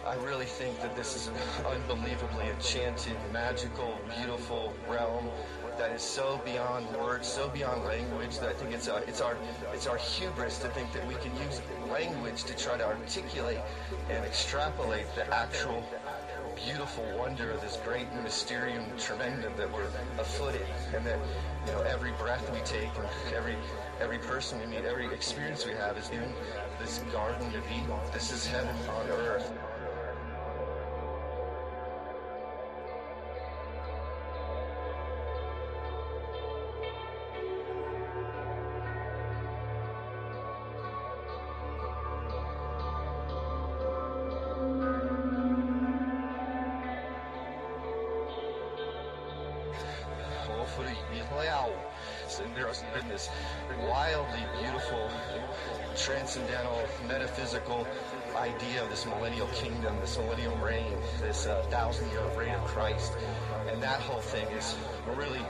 I really think that this is an unbelievably enchanted, magical, beautiful realm that is so beyond words, so beyond language, that I think it's our hubris to think that we can use language to try to articulate and extrapolate the actual beautiful wonder of this great mysterium tremendum that we're afoot in, and that, you know, every breath we take and every person we meet, every experience we have is in this Garden of Eden. This is heaven on earth. There's been this wildly beautiful, transcendental, metaphysical idea of this millennial kingdom, this millennial reign, this 1,000-year reign of Christ, and that whole thing is really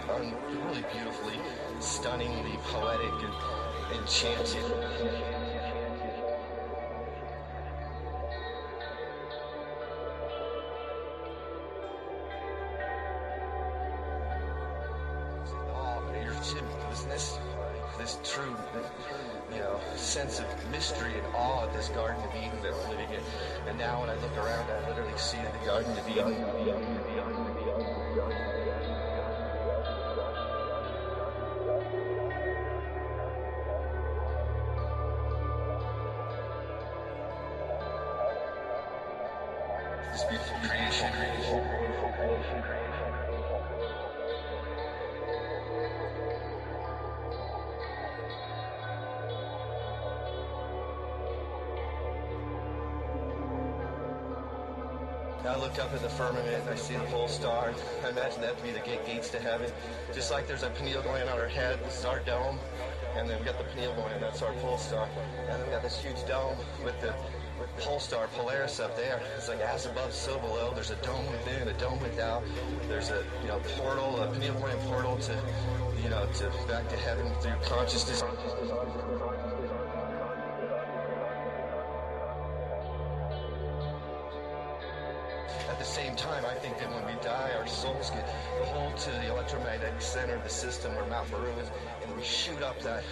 beautifully, stunningly poetic and enchanted. This true, you know, sense of mystery and awe of this Garden of Eden that we're living in. And now when I look around, I literally see the Garden of Eden. This beautiful creation. I look up at the firmament and I see the pole star. I imagine that to be the gates to heaven. Just like there's a pineal gland on our head, this is our dome. And then we got the pineal gland, that's our pole star. And then we got this huge dome with the pole star, Polaris, up there. It's like as above, so below. There's a dome within, a dome without. There's a, you know, portal, a pineal gland portal to, you know, to back to heaven through consciousness. At the same time, I think that when we die, our souls get pulled to the electromagnetic center of the system where Mount Meru is, and we shoot up that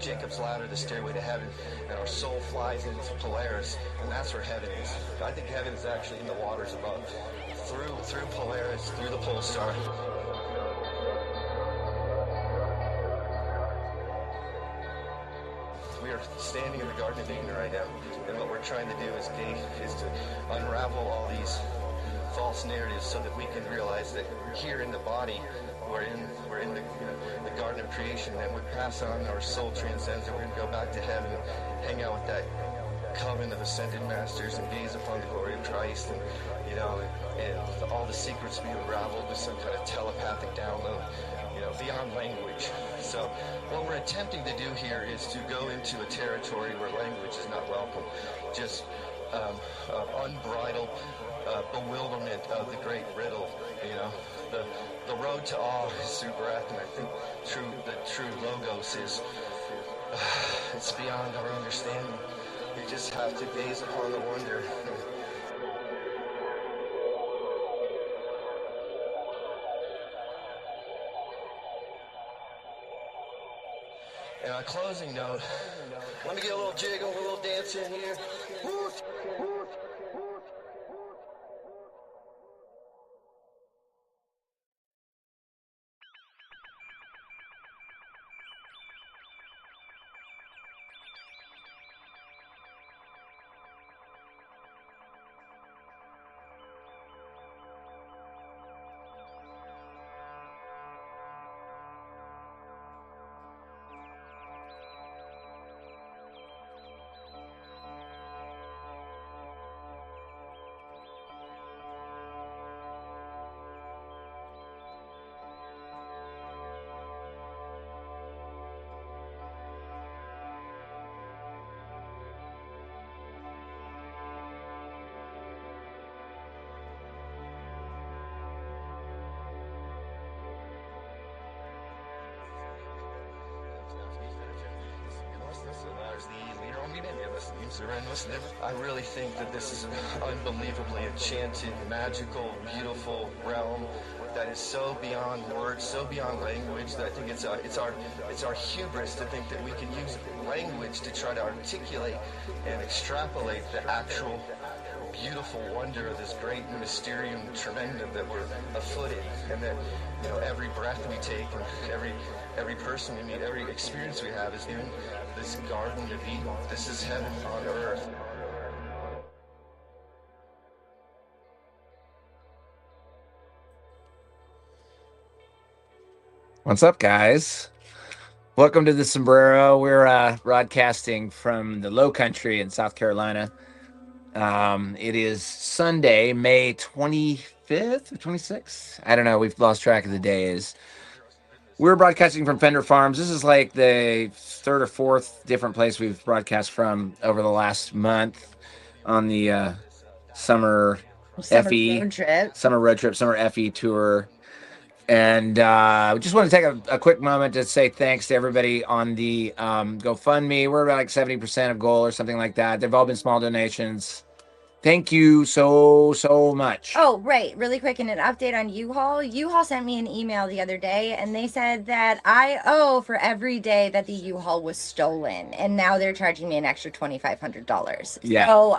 Jacob's ladder, the stairway to heaven, and our soul flies into Polaris, and that's where heaven is. I think heaven is actually in the waters above, through Polaris, through the pole star. We are standing in the Garden of Eden right now, and what we're trying to do is to unravel all these false narratives so that we can realize that here in the body, we're in the, you know, the Garden of Creation, and we pass on, our soul transcends, and we're going to go back to heaven and hang out with that coven of ascended masters and gaze upon the glory of Christ, and, you know, and all the secrets be unraveled with some kind of telepathic download, you know, beyond language. So what we're attempting to do here is to go into a territory where language is not welcome. Just unbridled bewilderment of the great riddle, you know. The road to awe is through breath, and I think the true logos is it's beyond our understanding. We just have to gaze upon the wonder. And on a closing note, let me get a little jiggle, a little dance in here. Woo! I really think that this is an unbelievably enchanted, magical, beautiful realm that is so beyond words, so beyond language, that I think it's our hubris to think that we can use language to try to articulate and extrapolate the actual beautiful wonder of this great mysterium tremendum that we're afoot in, and that, you know, every breath we take and every person we meet, every experience we have is in this garden of Eden. This is heaven on earth. What's up, guys? Welcome to the Sombrero. We're broadcasting from the Low Country in South Carolina. It is Sunday, May 25th or 26th. I don't know. We've lost track of the days. We're broadcasting from Fender Farms. This is like the third or fourth different place we've broadcast from over the last month on the summer FE road trip, summer FE tour. And we just want to take a quick moment to say thanks to everybody on the GoFundMe. We're about like 70% of goal or something like that. They've all been small donations. Thank you so much. Oh, right. Really quick, and an update on U-Haul. U-Haul sent me an email the other day, and they said that I owe for every day that the U-Haul was stolen, and now they're charging me an extra $2,500. Yeah. So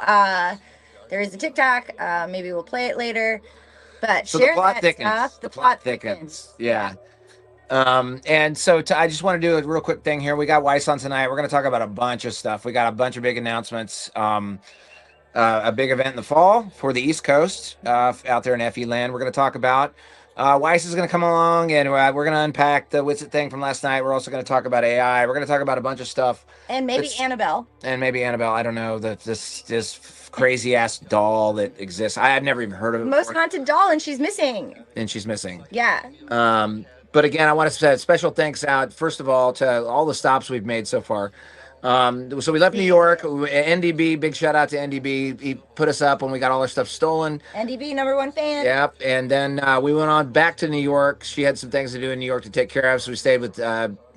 there is a TikTok. Maybe we'll play it later. But so share the plot that thickens. stuff. The plot thickens. Yeah. And so I just want to do a real quick thing here. We got Weiss on tonight. We're going to talk about a bunch of stuff. We got a bunch of big announcements. A big event in the fall for the East Coast out there in FE land. We're going to talk about. Weiss is going to come along, and we're going to unpack the What's It thing from last night. We're also going to talk about AI. We're going to talk about a bunch of stuff. And maybe Annabelle. I don't know, this crazy ass doll that exists. I've never even heard of it Most before. haunted doll, and she's missing. Yeah. But again, I want to say special thanks out, first of all, to all the stops we've made so far. So we left New York. NDB, big shout out to NDB. He put us up when we got all our stuff stolen. NDB, #1 fan. Yep. And then we went on back to New York. She had some things to do in New York to take care of, so we stayed with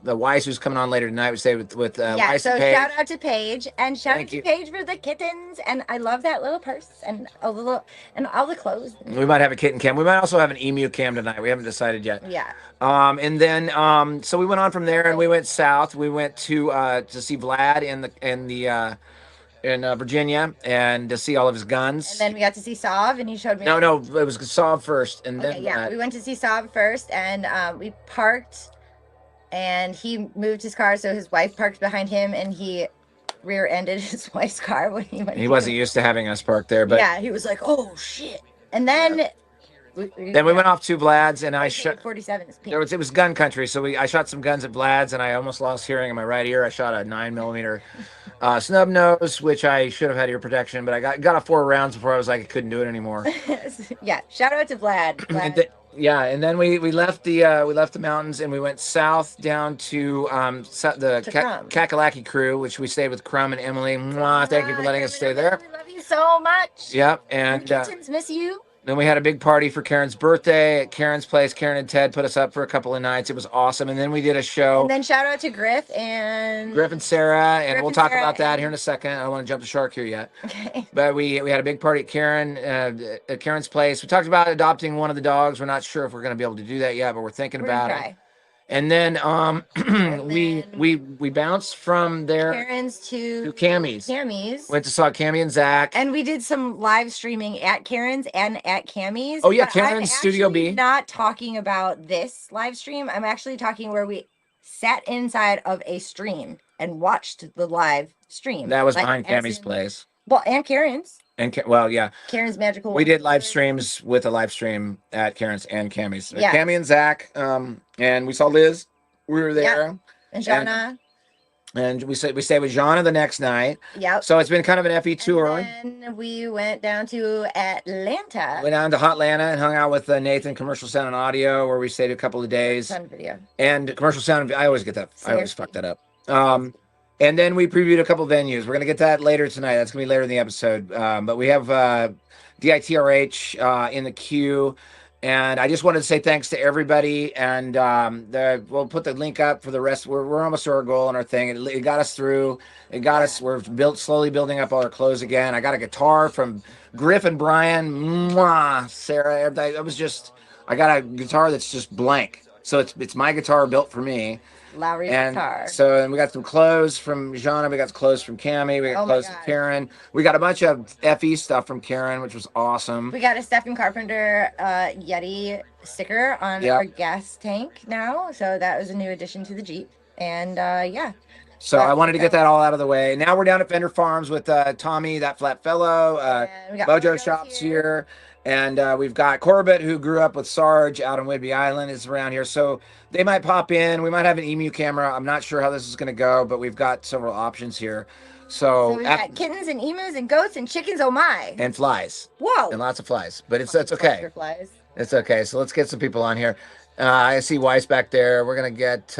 the Weiss, who's coming on later tonight. We stayed with Weiss. So and Paige. shout out to Paige, and shout out to Paige for the kittens, and I love that little purse and all the clothes. We might have a kitten cam. We might also have an emu cam tonight. We haven't decided yet. Yeah. And then so we went on from there, and we went south. We went to see Vlad in Virginia, and to see all of his guns. And then we got to see Sav, and he showed me. No, it was Sav first, and then we went to see Sav first, and we parked. And he moved his car, so his wife parked behind him, and he rear-ended his wife's car when he went. He wasn't used to having us parked there, but yeah, he was like, "Oh shit!" And then we went off to Vlad's, and I shot 47. It was gun country, so I shot some guns at Vlad's, and I almost lost hearing in my right ear. I shot a 9mm snub nose, which I should have had ear protection, but I got off 4 rounds before I was like I couldn't do it anymore. Yeah, shout out to Vlad. And then we left the mountains, and we went south down to the Kakalaki crew, which we stayed with Crumb and Emily. Mwah, thank you for letting us stay there. We love you so much. Yep, and kittens miss you. Then we had a big party for Karen's birthday at Karen's place. Karen and Ted put us up for a couple of nights. It was awesome. And then we did a show. And then shout out to Griff and Sarah, and we'll talk about that here in a second. I don't want to jump the shark here yet. Okay. But we had a big party at Karen's place. We talked about adopting one of the dogs. We're not sure if we're going to be able to do that yet, but we're thinking about it. And then we bounced from there Karen's to Cammy's. Went to saw Cammy and Zach. And we did some live streaming at Karen's and at Cammy's. Oh yeah, Karen's Studio B. I'm not talking about this live stream. I'm actually talking where we sat inside of a stream and watched the live stream. That was behind Cammy's place. Well, and Karen's. Yeah. Karen's Magical. We did live streams with a live stream at Karen's and Cammy's. Yeah. Cammy and Zach, and we saw Liz. We were there. Yeah. And Jana. And we stayed with Jana the next night. Yep. So it's been kind of an FE tour. And then we went down to Atlanta. Went down to Hotlanta and hung out with Nathan, Commercial Sound and Audio, where we stayed a couple of days. Sound video. And Commercial Sound, I always get that. I always fuck that up. And then we previewed a couple venues. We're going to get that later tonight. That's going to be later in the episode. But we have DITRH in the queue. And I just wanted to say thanks to everybody. And we'll put the link up for the rest. We're almost to our goal on our thing. It got us through. It got us. We're slowly building up all our clothes again. I got a guitar from Griff and Brian. Mwah, Sarah. I got a guitar that's just blank. So it's my guitar built for me. Lowry's guitar. So, and we got some clothes from Jana. We got clothes from Cammie. We got clothes from Karen. We got a bunch of FE stuff from Karen, which was awesome. We got a Stephen Carpenter Yeti sticker on our gas tank now. So that was a new addition to the Jeep. And So I wanted to get that all out of the way. Now we're down at Fender Farms with Tommy, that flat fellow. Mojo Shops here. And we've got Corbett, who grew up with Sarge out on Whidbey Island, is around here. So they might pop in. We might have an emu camera. I'm not sure how this is going to go, but we've got several options here. So we've got kittens and emus and goats and chickens. Oh my! And flies. Whoa! And lots of flies. But it's okay. Flies. It's okay. So let's get some people on here. I see Weiss back there. We're gonna get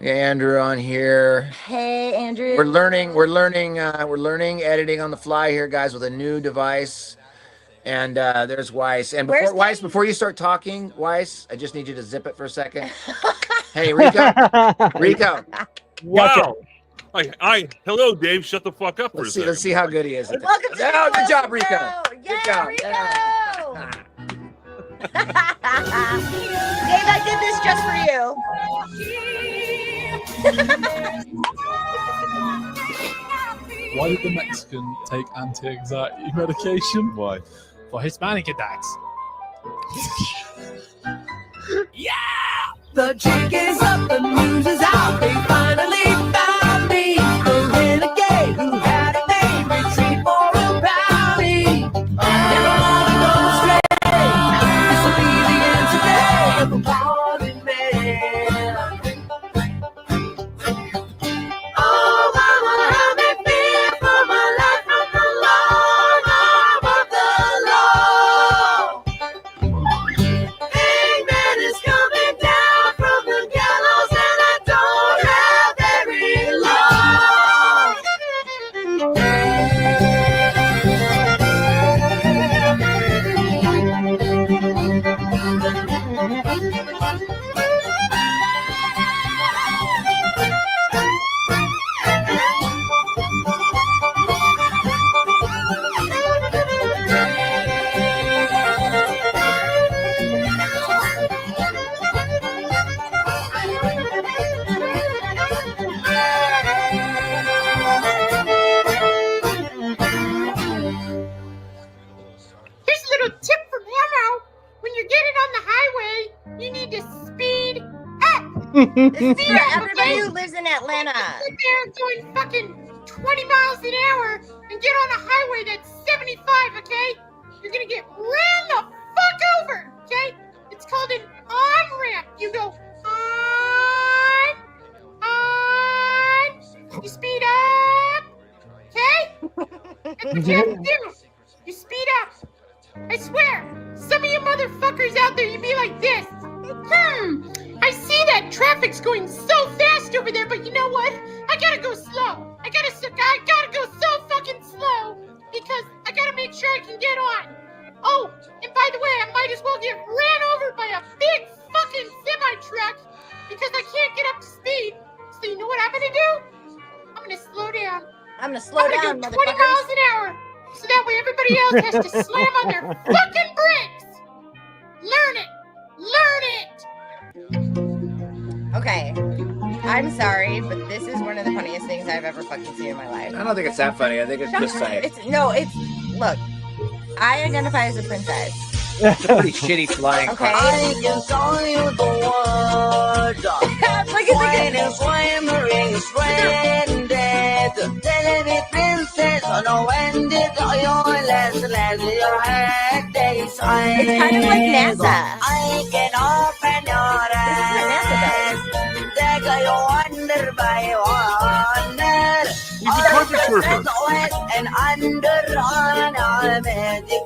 Andrew on here. Hey, Andrew. We're learning editing on the fly here, guys, with a new device. And there's Weiss. And before you start talking, Weiss, I just need you to zip it for a second. Hey, Rico. Wow. Hello, Dave. Shut the fuck up for a second. Let's see how good he is. Welcome to good job, Rico. Good job, Rico. Dave, I did this just for you. Why did the Mexican take anti-anxiety medication? Why? For Hispanic attacks. Yeah! The jig is up, the news is out. They finally found me. The renegade who had a name. Retreat for a bounty. Never wanna go astray. This will be the end today of the wanted man. Oh, mama, how they fear for my life from the long arm of the law. Hangman is coming down from the gallows, and I don't have very Here's a little tip from Elmo. When you're getting on the highway, you need to speed up. This is for everybody who lives in Atlanta. Sit there doing fucking 20 miles an hour and get on a highway that's 75, okay? You're gonna get ran the fuck over, okay? It's called an on-ramp. You go on. You speed up, okay? That's what you have to do. You speed up. I swear, some of you motherfuckers out there, you be like this. I see that traffic's going so fast over there, but you know what? I gotta go slow. I gotta go so fucking slow because I gotta make sure I can get on. Oh, and by the way, I might as well get ran over by a big fucking semi-truck because I can't get up to speed. So you know what I'm gonna do? I'm gonna slow down. I'm gonna slow down, go 20 miles an hour. So that way everybody else has to slam on their fucking brakes. Learn it. Okay. I'm sorry, but this is one of the funniest things I've ever fucking seen in my life. I don't think it's that funny. I think it's just like... Look, I identify as a princess. It's a pretty shitty flying Okay. car. I can tell you the word. Look at this. Ring stranded. Tell me, princess, on a when did your last your head they say. It's kind of like NASA. I can open your eyes. Take you wonder by wonder. He's a carpet surfer. And under on our magic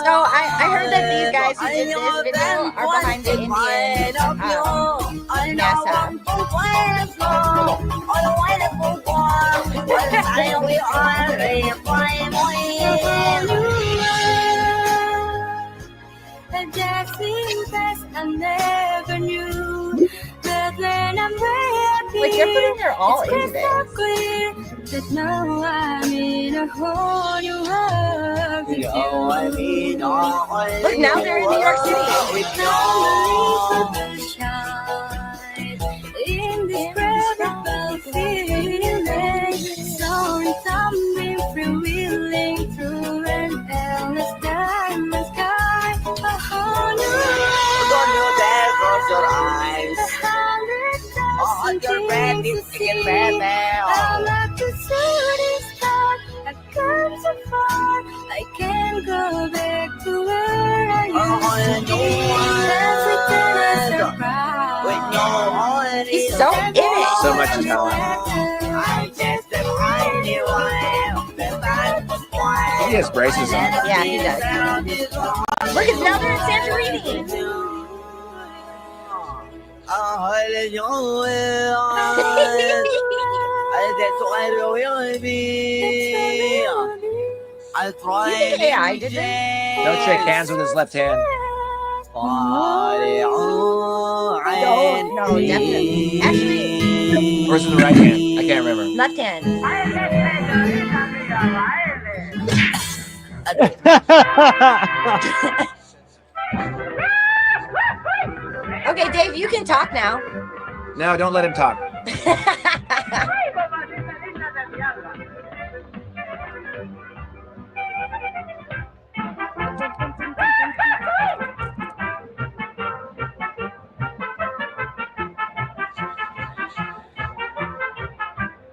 So I heard that these guys who did this video are behind the Indian NASA. Like they're putting their all into this. That now I'm in a whole new world with you. Look, now they're in New York City. Indescribable feeling, soaring, tumbling, freewheeling through an endless diamond sky. A whole new world. Close your eyes. 100,000 Your breath is getting better. I'm like a shooting star. I come so far. I can't go back to where I used to be. Everything is surprise. He's so in it. So much talent. He has braces on. Yeah, he does. Look, it's now they're in Santorini. AI did this? Don't shake hands with his left hand. No, definitely. Actually, Where's the right hand? I can't remember. left hand. Okay, Dave, you can talk now. No, don't let him talk.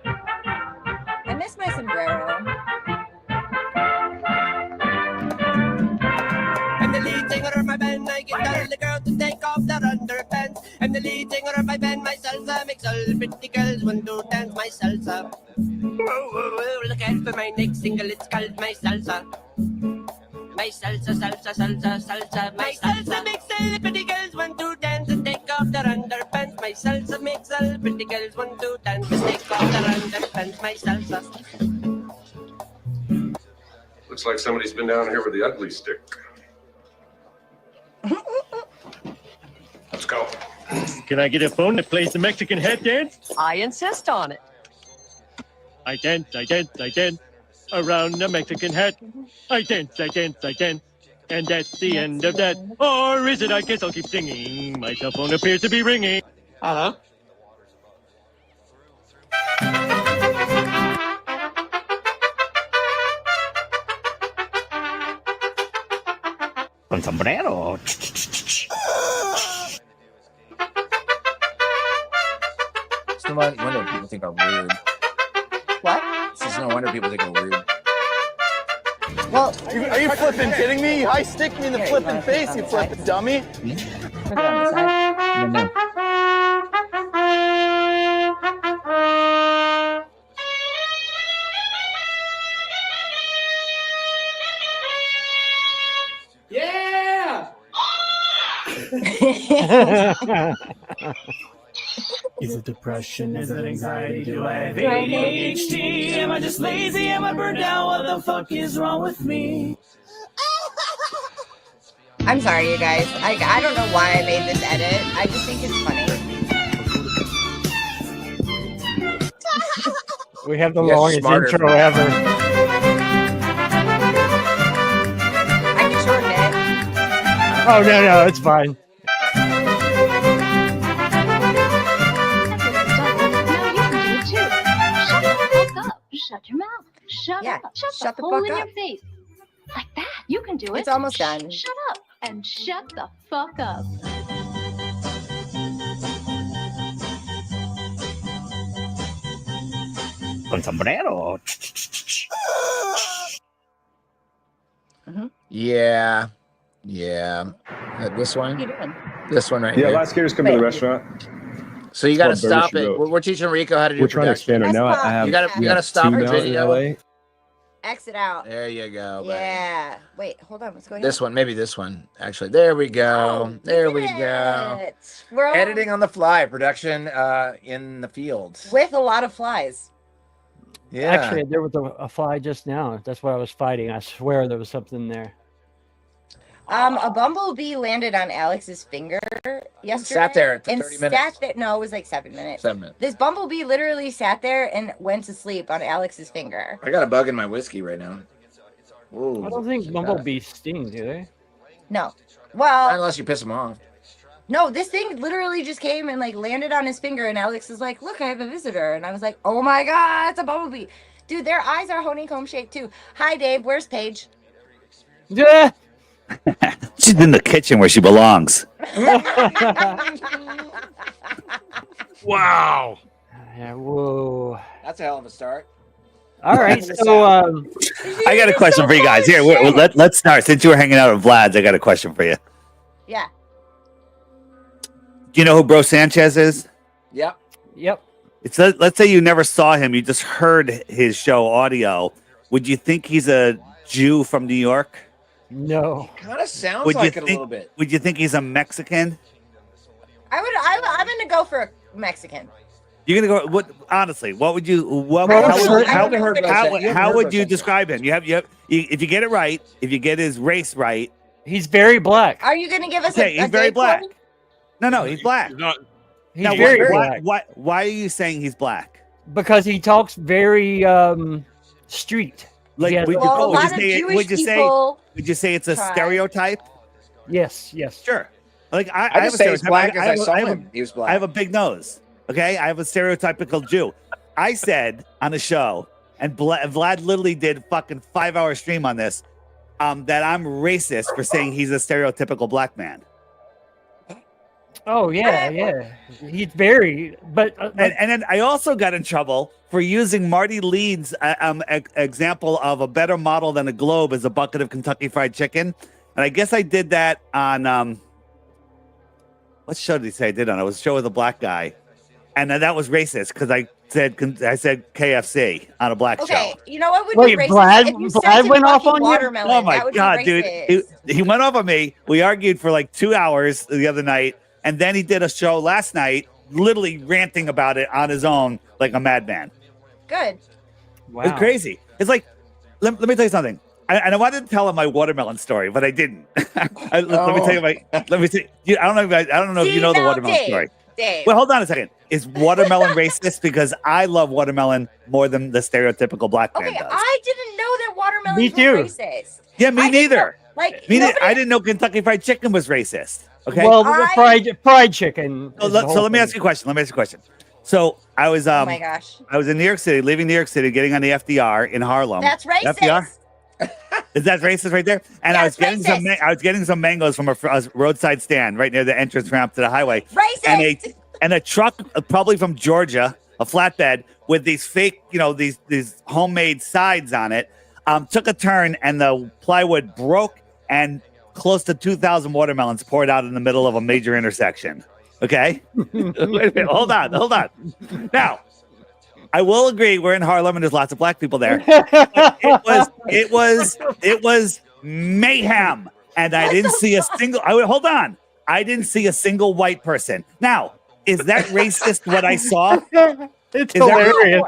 I miss my sombrero. I'm the lead singer of my band. I get all the girls to take off their underpants. I'm the lead singer of my band. My salsa makes all the pretty girls want to dance my salsa. Look out for my next single. It's called my salsa. My salsa, salsa, salsa, salsa. My salsa makes all the pretty girls want to dance and take off their underpants. My salsa makes all the pretty girls want to dance and take off their underpants. My salsa. Looks like somebody's been down here with the ugly stick. Let's go. Can I get a phone that plays the Mexican head dance? I insist on it. I dance, I dance, I dance around the Mexican hat. I dance, I dance, I dance. And that's the end of that. Or is it? I guess I'll keep singing. My cell phone appears to be ringing. Hello? Con sombrero. It's no wonder people think I'm weird. What? It's just no wonder people think I'm weird. Well, Are you flipping kidding me? High stick me in the flipping face, you flipping dummy. put it on the side. No. Is it depression? Is it anxiety? Do I have ADHD? Am I just lazy? Am I burned out? What the fuck is wrong with me? I'm sorry, you guys. I don't know why I made this edit. I just think it's funny. We have the You guys are longest smarter. intro ever. I can shorten it. Oh, no, it's fine. Shut your mouth. Shut Yeah, up. Shut shut the the hole fuck in up. your face. Like that. You can do it. It's almost done. Shut up and shut the fuck up. Con sombrero. Yeah. This What are you one? doing? This one right Yeah, here. last year's come to the restaurant. So you got to It's called stop Burger it. She Wrote. We're teaching Rico how to do We're trying to production. expand right now. Let's I have. You gotta we have stop two the now in video. LA. Exit out. There you go. buddy. Yeah. Wait, hold on. What's going on? This one, maybe this one. Actually, there we go. There we go. It. We're all Editing on the fly, production in the field. with a lot of flies. Yeah. Actually, there was a fly just now. That's what I was fighting. I swear there was something there. A bumblebee landed on Alex's finger yesterday. Sat there for and 30 minutes. No, it was like 7 minutes. 7 minutes. This bumblebee literally sat there and went to sleep on Alex's finger. I got a bug in my whiskey right now. Ooh, I don't think bumblebees sting, do they? No. Well, unless you piss them off. no, this thing literally just came and like landed on his finger, and Alex was like, "Look, I have a visitor," and I was like, "Oh my god, it's a bumblebee, dude!" Their eyes are honeycomb shaped too. Hi, Dave. Where's Paige? Yeah. She's in the kitchen where she belongs. Wow. Yeah, whoa. That's a hell of a start. All right, so I got a question for you guys. Here, let's start. Since you were hanging out with Vlad's, I got a question for you. Yeah. Do you know who Bro Sanchez is? Yep. Yep. It's let's say you never saw him, you just heard his show audio. Would you think he's a Jew from New York? No. Kind of sounds Would you like it a think- little bit. Would you think he's a Mexican? I'm gonna go for a Mexican. You're gonna go. What? Honestly, what would you? What? I How, haven't would, heard- I haven't heard about that. how would you describe him? If you get it right, if you get his race right, he's very black. Are you gonna give us okay, a he's very date black. point? No, he's black. He's not. He's Now, very why, black why are you saying he's black? because he talks very street. Like, Yes. would you, Well, a would you lot of say? Jewish Would you say? people Would you say it's a try. stereotype? Yes, yes. Sure. Like I I have just a say he's stereotype. black because I have a- saw have a- him. He was black. I have a big nose. Okay, I have a stereotypical Jew. I said on the show, and Vlad literally did fucking 5-hour stream on this, that I'm racist for saying he's a stereotypical black man. Oh yeah, yeah. He's very, but And then I also got in trouble for using Marty Leeds' example of a better model than a globe as a bucket of Kentucky Fried Chicken. And I guess I did that on what show did he say I did on? It was a show with a black guy, and that was racist because I said KFC on a black Okay, show. you know what would Wait, be racist? Vlad- If you Vlad said went off fucking on you? watermelon, Oh my that would be god, dude! racist. He went off on me. We argued for like 2 hours the other night, and then he did a show last night, literally ranting about it on his own like a madman. Good. wow. It's crazy. It's like, let me tell you something. And I wanted to tell him my watermelon story, but I didn't. Let me tell you I don't know if you know the watermelon story. Dave. Well, hold on a second. Is watermelon racist? Because I love watermelon more than the stereotypical black man Okay, does. I didn't know that watermelons Me too. were racist. Yeah, me I didn't neither. know- Like, Me neither. nobody- I didn't know Kentucky Fried Chicken was racist. Okay. Well, the fried chicken. So is the let whole me thing. ask you a question. So I was oh my gosh, I was in New York City, leaving New York City, getting on the FDR in Harlem. that's racist. FDR? Is that racist right there? And I was Yes, getting racist. I was getting some mangoes from a roadside stand right near the entrance ramp to the highway. Racist. And a truck, probably from Georgia, a flatbed with these fake, these homemade sides on it, took a turn and the plywood broke and close to 2,000 watermelons poured out in the middle of a major intersection. Okay, wait a minute, hold on. Now, I will agree we're in Harlem and there's lots of black people there. It was mayhem, and I didn't see a single. Hold on, I didn't see a single white person. Now, is that racist? What I saw? It's Is that hilarious.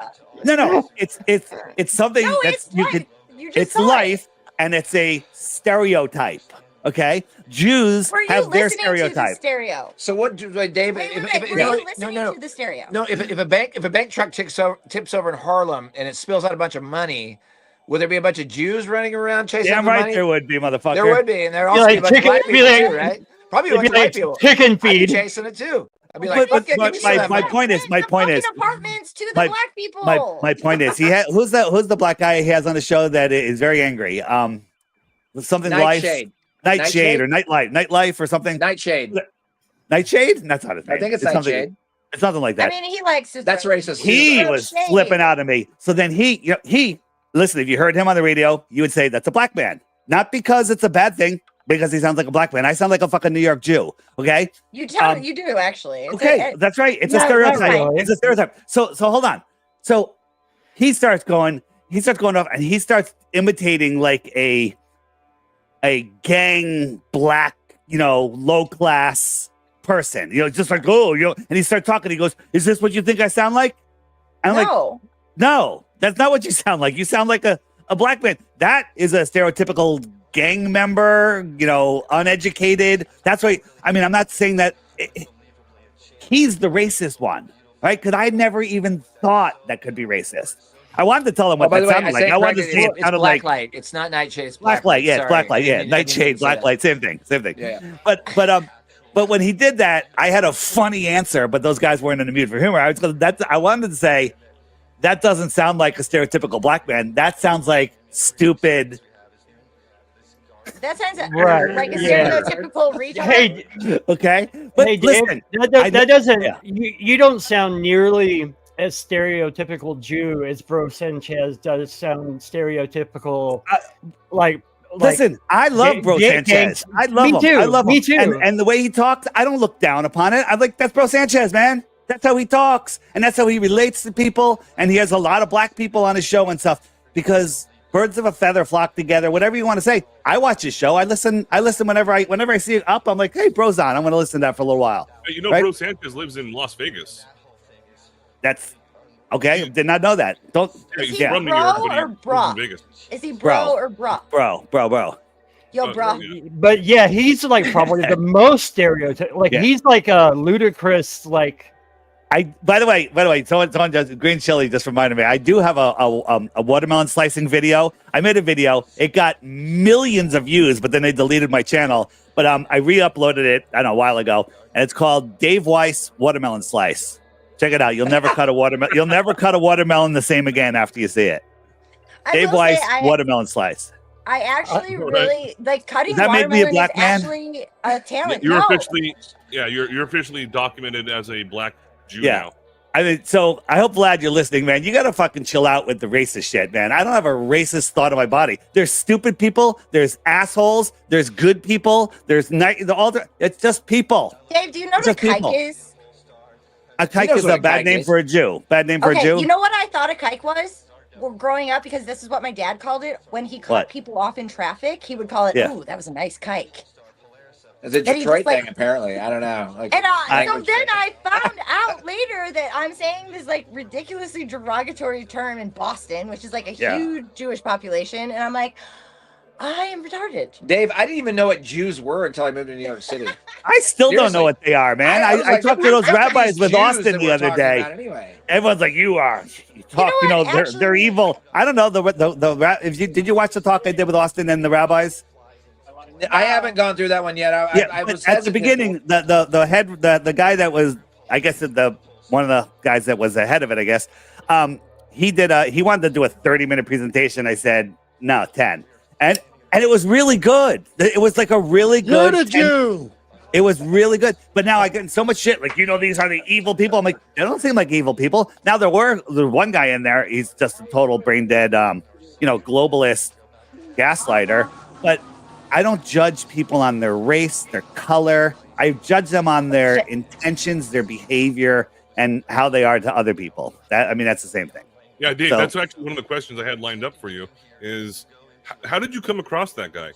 No, it's something No, that's it's you life. could. You just It's saw life, and it's a stereotype. Okay, Jews Were you have their listening to the stereotype. stereo? So what, Dave? Wait, if, wait, if, wait, if, were no, you listening to the stereo? No, if a bank truck tips over in Harlem and it spills out a bunch of money, will there be a bunch of Jews running around chasing Damn the right money? there would be, motherfucker. There would be, and there Be also like be a bunch of chicken- black be people like- too, right? Probably a It'd bunch be of white like people. chicken I'd be feed. chasing it too. I'd be like, But fuck yeah, give me some of that my money. point is, The fucking apartments to the my- black people. my point is, who's the black guy he has on the show that is very angry? Something life, Nightshade. Nightshade or Nightlife or something. Nightshade. Nightshade? That's not his name. I think it's something. Nightshade. It's something like I that. mean, he likes to. That's throw- racist. He too. was Shade. flipping out at me. So then he listen, if you heard him on the radio, you would say that's a black man. Not because it's a bad thing, because he sounds like a black man. I sound like a fucking New York Jew. Okay. You tell you do actually. It's Okay, that's right. It's a not stereotype. really. It's a stereotype. So hold on. So he starts going off and he starts imitating like a gang black, low class person. Just like, and he starts talking. He goes, "Is this what you think I sound like?" And I'm like, no. "No, that's not what you sound like. You sound like a black man." That is a stereotypical gang member, uneducated. That's why. I mean, I'm not saying that he's the racist one, right? Because I never even thought that could be racist. I wanted to tell him what by that the way, sounded like. I wanted to say it it's sounded black like light. It's not nightshade. It's black light. Yeah, it's black light. Yeah, I didn't nightshade, say black that. light. Same thing. Yeah. But when he did that, I had a funny answer, but those guys weren't in the mood for humor. I wanted to say that doesn't sound like a stereotypical black man. That sounds like stupid. That sounds Right, like a yeah. stereotypical retard. Hey, Okay, but hey, Dave, listen, that doesn't. You don't sound nearly as stereotypical Jew as Bro Sanchez does sound stereotypical. Listen, I love Bro Sanchez. I love him. Too. I love me him. too. And the way he talks, I don't look down upon it. I'm like, that's Bro Sanchez, man. That's how he talks, and that's how he relates to people. And he has a lot of black people on his show and stuff because birds of a feather flock together. Whatever you want to say. I watch his show. I listen whenever I see it up. I'm like, hey, Bro's on. I'm going to listen to that for a little while. Hey, right? Bro Sanchez lives in Las Vegas. That's okay. Did not know that. Don't. Is he Yeah. from New bro York, but he or lives bra? in Vegas. Is he bro Bro. or bra? Bro. Yo, bro. But yeah, he's like probably the most stereotypical. Like he's like a ludicrous like. By the way, someone just green chili just reminded me. I do have a watermelon slicing video. I made a video. It got millions of views, but then they deleted my channel. But I re-uploaded it, I don't know, a while ago, and it's called Dave Weiss Watermelon Slice. Check it out. You'll never cut a watermelon. You'll never cut a watermelon the same again after you see it. Dave Weiss Watermelon Slice. I actually really like cutting Does that make me a watermelon black is man? actually a talent. You're No. officially, you're officially documented as a black Jew now. I mean, so I hope, Vlad, you're listening, man. You got to fucking chill out with the racist shit, man. I don't have a racist thought of my body. There's stupid people. There's assholes. There's good people. There's it's just people. Dave, do you know what a Just people. kike is? A kike is a bad name for a Jew. Bad name for a Jew. You know what I thought a kike was? Well, growing up, because this is what my dad called it. When he cut What? people off in traffic, he would call it, Yeah. ooh, that was a nice kike. It's a Then he Detroit just, thing, apparently. I don't know. Like, And so language then thing. I found out later that I'm saying this like ridiculously derogatory term in Boston, which is like a Yeah. huge Jewish population. And I'm like, I am retarded. Dave, I didn't even know what Jews were until I moved to New York City. I still don't know what they are, man. I was I like, talked to those what are rabbis these with Jews Austin that the we're other talking day. about anyway? Everyone's like, you are. You talk, they're evil. I don't know. Did you watch the talk I did with Austin and the rabbis? I haven't gone through that one yet. I But was at the hesitant. beginning, the guy that was, I guess one of the guys that was the head of it, I guess, he wanted to do a 30-minute presentation. I said, no, 10. And it was really good. It was like a really good. You're the Jew. It was really good. But now I get so much shit. Like, these are the evil people. I'm like, they don't seem like evil people. Now there was one guy in there. He's just a total brain dead, globalist gaslighter. But I don't judge people on their race, their color. I judge them on their intentions, their behavior, and how they are to other people. That's the same thing. Yeah, Dave, So- that's actually one of the questions I had lined up for you is how did you come across that guy?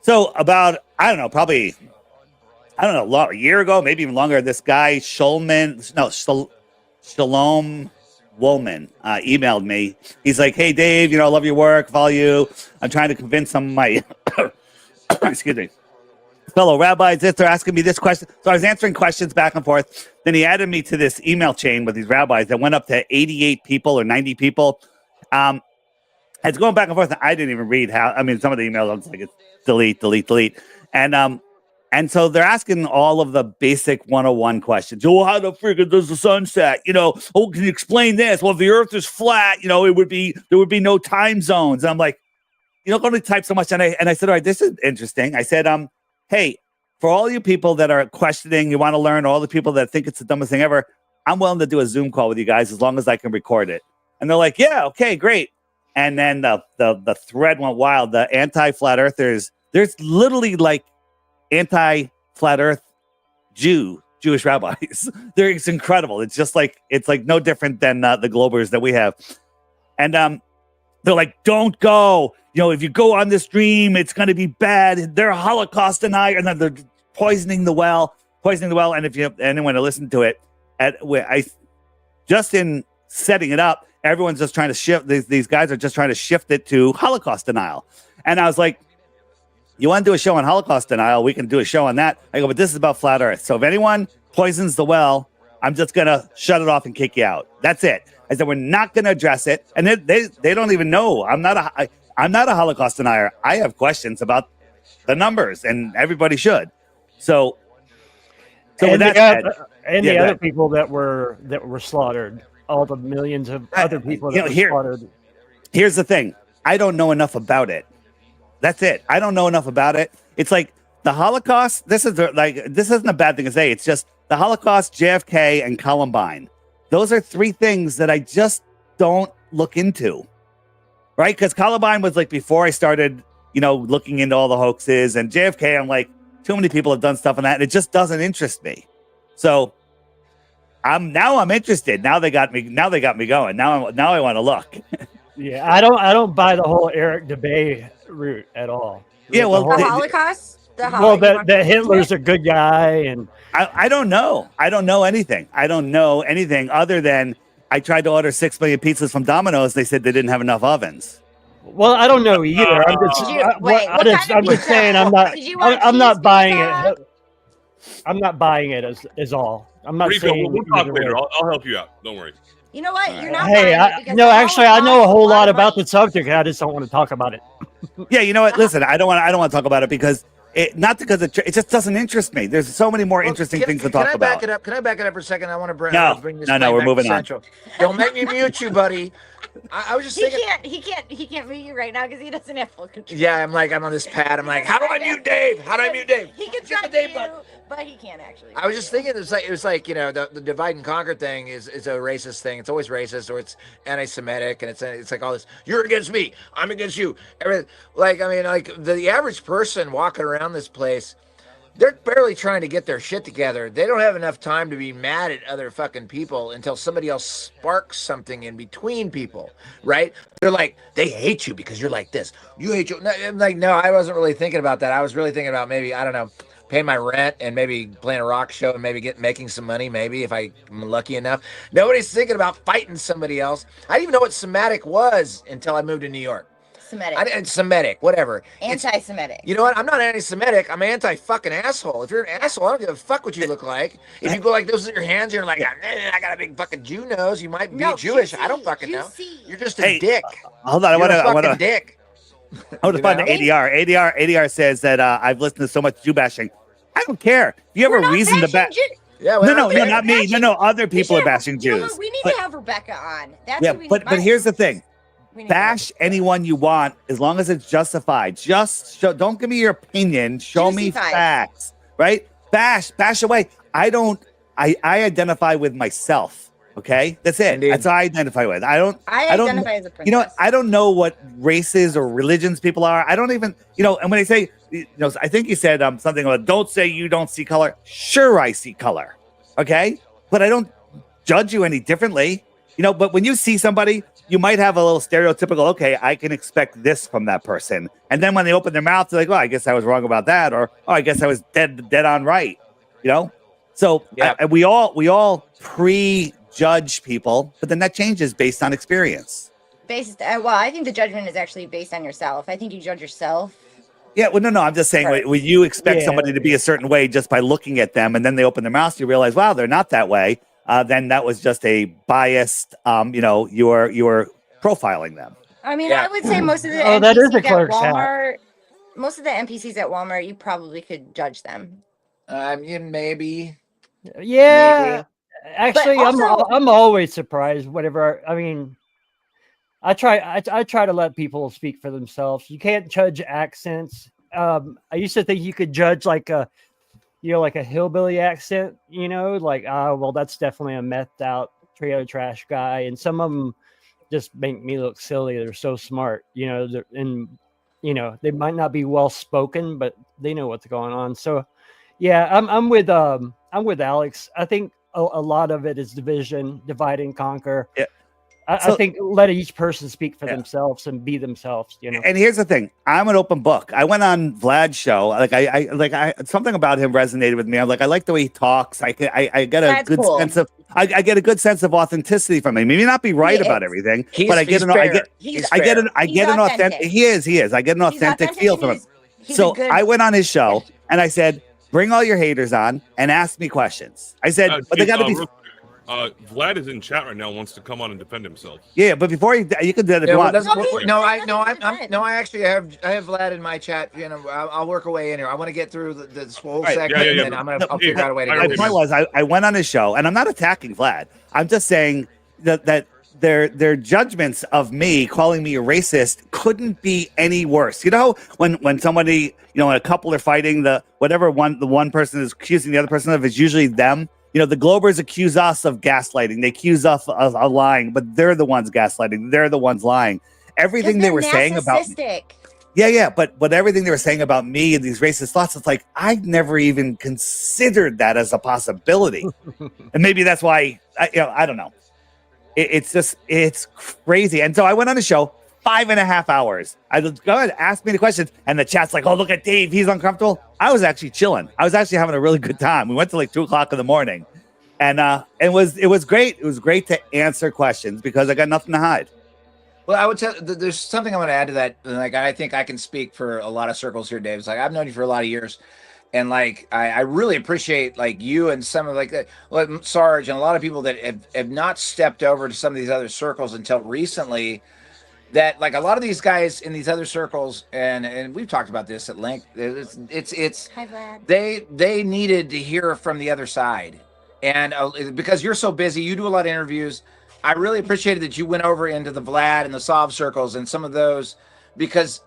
So about, probably a year ago, maybe even longer, this guy, Shalom Woolman, emailed me. He's like, hey, Dave, I love your work, follow you. I'm trying to convince some of my, excuse me, fellow rabbis they're asking me this question. So I was answering questions back and forth. Then he added me to this email chain with these rabbis that went up to 88 people or 90 people. It's going back and forth. I didn't even read some of the emails, I was like, it's delete. And so they're asking all of the basic 101 questions. Oh, how the frick does the sun set? Can you explain this? Well, if the earth is flat, there would be no time zones. And I'm like, don't only type so much. And I said, all right, this is interesting. I said, hey, for all you people that are questioning, you want to learn, all the people that think it's the dumbest thing ever, I'm willing to do a Zoom call with you guys as long as I can record it. And they're like, yeah, okay, great. And then the thread went wild. The anti-flat earthers, there's literally like anti-flat earth Jewish rabbis. It's incredible. It's like no different than the Globers that we have. And they're like, don't go. If you go on this stream, it's going to be bad. They're Holocaust deniers, and then they're poisoning the well. And if you have anyone to listen to it, just in setting it up, everyone's just trying to shift. These guys are just trying to shift it to Holocaust denial. And I was like, You want to do a show on Holocaust denial? We can do a show on that. I go, but this is about flat Earth. So if anyone poisons the well, I'm just gonna shut it off and kick you out. That's it. I said we're not gonna address it, and they don't even know. I'm not a Holocaust denier. I have questions about the numbers, and everybody should. So with that said, the other people that were slaughtered, all the millions of other people that were slaughtered. Here's the thing: I don't know enough about it. That's it. I don't know enough about it. It's like the Holocaust. This isn't a bad thing to say. It's just the Holocaust, JFK, and Columbine. Those are three things that I just don't look into, right? Because Columbine was like before I started, looking into all the hoaxes, and JFK, I'm like, too many people have done stuff on that, and it just doesn't interest me. So I'm interested. Now they got me going. Now I want to look. Yeah, I don't buy the whole Eric DeBay route at all. Yeah, well, the Holocaust. That Hitler's a good guy, and I don't know. I don't know anything. I don't know anything other than I tried to order 6 million pizzas from Domino's. They said they didn't have enough ovens. Well, I don't know either. I'm just saying I'm not buying it. I'm not buying it as all. I'm not Rico, saying we'll talk later. I'll help you out. Don't worry. You know what? You're not. Hey, actually, I know a whole lot about the subject. I just don't want to talk about it. Yeah, you know what? Listen, I don't want to talk about it because it just doesn't interest me. There's so many more interesting things to talk about. Can I back it up for a second? I want to bring this. No, we're moving on. Don't make me mute you, buddy. I was just thinking. He can't mute you right now because he doesn't have full control. Yeah, I'm on this pad. I'm like, how do I mute Dave? How do I mute Dave? He can try to, but he can't actually. I was just thinking, it was like the divide and conquer thing is a racist thing. It's always racist, or it's anti-Semitic, and it's like all this. You're against me. I'm against you. Everything. The average person walking around this place, they're barely trying to get their shit together. They don't have enough time to be mad at other fucking people until somebody else sparks something in between people, right? They're like, they hate you because you're like this. You hate you. I'm like, no, I wasn't really thinking about that. I was really thinking about maybe, I don't know, paying my rent and maybe playing a rock show and maybe making some money, maybe if I'm lucky enough. Nobody's thinking about fighting somebody else. I didn't even know what Semitic was until I moved to New York. Semitic, whatever. Anti-Semitic. You know what? I'm not anti-Semitic. I'm anti-fucking asshole. If you're an asshole, I don't give a fuck what you look like. If you go like this with your hands, you're like, I got a big fucking Jew nose. You might be Jewish. I don't fucking know. You're just a dick. Hold on, I want to dick. I want to find the ADR. ADR says that I've listened to so much Jew bashing. I don't care. If you have a reason to bash. Yeah, no, not me. No, other people are bashing Jews. We need to have Rebecca on. That's yeah, but here's the thing. Bash anyone you want as long as it's justified. Don't give me your opinion. Show me facts, right? Bash away. I identify with myself. Okay, that's it. Indeed. That's what I identify with. I identify as a princess. I don't know what races or religions people are. I don't even, and when I say, I think you said something about don't say you don't see color. Sure, I see color. Okay, but I don't judge you any differently. But when you see somebody, you might have a little stereotypical, okay, I can expect this from that person. And then when they open their mouth, they're like, well, I guess I was wrong about that. Or, oh, I guess I was dead on right. So yeah. We all prejudge people, but then that changes based on experience. I think the judgment is actually based on yourself. I think you judge yourself. Yeah, well, no, I'm just saying, right. When you expect somebody to be a certain way just by looking at them, and then they open their mouth, you realize, wow, they're not that way. Then that was just a biased, you were profiling them. I mean, I would say most of the that is a NPCs clerk's at Walmart, hat. most of the NPCs at Walmart, you probably could judge them. Maybe. Yeah. Maybe. Actually, I'm always surprised whenever, I try to let people speak for themselves. You can't judge accents. I used to think you could judge like a hillbilly accent, well, that's definitely a methed out trailer trash guy. And some of them just make me look silly. They're so smart, they might not be well spoken, but they know what's going on. So yeah, I'm with Alex. I think a lot of it is divide and conquer. Yeah. I think let each person speak for themselves and be themselves, And here's the thing: I'm an open book. I went on Vlad's show. I something about him resonated with me. I'm like, I like the way he talks. I get a good sense of. I get a good sense of authenticity from him. Maybe not be right about everything, but I get an authentic. He is. I get an authentic feel from him. So I went on his show and I said, bring all your haters on and ask me questions. I said, but they got to be. Vlad is in chat right now. Wants to come on and defend himself. Yeah, but before you can do that if you want. I actually have Vlad in my chat. You know, I'll work a way in here. I want to get through this whole Right. segment, and I'll figure out a way to. The point was, I went on his show, and I'm not attacking Vlad. I'm just saying that their judgments of me, calling me a racist, couldn't be any worse. You know, when somebody, when a couple are fighting, the one person is accusing the other person of is usually them. You know, the Globers accuse us of gaslighting. They accuse us of lying, but they're the ones gaslighting. They're the ones lying. Everything they were saying about but everything they were saying about me and these racist thoughts, it's like I never even considered that as a possibility. And maybe that's why I don't know. It's crazy. And so I went on the show 5.5 hours. I was go ahead, ask me the questions, and the chat's like, "Oh, look at Dave, he's uncomfortable." I was actually chilling. I was actually having a really good time. We went to like 2:00 in the morning, and it was great. It was great to answer questions because I got nothing to hide. Well, I would tell there's something I want to add to that. Like, I think I can speak for a lot of circles here, Dave. It's like I've known you for a lot of years, and like I really appreciate like you and some of like Sarge and a lot of people that have not stepped over to some of these other circles until recently. That like a lot of these guys in these other circles, and we've talked about this at length. It's Hi, Vlad. They needed to hear from the other side, and because you're so busy, you do a lot of interviews. I really appreciated that you went over into the Vlad and the Sov circles and some of those, because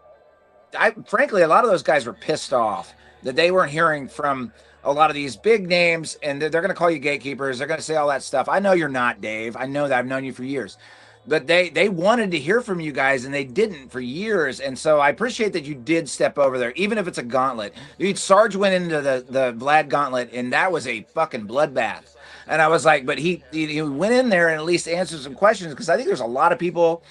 frankly a lot of those guys were pissed off that they weren't hearing from a lot of these big names, and they're going to call you gatekeepers. They're going to say all that stuff. I know you're not, Dave. I know that. I've known you for years. But they wanted to hear from you guys, and they didn't for years. And so I appreciate that you did step over there, even if it's a gauntlet. Dude, Sarge went into the Vlad gauntlet, and that was a fucking bloodbath. And I was like, but he went in there and at least answered some questions, because I think there's a lot of people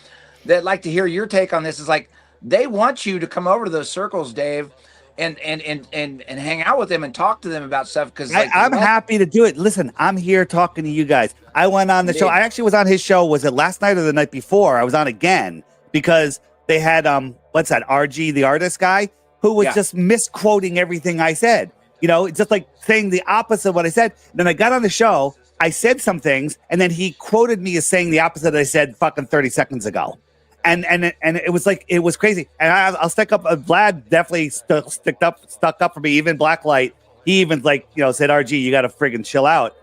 that like to hear your take on this. Is like they want you to come over to those circles, Dave, and hang out with them and talk to them about stuff. Because like, I'm happy to do it. Listen, I'm here talking to you guys. I went on the show. I actually was on his show. Was it last night or the night before? I was on again because they had what's that? RG, the artist guy, who was just misquoting everything I said. You know, just like saying the opposite of what I said. Then I got on the show. I said some things, and then he quoted me as saying the opposite I said fucking 30 seconds ago. And it was like, it was crazy. And I'll stick up. Vlad definitely stuck up for me. Even Blacklight, he even like, said, RG, you got to friggin' chill out.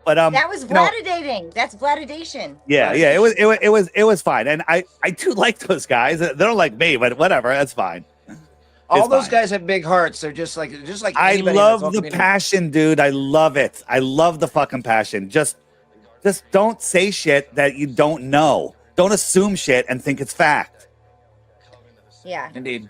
But that was Vladidating. That's Vladidation. Yeah. It was fine. And I do like those guys. They don't like me, but whatever. That's fine. All those guys have big hearts. They're just like I love the passion, dude. I love it. I love the fucking passion. Just don't say shit that you don't know. Don't assume shit and think it's fact. Yeah. Indeed.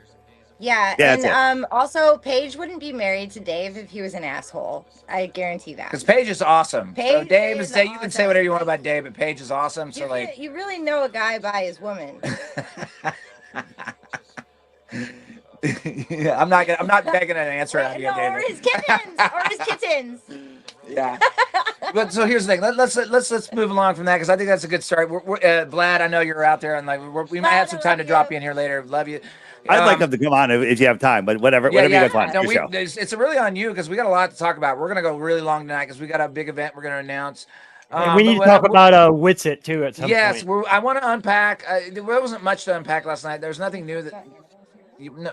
Yeah, and also Paige wouldn't be married to Dave if he was an asshole. I guarantee that. Because Paige is awesome. Paige so Dave is you can say whatever you want about Dave, but Paige is awesome. So you really know a guy by his woman. Yeah, I'm not begging an answer out of you, David. Or his kittens. Yeah. But so here's the thing. Let's move along from that, because I think that's a good start. Vlad, I know you're out there, and like we might have some time to drop you in here later. Love you. I'd like them to come on if you have time, but whatever you guys want. No, it's really on you, because we got a lot to talk about. We're gonna go really long tonight because we got a big event we're gonna announce. And we need to talk about Witsit too at some point. Yes, I want to unpack. There wasn't much to unpack last night. There's nothing new that.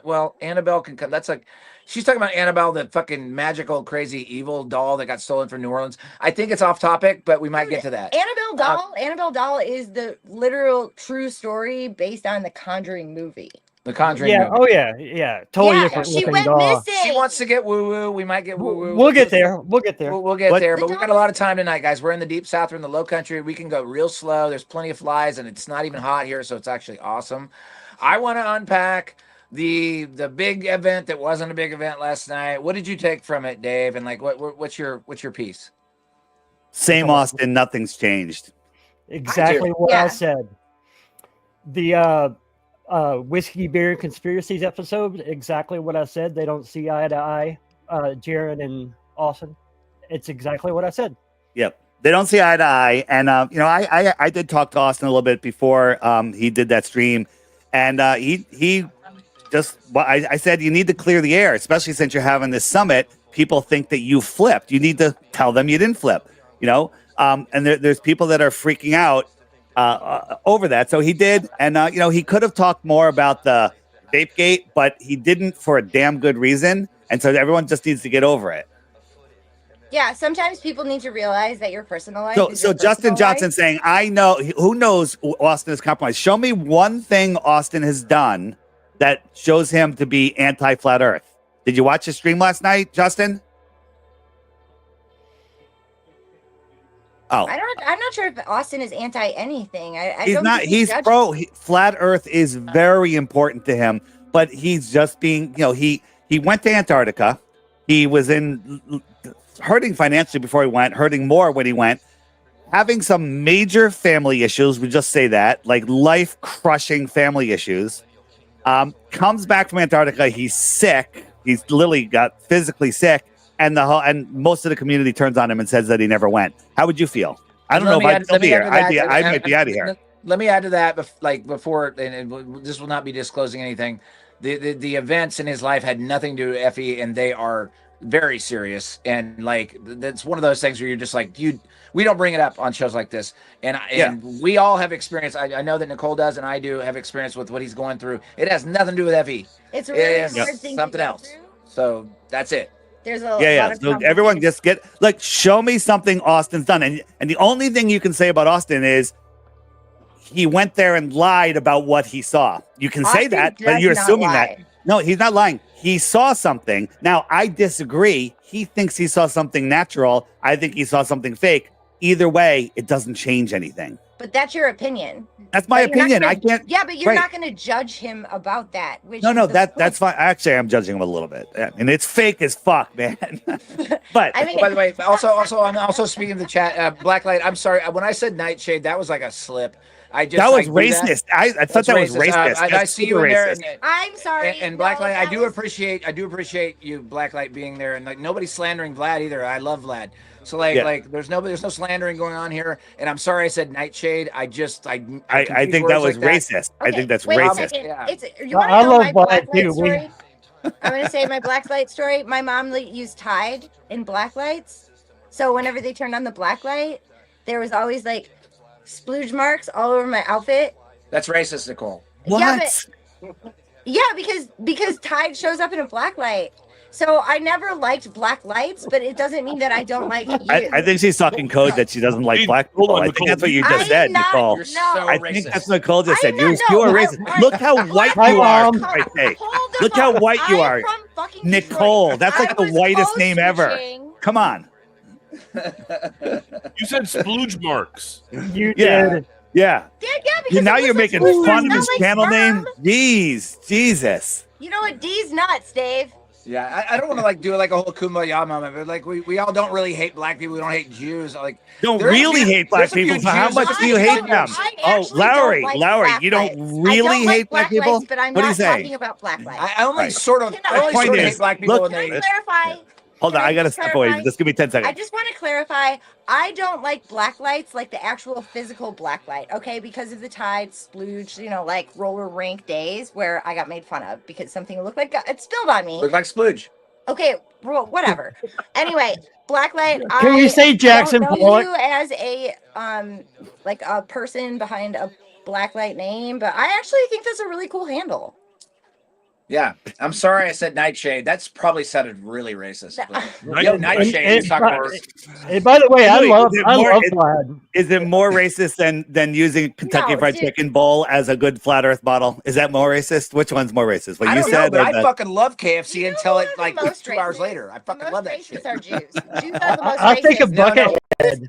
Well, Annabelle can come. That's like, she's talking about Annabelle, the fucking magical, crazy, evil doll that got stolen from New Orleans. I think it's off topic, but we might get to that. Annabelle doll is the literal true story based on the Conjuring movie. The Conjuring movie. Oh yeah. Totally different. She went doll. missing. She wants to get woo-woo. We might get woo-woo. We'll get there. We'll get there. But we got a lot of time tonight, guys. We're in the deep south. We're in the low country. We can go real slow. There's plenty of flies, and it's not even hot here, so it's actually awesome. I want to unpack the big event that wasn't a big event last night. What did you take from it, Dave? And like, what's your piece? Same Austin, nothing's changed. Exactly what I said. The Whiskey Beer Conspiracies episode, exactly what I said. They don't see eye to eye, Jared and Austin. It's exactly what I said. Yep. They don't see eye to eye. And, I did talk to Austin a little bit before he did that stream. And he I said you need to clear the air, especially since you're having this summit. People think that you flipped. You need to tell them you didn't flip. And there's people that are freaking out over that. So he did, and he could have talked more about the vape gate, but he didn't for a damn good reason. And so everyone just needs to get over it. Yeah, sometimes people need to realize that your personal life. So Justin Johnson saying, I know, who knows Austin is compromised. Show me one thing Austin has done that shows him to be anti-flat earth. Did you watch his stream last night, Justin? Oh, I'm not sure if Austin is anti anything. He's not. He's pro. Flat Earth is very important to him, but he's just being. He went to Antarctica. He was hurting financially before he went, hurting more when he went, having some major family issues. We just say that, like life-crushing family issues. Comes back from Antarctica. He's sick. He's literally got physically sick. And most of the community turns on him and says that he never went. How would you feel? I don't know if I'd still be here. I might be out of here. Let me add to that. Before, and this will not be disclosing anything. The events in his life had nothing to do with Effie, and they are very serious. And like that's one of those things where you're just like, we don't bring it up on shows like this. And we all have experience. I know that Nicole does, and I do have experience with what he's going through. It has nothing to do with Effie. It's a really hard thing. Something else. So that's it. There's a lot of so everyone just show me something Austin's done, and the only thing you can say about Austin is he went there and lied about what he saw. You can say that, but you're assuming that. No, he's not lying. He saw something. Now I disagree. He thinks he saw something natural. I think he saw something fake. Either way, it doesn't change anything. But that's your opinion. That's my opinion. I can't. Yeah, but you're not going to judge him about that. No, that's fine. Actually, I'm judging him a little bit, and it's fake as fuck, man. But by the way, also, I'm also speaking of the chat. Blacklight. I'm sorry. When I said Nightshade, that was like a slip. That was racist. I thought that was racist. I see you in there. I'm sorry. And Blacklight, I do appreciate you, Blacklight, being there, and like nobody's slandering Vlad either. I love Vlad. So like there's no slandering going on here. And I'm sorry I said Nightshade. I think that was racist. I think that's racist. You want to know my Blacklight story? I'm going to say my Blacklight story. My mom used Tide in Blacklights. So whenever they turned on the Blacklight, there was always like splooge marks all over my outfit. That's racist, Nicole. What? Yeah, because Tide shows up in a Blacklight. So I never liked black lights, but it doesn't mean that I don't like you. I think she's talking code that she doesn't like black people. I think that's what you just said, Nicole. I think that's what Nicole just said. You are racist. Look how white you are. Look how white you are. Nicole. That's like the whitest name ever. Come on. You said splooge marks. You did. Yeah. Now you're making fun of his channel name. Jesus. You know what? D's nuts, Dave. Yeah, I don't want to like do like a whole kumbaya moment, but like we all don't really hate black people. We don't hate Jews. Like don't really hate black people. So how much do you hate them? Oh, Lowry, you don't really hate black people. But I'm what do you not say? talking about black lights. I only sort of hate black people. Look, can I clarify? Hold on, I gotta step away. Just give me 10 seconds. I just want to clarify. I don't like black lights, like the actual physical black light, okay? Because of the Tide, splooge, like roller rink days where I got made fun of because something looked like it spilled on me. Looked like splooge. Okay, whatever. Anyway, blacklight. Can you say Jackson Pollock? Pollock? You as a like a person behind a blacklight name, but I actually think that's a really cool handle. Yeah, I'm sorry I said Nightshade. That's probably sounded really racist. Nightshade. And by the way, I love Vlad. Is it more racist than using Kentucky Fried Chicken bowl as a good flat Earth model? Is that more racist? Which one's more racist? What you said? I fucking love KFC until it like 2 hours later. I fucking love that shit. Are Jews. Jews are the most I'll take a bucket.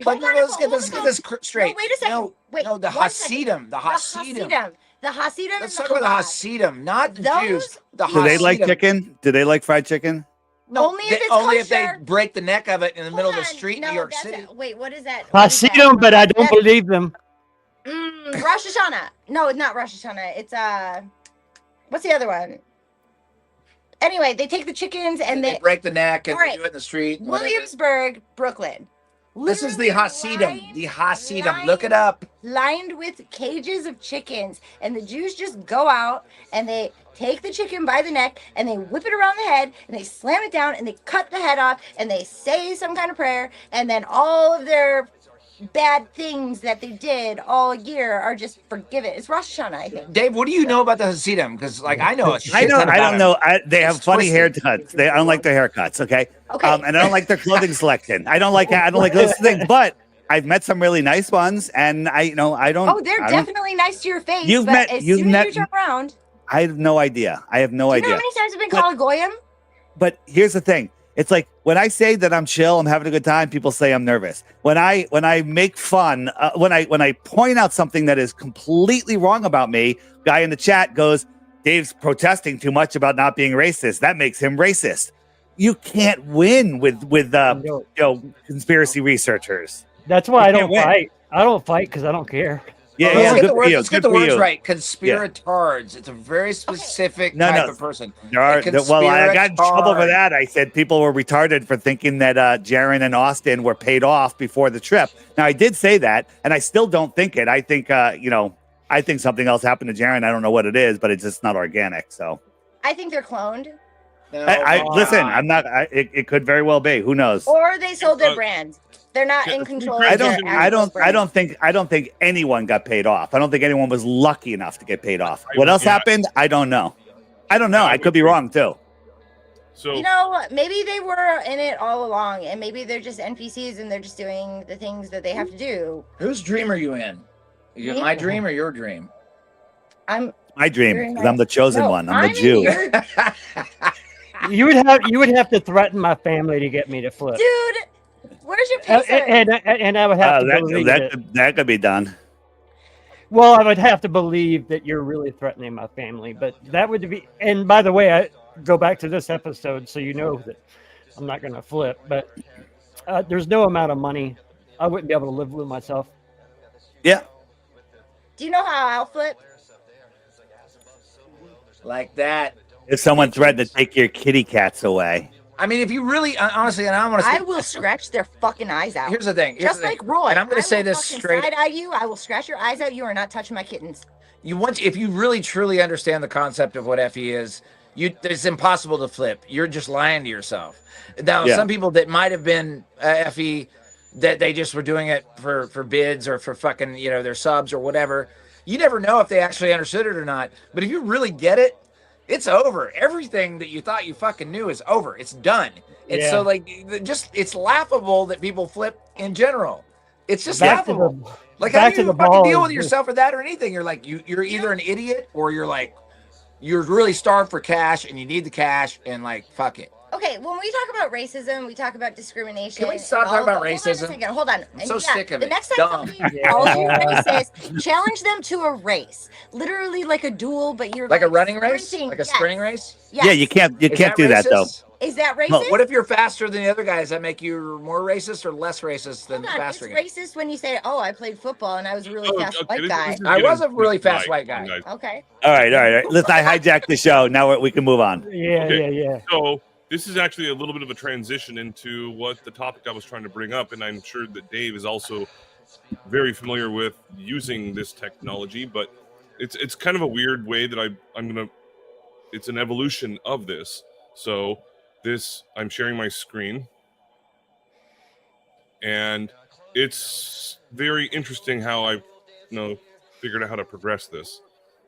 Let's get this straight. Wait a second. No, the Hasidim. The Hasidim. The Hasidim. Let's talk about the Hasidim, not the Jews. The Do they like chicken? Do they like fried chicken? No, only if they break the neck of it in the middle of the street in New York City. Wait, what is that? I see them, but I don't believe them. Rosh Hashanah. No, it's not Rosh Hashanah. It's what's the other one? Anyway, they take the chickens and they break the neck and do it in the street. Williamsburg, Brooklyn. This is the Hasidim. The Hasidim. Look it up. Lined with cages of chickens, and the Jews just go out and they take the chicken by the neck and they whip it around the head and they slam it down and they cut the head off and they say some kind of prayer, and then all of their bad things that they did all year are just forgiven. It's Rosh Hashanah, I think. Dave, what do you know about the Hasidim? Because like I know a shit I ton about don't them. know. They have It's funny twisted. haircuts. I don't like their haircuts. Okay. Okay. And I don't like their clothing selection. I don't like those things. But I've met some really nice ones, and I don't. Oh, they're definitely nice to your face. You've but met- as you've soon met- as you turn around, I have no idea. I have no do you know idea. how many times I've been But- called a goyim? But here's the thing. It's like when I say that I'm chill, I'm having a good time, people say I'm nervous. When I make fun, when I point out something that is completely wrong about me, guy in the chat goes, Dave's protesting too much about not being racist. That makes him racist. You can't win with conspiracy researchers. That's why You I don't can't win. fight. I don't fight because I don't care. Yeah, Let's yeah, get good the for words, you. let's get Good the for words you. right. Conspiratards. It's a very specific type of person. There are, A well, I got in trouble for conspiratard. that. I said people were retarded for thinking that Jaron and Austin were paid off before the trip. Now, I did say that, and I still don't think it. I think, I think something else happened to Jaron. I don't know what it is, but it's just not organic. So, I think they're cloned. listen, I'm not. It could very well be. Who knows? Or they sold their brand. They're not in control of their actual brand. I don't think anyone got paid off. I don't think anyone was lucky enough to get paid off. What else happened? I don't know. I could be wrong too. So You know, maybe they were in it all along, and maybe they're just NPCs and they're just doing the things that they have to do. Whose dream are you in? You Me? my dream or your dream? I'm My dream, You're in because my- I'm the chosen No, one. I'm I'm the in Jew. your- You would have to threaten my family to get me to flip. Dude, where's your pizza? And I would have to believe it. That could be done. Well, I would have to believe that you're really threatening my family, but that would be. And by the way, I go back to this episode so you know that I'm not going to flip. But there's no amount of money I wouldn't be able to live with myself. Yeah. Do you know how I'll flip? Like that. If someone threatened to take your kitty cats away. I mean, if you really, honestly, and I want to I will scratch their fucking eyes out. Here's the thing. Just like Roy. And I'm going I to say will this fucking straight. Side eye you. I will scratch your eyes out. You are not touching my kittens. If you really truly understand the concept of what FE is, it's impossible to flip. You're just lying to yourself. Now, Yeah. some people that might have been FE, that they just were doing it for bids or for fucking, their subs or whatever. You never know if they actually understood it or not. But if you really get it, it's over. Everything that you thought you fucking knew is over. It's done. And Yeah. so, it's laughable that people flip in general. It's just Back to laughable. the- Like, how back do to you the fucking ball deal is with just- yourself with that or anything? You're like, you're either an idiot or you're really starved for cash and you need the cash and fuck it. Okay, when we talk about racism, we talk about discrimination. Can we stop and all talking about of- racism? Hold on. I'm so sick of the it. next time Dumb. somebody calls you racist, challenge them to a race. Literally like a duel, but you're Like a running race? sprinting. Like a Yes. sprinting race? Yes. Yeah, you can't Is do that though. racist? Is that racist? No, what if you're faster than the other guys? That make you more racist or less racist than Hold on, faster it's guy? racist when you say, "Oh, I played football and I was a really fast white this guy." is I was a getting really fast right, white guy. guys. Okay. All right. Listen, I hijacked the show. Now we can move on. Yeah. So this is actually a little bit of a transition into what the topic I was trying to bring up, and I'm sure that Dave is also very familiar with using this technology, but it's kind of a weird way that I'm gonna. It's an evolution of this. So I'm sharing my screen, and it's very interesting how I figured out how to progress this.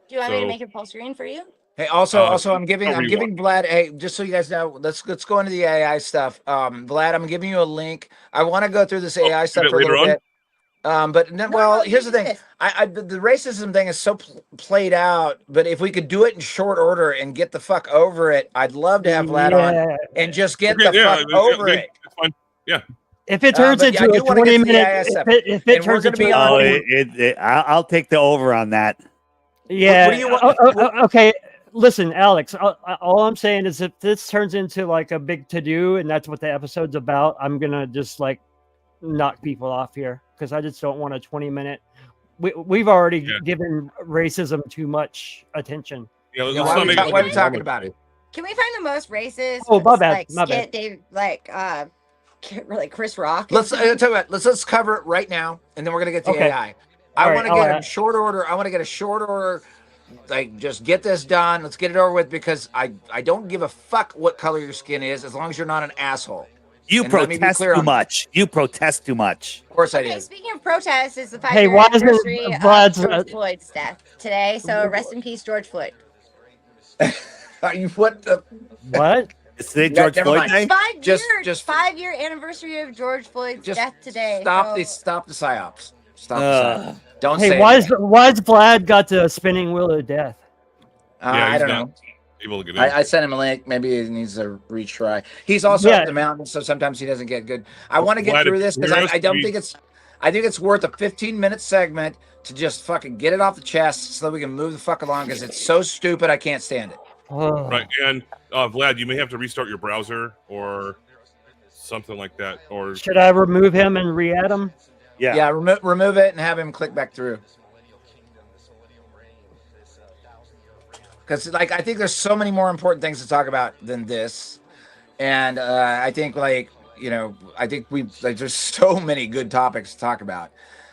Do you want me to So- make it full screen for you? Hey, also, I'm however you giving Vlad. Hey, just so you guys know, let's go into the AI stuff. Vlad, I'm giving you a link. I want to go through this AI stuff bit for a little later bit. But no, well, here's the thing. this. The racism thing is so played out. But if we could do it in short order and get the fuck over it, I'd love to have Vlad on and just get the fuck over it. It's fine. Yeah. If it turns but yeah, I into do a wanna get to the 20-minute, AI stuff. if it And we're turns gonna into be a on- I'll take the over on that. Yeah. What do you want- Okay. Listen, Alex. All I'm saying is, if this turns into like a big to-do, and that's what the episode's about, I'm gonna just knock people off here because I just don't want a 20-minute. We've already given racism too much attention. Yeah, let's Why not are we make ta- it why are we talking about it? Can we find the most racist? Oh, my bad, my skit bad. Dave, like Chris Rock. Let's tell you what. Let's cover it right now, and then we're gonna get to Okay. AI. I All want to right, get I'll in short order. I want to get a short order like just get this done. Let's get it over with because I don't give a fuck what color your skin is as long as you're not an asshole. You And let me be protest clear too on- much. You protest too much. Of course I Okay, did. speaking of protests, it's the 5 Hey, year why isn't anniversary of Vlad's, George Floyd's death today. So rest in peace, George Floyd. You what the What? Is today Yeah, George never Floyd mind. Day? Just 5 year anniversary of George Floyd's Just death today. stop so- the psyops. Stop the psyops. Don't Hey, say why's anything. Vlad got the spinning wheel of death? I he's don't not know. able to get in. I sent him a link. Maybe he needs a retry. He's also Yeah. up in the mountains, so sometimes he doesn't get good. I want to get Vlad, through if this because you're us, I don't we- think it's. I think it's worth a 15-minute segment to just fucking get it off the chest so that we can move the fuck along because it's so stupid I can't stand it. Oh. Right, and Vlad, you may have to restart your browser or something like that. Or Should I remove him and re-add him? Yeah, remove it and have him click back through. Because like I think there's so many more important things to talk about than this, and I think like I think there's so many good topics to talk about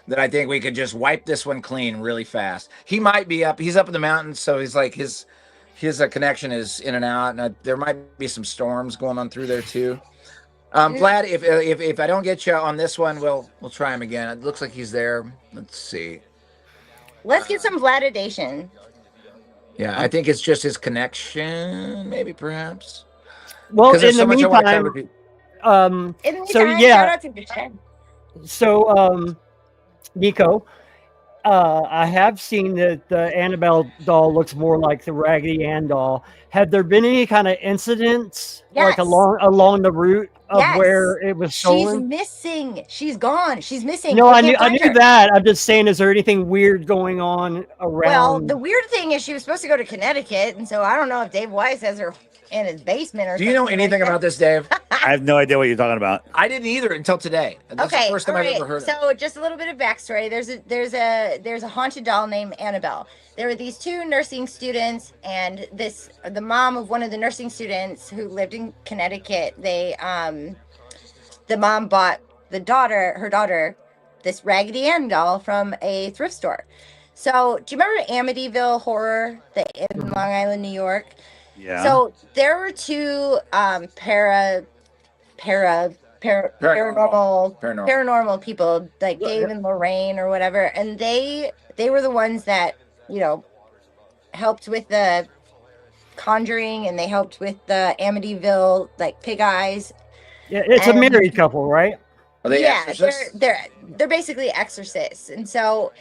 that I think we could just wipe this one clean really fast. He might be up. He's up in the mountains, so he's like his connection is in and out, and there might be some storms going on through there too. Vlad, if I don't get you on this one, we'll try him again. It looks like he's there. Let's see. Let's get some Vladidation. Yeah, I think it's just his connection, maybe perhaps. Well, 'Cause there's in the so much I wanna cover meantime, In the meantime, so shout yeah, out to Jen. so Nico, I have seen that the Annabelle doll looks more like the Raggedy Ann doll. Have there been any kind of incidents like Yes. along the route of Yes. where it was She's stolen? missing. She's gone. She's missing. No, They I knew can't find her. that. I'm just saying, is there anything weird going on around? Well, the weird thing is she was supposed to go to Connecticut, and so I don't know if Dave Weiss has her in his basement or Do you know something anything like about this, Dave? I have no idea what you're talking about. I didn't either until today. That's Okay, the first time all I've right. ever heard of it. So just a little bit of backstory. There's a haunted doll named Annabelle. There were these two nursing students, and the mom of one of the nursing students who lived in Connecticut. The mom bought her daughter, this Raggedy Ann doll from a thrift store. So do you remember Amityville Horror in Long Island, New York? Yeah. So there were two paranormal people like Dave and Lorraine or whatever, and they were the ones that helped with the Conjuring, and they helped with the Amityville like Pig Eyes. Yeah, it's a married couple, right? Are they Yeah, exorcists? they're basically exorcists, and so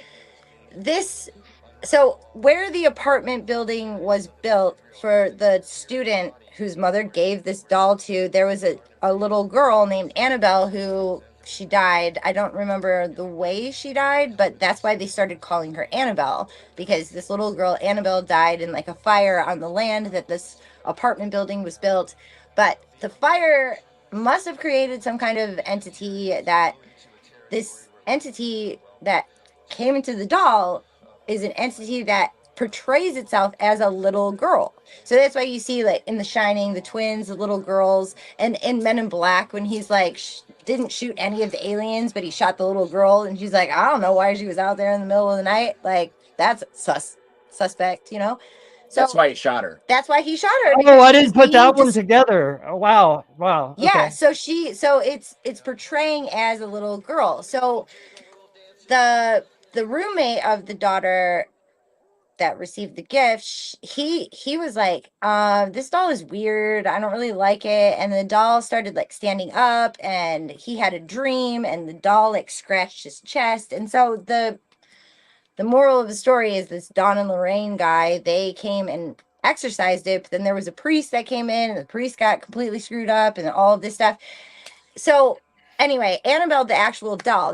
where the apartment building was built for the student whose mother gave this doll to, there was a little girl named Annabelle who she died. I don't remember the way she died, but that's why they started calling her Annabelle, because this little girl Annabelle died in like a fire on the land that this apartment building was built. But the fire must have created some kind of entity that came into the doll is an entity that portrays itself as a little girl. So that's why you see like in The Shining, the twins, the little girls, and in Men in Black when he's like didn't shoot any of the aliens, but he shot the little girl, and she's like, I don't know why she was out there in the middle of the night. Like that's suspect, So That's why he shot her. That's why he shot her. Oh, I didn't put that one together. Oh, wow. Yeah, Okay. so it's portraying as a little girl. So the roommate of the daughter that received the gift, he was like, this doll is weird. I don't really like it. And the doll started like standing up, and he had a dream, and the doll like scratched his chest. And so the moral of the story is this Don and Lorraine guy, they came and exorcised it, but then there was a priest that came in, and the priest got completely screwed up and all of this stuff. So anyway, Annabelle, the actual doll,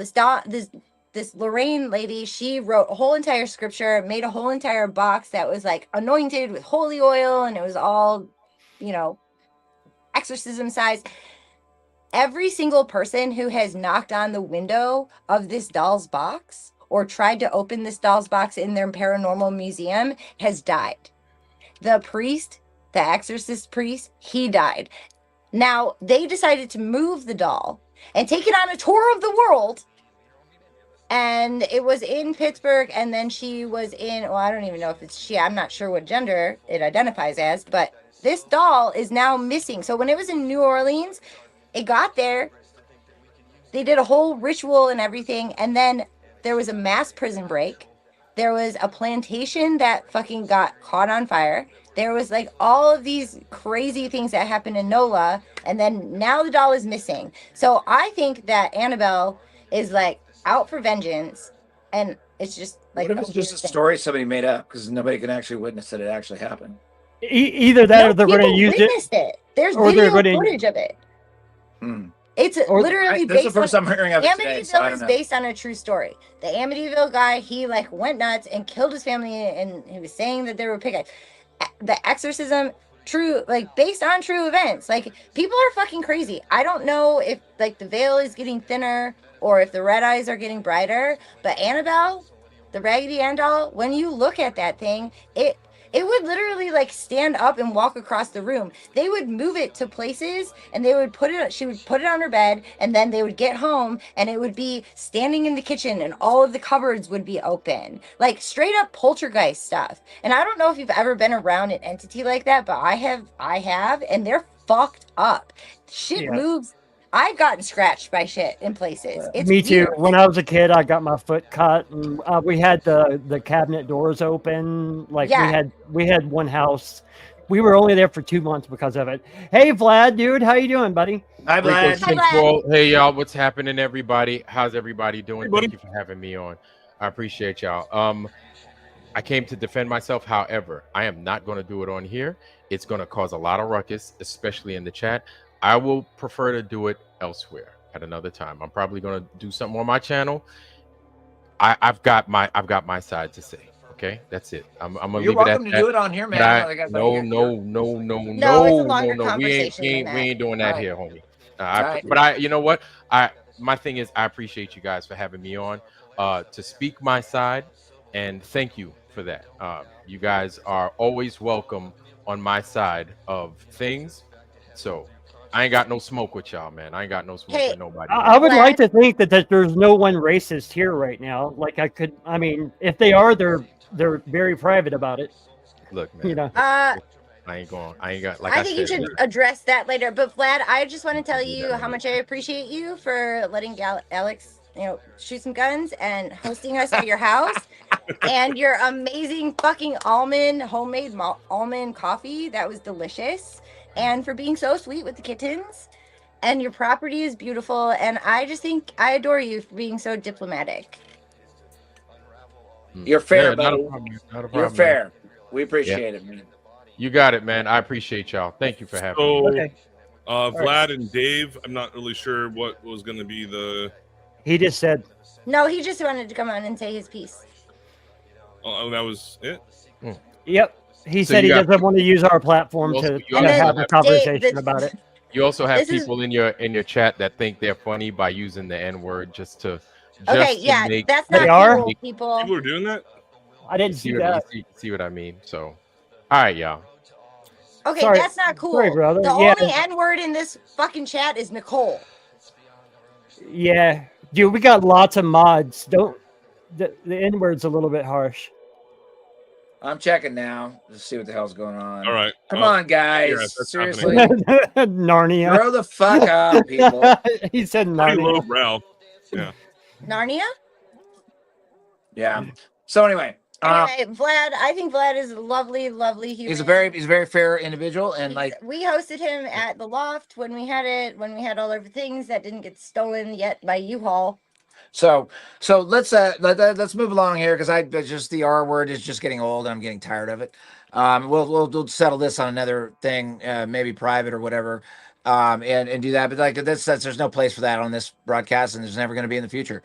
this Lorraine lady, she wrote a whole entire scripture, made a whole entire box that was like anointed with holy oil, and it was all, exorcism size. Every single person who has knocked on the window of this doll's box or tried to open this doll's box in their paranormal museum has died. The priest, the exorcist priest, he died. Now, they decided to move the doll and take it on a tour of the world and it was in Pittsburgh, and then she was in, well, I don't even know if it's she, I'm not sure what gender it identifies as, but this doll is now missing. So when it was in New Orleans, it got there, they did a whole ritual and everything, and then there was a mass prison break. There was a plantation that fucking got caught on fire. There was like all of these crazy things that happened in NOLA, and then now the doll is missing. So I think that Annabelle is like out for vengeance, and it's just like what if it's just a story somebody made up because nobody can actually witness that it actually happened? Either that, or they're going to use it. There's or video they're gonna- footage of it. Hmm. It's literally This is based the first on, I'm hearing of it today, so I Amityville don't is know. based on a true story. The Amityville guy, he like went nuts and killed his family, and he was saying that they were pig eyes. The exorcism, true, like based on true events. Like people are fucking crazy. I don't know if like the veil is getting thinner or if the red eyes are getting brighter, but Annabelle, the Raggedy Ann doll, when you look at that thing, it would literally like stand up and walk across the room. They would move it to places, and they would she would put it on her bed, and then they would get home and it would be standing in the kitchen, and all of the cupboards would be open. Like straight up poltergeist stuff. And I don't know if you've ever been around an entity like that, but I have, and they're fucked up. Shit Yeah. moves. I've gotten scratched by shit in places. It's Me too. weird. When I was a kid, I got my foot cut, and we had the cabinet doors open. Like Yeah. we had one house. We were only there for 2 months because of it. Hey, Vlad, dude, how you doing, buddy? Hi, Rico Vlad. Central. Hey, y'all. What's happening, everybody? How's everybody doing? Hey, buddy. Thank you for having me on. I appreciate y'all. I came to defend myself. However, I am not going to do it on here. It's going to cause a lot of ruckus, especially in the chat. I will prefer to do it elsewhere at another time. I'm probably going to do something on my channel. I've got my side to say. Okay, that's it. I'm gonna You're leave it at welcome to that. do it on here, man. But I- Like I said, no, you're- No, it's a longer We conversation than that. ain't doing that Alright. here, homie. Alright. But you know what? My thing is, I appreciate you guys for having me on to speak my side, and thank you for that. You guys are always welcome on my side of things. So I ain't got no smoke with y'all, man. I ain't got no smoke Hey, with nobody. I would like to think that there's no one racist here right now. Like I mean, if they are, they're very private about it. Look, man. You know. I ain't going. I ain't got. Like I think you said, should address that later. But Vlad, I just want to tell you how much I appreciate you for letting Alex, shoot some guns and hosting us at your house, and your amazing fucking homemade almond coffee. That was delicious, and for being so sweet with the kittens. And your property is beautiful, and I just think I adore you for being so diplomatic. You're fair, Yeah, not a buddy. problem, not a You're problem, fair. man. We appreciate it, man. You got it, man. I appreciate y'all. Thank you for having So, me. Okay. Vlad and Dave, I'm not really sure what was going to be the. He just said. No, he just wanted to come on and say his piece. Oh, that was it. Yep. He So said you he got doesn't want to use our platform You also- to you also have a have- conversation about it. You also have This is- people in your chat that think they're funny by using the N word just to. Okay, to yeah, make- that's They not are? cool, people. People are doing that. I didn't see what, that. see what I mean? So, all right, y'all. Okay, Sorry. that's not cool. Sorry, brother. The Yeah. only N word in this fucking chat is Nicole. Yeah, dude, we got lots of mods. Don't the N word's a little bit harsh. I'm checking now to see what the hell's going on. All right. Come Oh, on, guys. yeah, that's Seriously. Narnia. Grow the fuck up, people. He said Pretty low Narnia. brow. Yeah. Narnia? Yeah. So anyway, Anyway, Vlad, I think Vlad is a lovely, lovely human. he's a very fair individual, and like We hosted him at the loft when we had all of the things that didn't get stolen yet by U-Haul. so let's move along here because the R word is just getting old and I'm getting tired of it. We'll settle this on another thing, maybe private or whatever, and do that. But like there's no place for that on this broadcast, and there's never going to be in the future.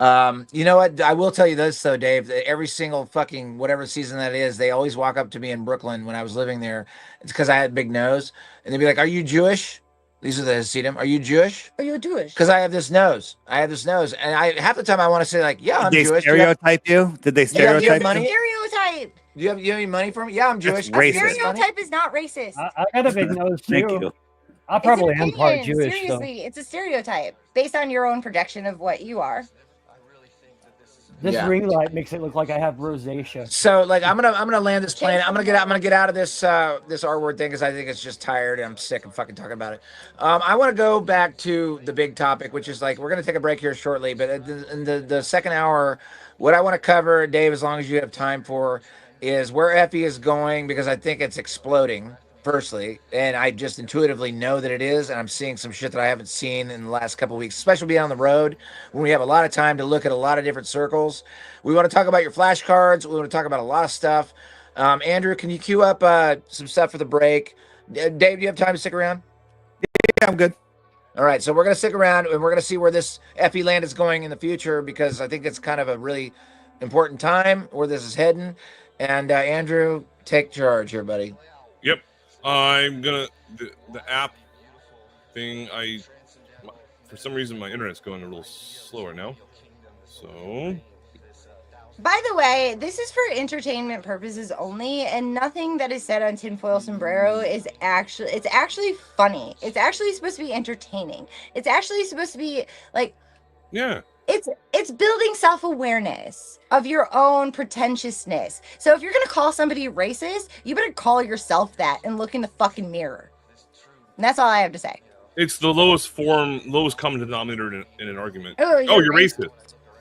You know what? I will tell you this though, Dave. That every single fucking whatever season that is, they always walk up to me in Brooklyn when I was living there. It's because I had a big nose, and they'd be like, "Are you Jewish?" These are the Hasidim. Are you Jewish? Are you Jewish? Because I have this nose. And I half the time I want to say like, "Yeah, I'm Did they Jewish." Do you have- stereotype you? Did they Do you have stereotype money? you? Stereotype. Do you have any money for me? Yeah, I'm Jewish. racist. Stereotype is not racist. I got a big nose too. Thank you. I It's probably an am part opinion. Jewish. So. Seriously, it's a stereotype based on your own projection of what you are. This Yeah. ring light makes it look like I have rosacea. So like I'm gonna land this plane. I'm gonna get out of this this R word thing because I think it's just tired and I'm sick of fucking talking about it. I want to go back to the big topic, which is like we're gonna take a break here shortly, but in the second hour, what I want to cover, Dave, as long as you have time for, is where Effie is going because I think it's exploding. Firstly, and I just intuitively know that it is, and I'm seeing some shit that I haven't seen in the last couple of weeks, especially being on the road when we have a lot of time to look at a lot of different circles. We want to talk about your flashcards. We want to talk about a lot of stuff. Andrew, can you queue up some stuff for the break? Dave, do you have time to stick around? Yeah, I'm good. All right, so we're going to stick around, and we're going to see where this Effie land is going in the future because I think it's kind of a really important time where this is heading. And Andrew, take charge here, buddy. Yep. I'm gonna the app thing. For some reason my internet's going a little slower now. So By the way, this is for entertainment purposes only, and nothing that is said on Tinfoil Sombrero is actually funny. It's actually supposed to be entertaining. It's actually supposed to be like, yeah. It's building self-awareness of your own pretentiousness. So if you're gonna call somebody racist, you better call yourself that and look in the fucking mirror. And that's all I have to say. It's the lowest common denominator in an argument. Oh, you're racist.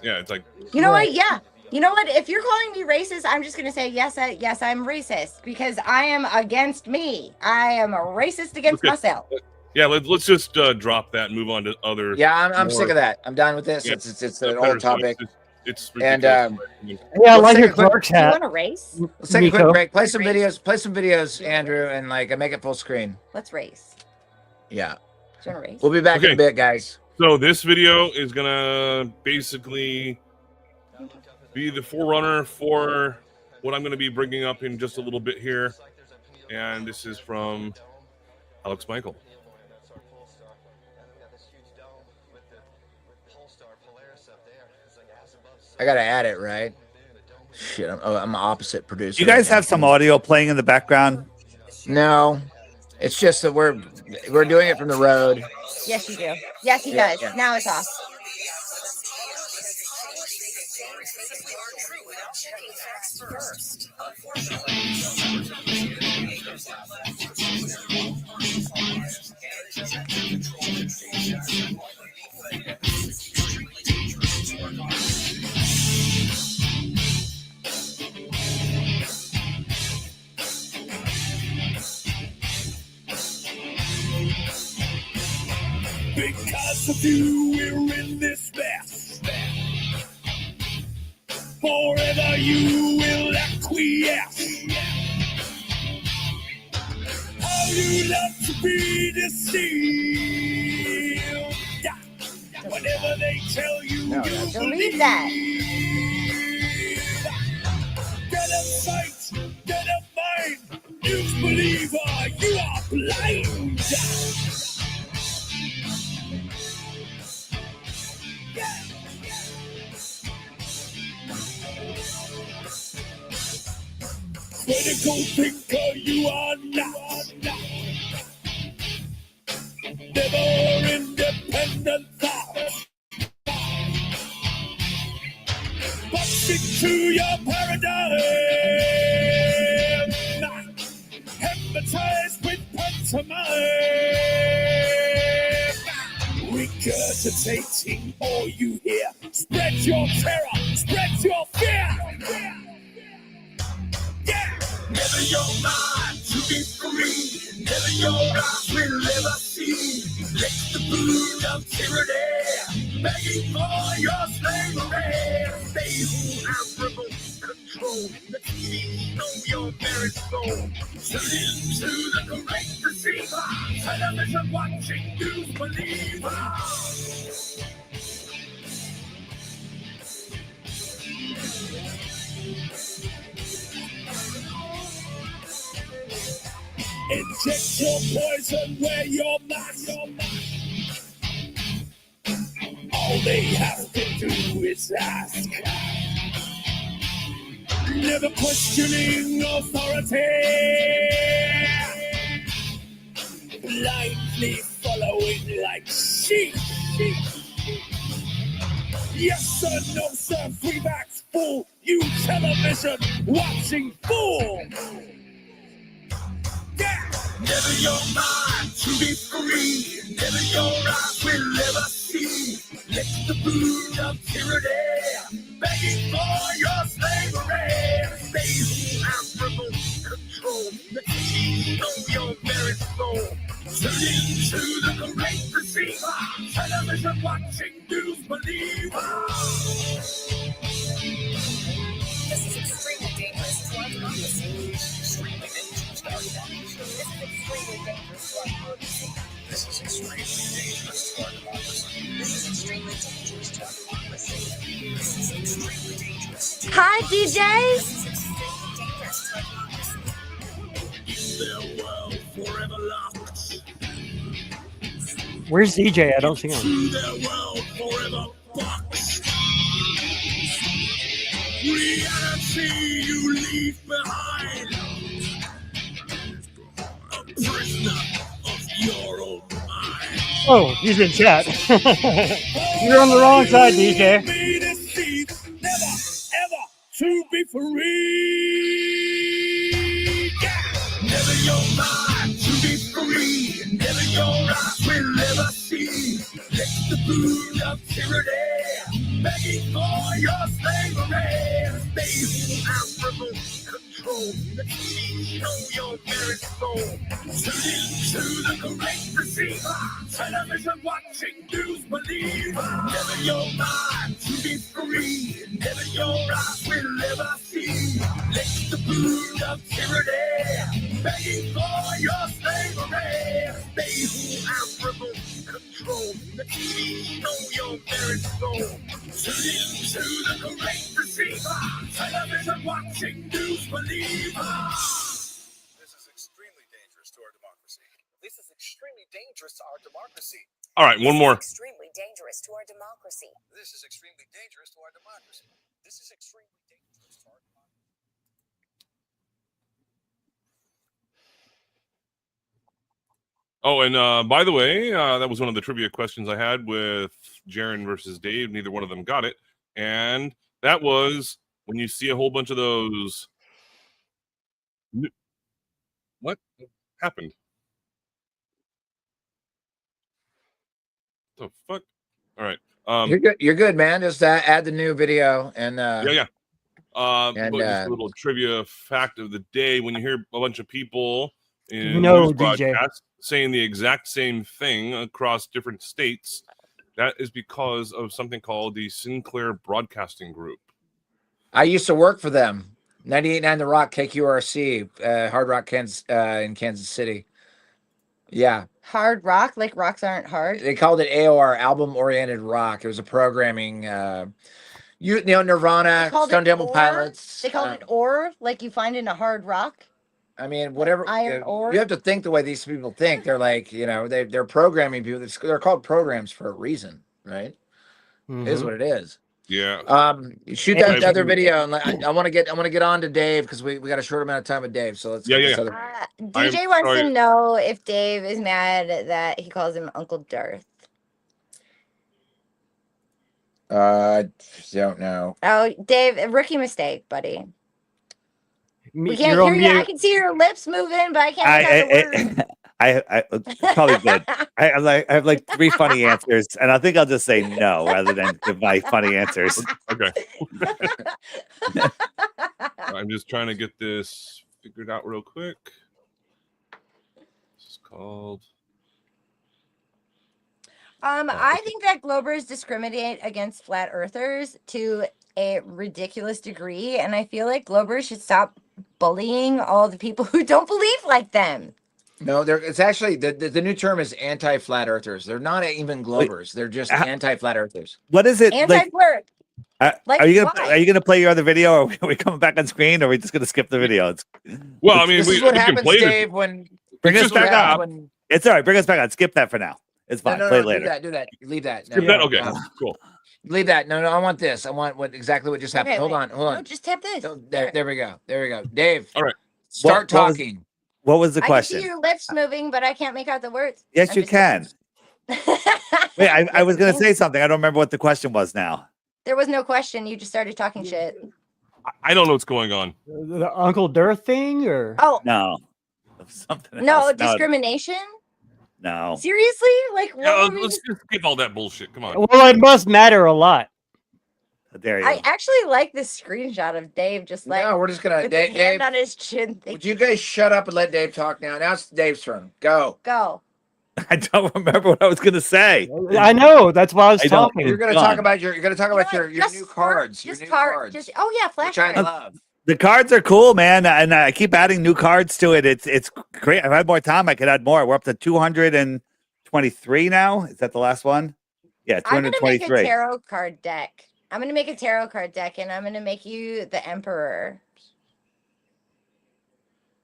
Yeah, it's like, You know what? Yeah. You know what? If you're calling me racist, I'm just gonna say yes, I'm racist because I am against me. I am a racist against myself. yeah. Let's just drop that and move on to other. Yeah, I'm more- sick of that. I'm done with this. Yeah, It's an better old stuff. topic. It's And ridiculous. Yeah, I let's like take your a quick- Clark's You hat. want to race? Let's take a quick Nico. break. Play some videos, Andrew, and like make it full screen. Let's race. Yeah. Do you want to race? We'll be back in Okay. a bit, guys. So this video is gonna basically be the forerunner for what I'm gonna be bringing up in just a little bit here, and this is from Alex Michael. I gotta add it, right? Shit, I'm the opposite producer. You guys have some audio playing in the background? No, it's just that we're doing it from the road. Yes, you do. Yes, he Yeah, does. yeah. Now it's off. Because of you, we're in this mess. Forever you will acquiesce. How you love to be deceived. Whatever they tell you, No, you don't believe that. Get a sight, get a mind. News believer, you are blind. Critical thinker, you are not. Never independent thought. But stick to your paradigm. Hypnotized with pantomime. Regurgitating all you hear. Spread your terror, spread your fear. Never your mind to be free. Never your eyes will ever see. Let the brood of tyranny begging for your slavery. They who have remote control. The TVs know your very soul. Tune into the great deceiver. Television watching news believer. Inject your poison where you're not. All they have to do is ask. Never questioning authority. Blindly following like sheep. Yes sir, no sir, free backs full. You television watching fool. Yeah. Never your mind to be free. Never your eyes will ever see. Let the brood of tyranny begging for your slavery. Stay out remote control. Let the team know your very soul. Turn into the great deceiver. Television watching news believer. This is extremely dangerous to our democracy. Extremely dangerous to our democracy. This is extremely dangerous to our democracy. This is extremely dangerous to our democracy. This is extremely dangerous to our democracy. Hi, DJ. This is extremely dangerous to our democracy. In their world forever locked. Where's DJ? I don't see him. To their world forever boxed. Reality you leave behind. A prisoner of your own mind. Oh, he's in chat. You're on the wrong side, DJ. Be deceived, never, ever to be free. Yeah. Never your mind to be free. Never your eyes will ever see. Let the brood of tyranny begging for your slavery. Stay out remote control. Let me know your very soul. Tune into the great deceiver. Television watching news believer. Never your mind to be free. Never your eyes will ever see. Let the brood of tyranny begging for your slavery. Stay out remote control. Let me know your very soul. Tune into the great deceiver. Television watching news believer. This is extremely dangerous to our democracy. This is extremely dangerous to our democracy. All right, one more. Extremely dangerous to our democracy. This is extremely dangerous to our democracy. This is extremely dangerous to our democracy. Oh, and by the way, that was one of the trivia questions I had with Jaron versus Dave. Neither one of them got it. And that was when you see a whole bunch of those. What happened? The fuck? All right. You're good. You're good, man. Just add the new video and yeah. and, But just a little trivia fact of the day: when you hear a bunch of people in No, news DJ. broadcasts saying the exact same thing across different states, that is because of something called the Sinclair Broadcasting Group. I used to work for them. 98.9 The Rock, KQRC, Hard Rock, Kansas, in Kansas City. Yeah. Hard rock, like rocks aren't hard. They called it AOR, Album Oriented Rock. It was a programming, Nirvana, Stone Temple Pilots. They called it ore, like you find in a hard rock. I mean, whatever. Iron ore. You have to think the way these people think. They're like, they're programming people. They're called programs for a reason, right? It is what it is. Yeah. Shoot that other video, and I want to get on to Dave because we got a short amount of time with Dave. So let's. DJ wants to know if Dave is mad that he calls him Uncle Darth. Don't know. Oh, Dave, rookie mistake, buddy. We can't You're hear on you. I mute. can see your lips moving, but I can't make out the words. I probably good. I have like 3 funny answers, and I think I'll just say no rather than give my funny answers. Okay. I'm just trying to get this figured out real quick. This is called. I think that Globers discriminate against flat earthers to a ridiculous degree, and I feel like Globers should stop bullying all the people who don't believe like them. No, it's actually the new term is anti-flat earthers. They're not even Globers. They're just anti-flat earthers. What is it? Anti-flirt. Are you gonna play your other video, or are we coming back on screen, or are we just gonna skip the video? Well, I mean, this is what happens, Dave. When bring us back on. when- It's all right. Bring us back on. Skip that for now. It's fine. Play it later. Do that. Leave that. Skip that? Okay, cool. Leave that. No, I want this. I want exactly what just happened. Okay, hold wait. on. No, just tap this. There we go. Dave. All right. Start talking. What was the I question? can see your lips moving, but I can't make out the words. Yes, you can. Wait, I was going to say something. I don't remember what the question was now. There was no question. You just started talking shit. I don't know what's going on. The Uncle Durr thing, or Oh No. Something no, else. discrimination. No. Seriously? Like what? Yeah, were we let's just skip all that bullshit. Come on. well, it must matter a lot. There you I go. actually like this screenshot of Dave just like No, we're just gonna with his Dave. hand on his chin. Would you guys shut up and let Dave talk now? Now it's Dave's turn. Go. Go. I don't remember what I was going to say. I know. That's why I was I don't. talking. You're gonna Go talk on. about your. You're gonna talk about your Just new card- cards. Just your new card. cards. Just yeah, flash which I cards. love. The cards are cool, man, and I keep adding new cards to it. It's great. If I had more time, I could add more. We're up to 223 now. Is that the last one? Yeah, I'm gonna make a 223. tarot card deck. I'm gonna make a tarot card deck, and I'm gonna make you the emperor.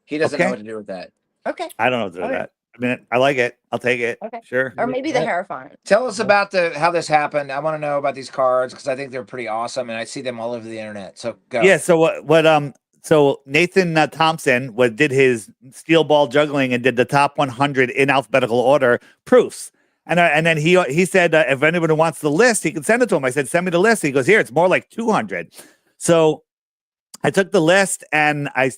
He doesn't know Okay. what to do with that. Okay. I don't know what to do with Okay. that. I mean, I like it. I'll take it. Okay. Sure. Or maybe the Hierophant. Tell us about how this happened. I want to know about these cards because I think they're pretty awesome, and I see them all over the internet. So go. Yeah. So so Nathan Thompson did his steel ball juggling and did the top 100 in alphabetical order proofs. And then he said if anyone wants the list, he can send it to him. I said, send me the list. He goes, here, it's more like 200. So I took the list and I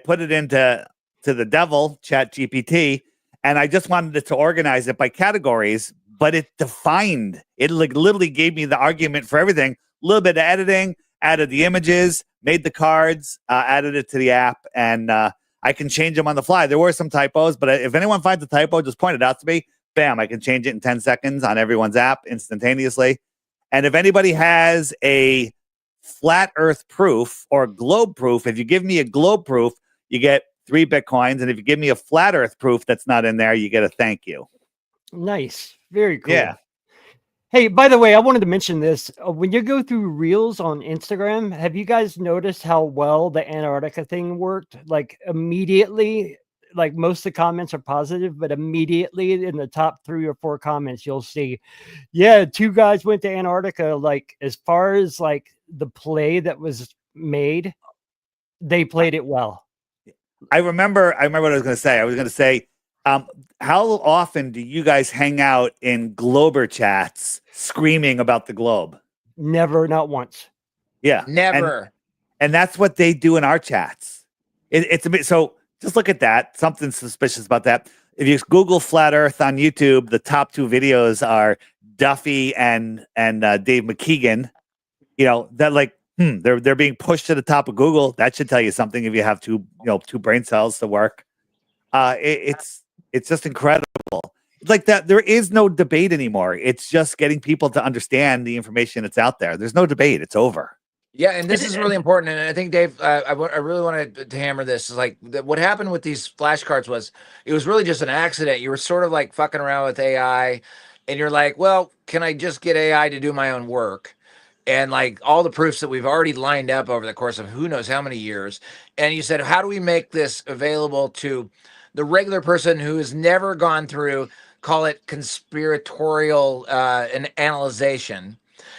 put it into the devil chat GPT, and I just wanted it to organize it by categories, but it defined it, like literally gave me the argument for everything. A little bit of editing, added the images, made the cards, added it to the app, and I can change them on the fly. There were some typos, but if anyone finds a typo, just point it out to me. Bam, I can change it in 10 seconds on everyone's app instantaneously. And if anybody has a flat earth proof or globe proof, if you give me a globe proof, you get 3 Bitcoins. And if you give me a flat earth proof that's not in there, you get a thank you. Nice. Very cool. Yeah. Hey, by the way, I wanted to mention this. When you go through Reels on Instagram, have you guys noticed how well the Antarctica thing worked? Like immediately, like most of the comments are positive, but immediately in the top 3 or 4 comments, you'll see, yeah, 2 guys went to Antarctica. Like as far as like the play that was made, they played it well. I remember what I was going to say. I was going to say, how often do you guys hang out in Glober chats screaming about the globe? Never, not once. Yeah. Never. And that's what they do in our chats. It's a bit, so just look at that. Something suspicious about that. If you Google flat earth on YouTube, the top 2 videos are Duffy and Dave McKeegan. You know, that like, they're being pushed to the top of Google. That should tell you something if you have 2 brain cells to work. It's just incredible. It's like that. There is no debate anymore. It's just getting people to understand the information that's out there. There's no debate. It's over. Yeah, and this is really important. And I think, Dave, I really wanted to hammer this. Is like what happened with these flashcards was it was really just an accident. You were sort of like fucking around with AI, and you're like, well, can I just get AI to do my own work? And like all the proofs that we've already lined up over the course of who knows how many years. And you said, how do we make this available to the regular person who has never gone through, call it conspiratorial an analyzation?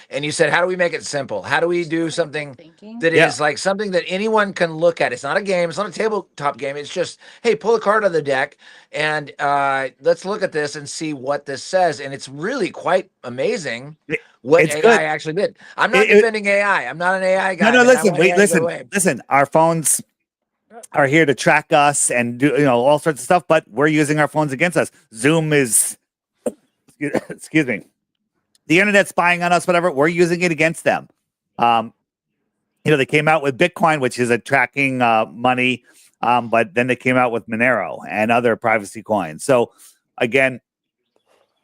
And you said, how do we make it simple? How do we do something that is like something that anyone can look at? It's not a game. It's not a tabletop game. It's just, hey, pull a card out of the deck and let's look at this and see what this says. And it's really quite amazing what It's AI good. actually did. I'm not defending AI. I'm not an AI guy. No, man. I listen, want wait, AI to go listen, away. listen. Our phones are here to track us and do all sorts of stuff, but we're using our phones against us. Zoom is, excuse me, the internet spying on us, whatever. We're using it against them. They came out with Bitcoin, which is a tracking money, but then they came out with Monero and other privacy coins. So again,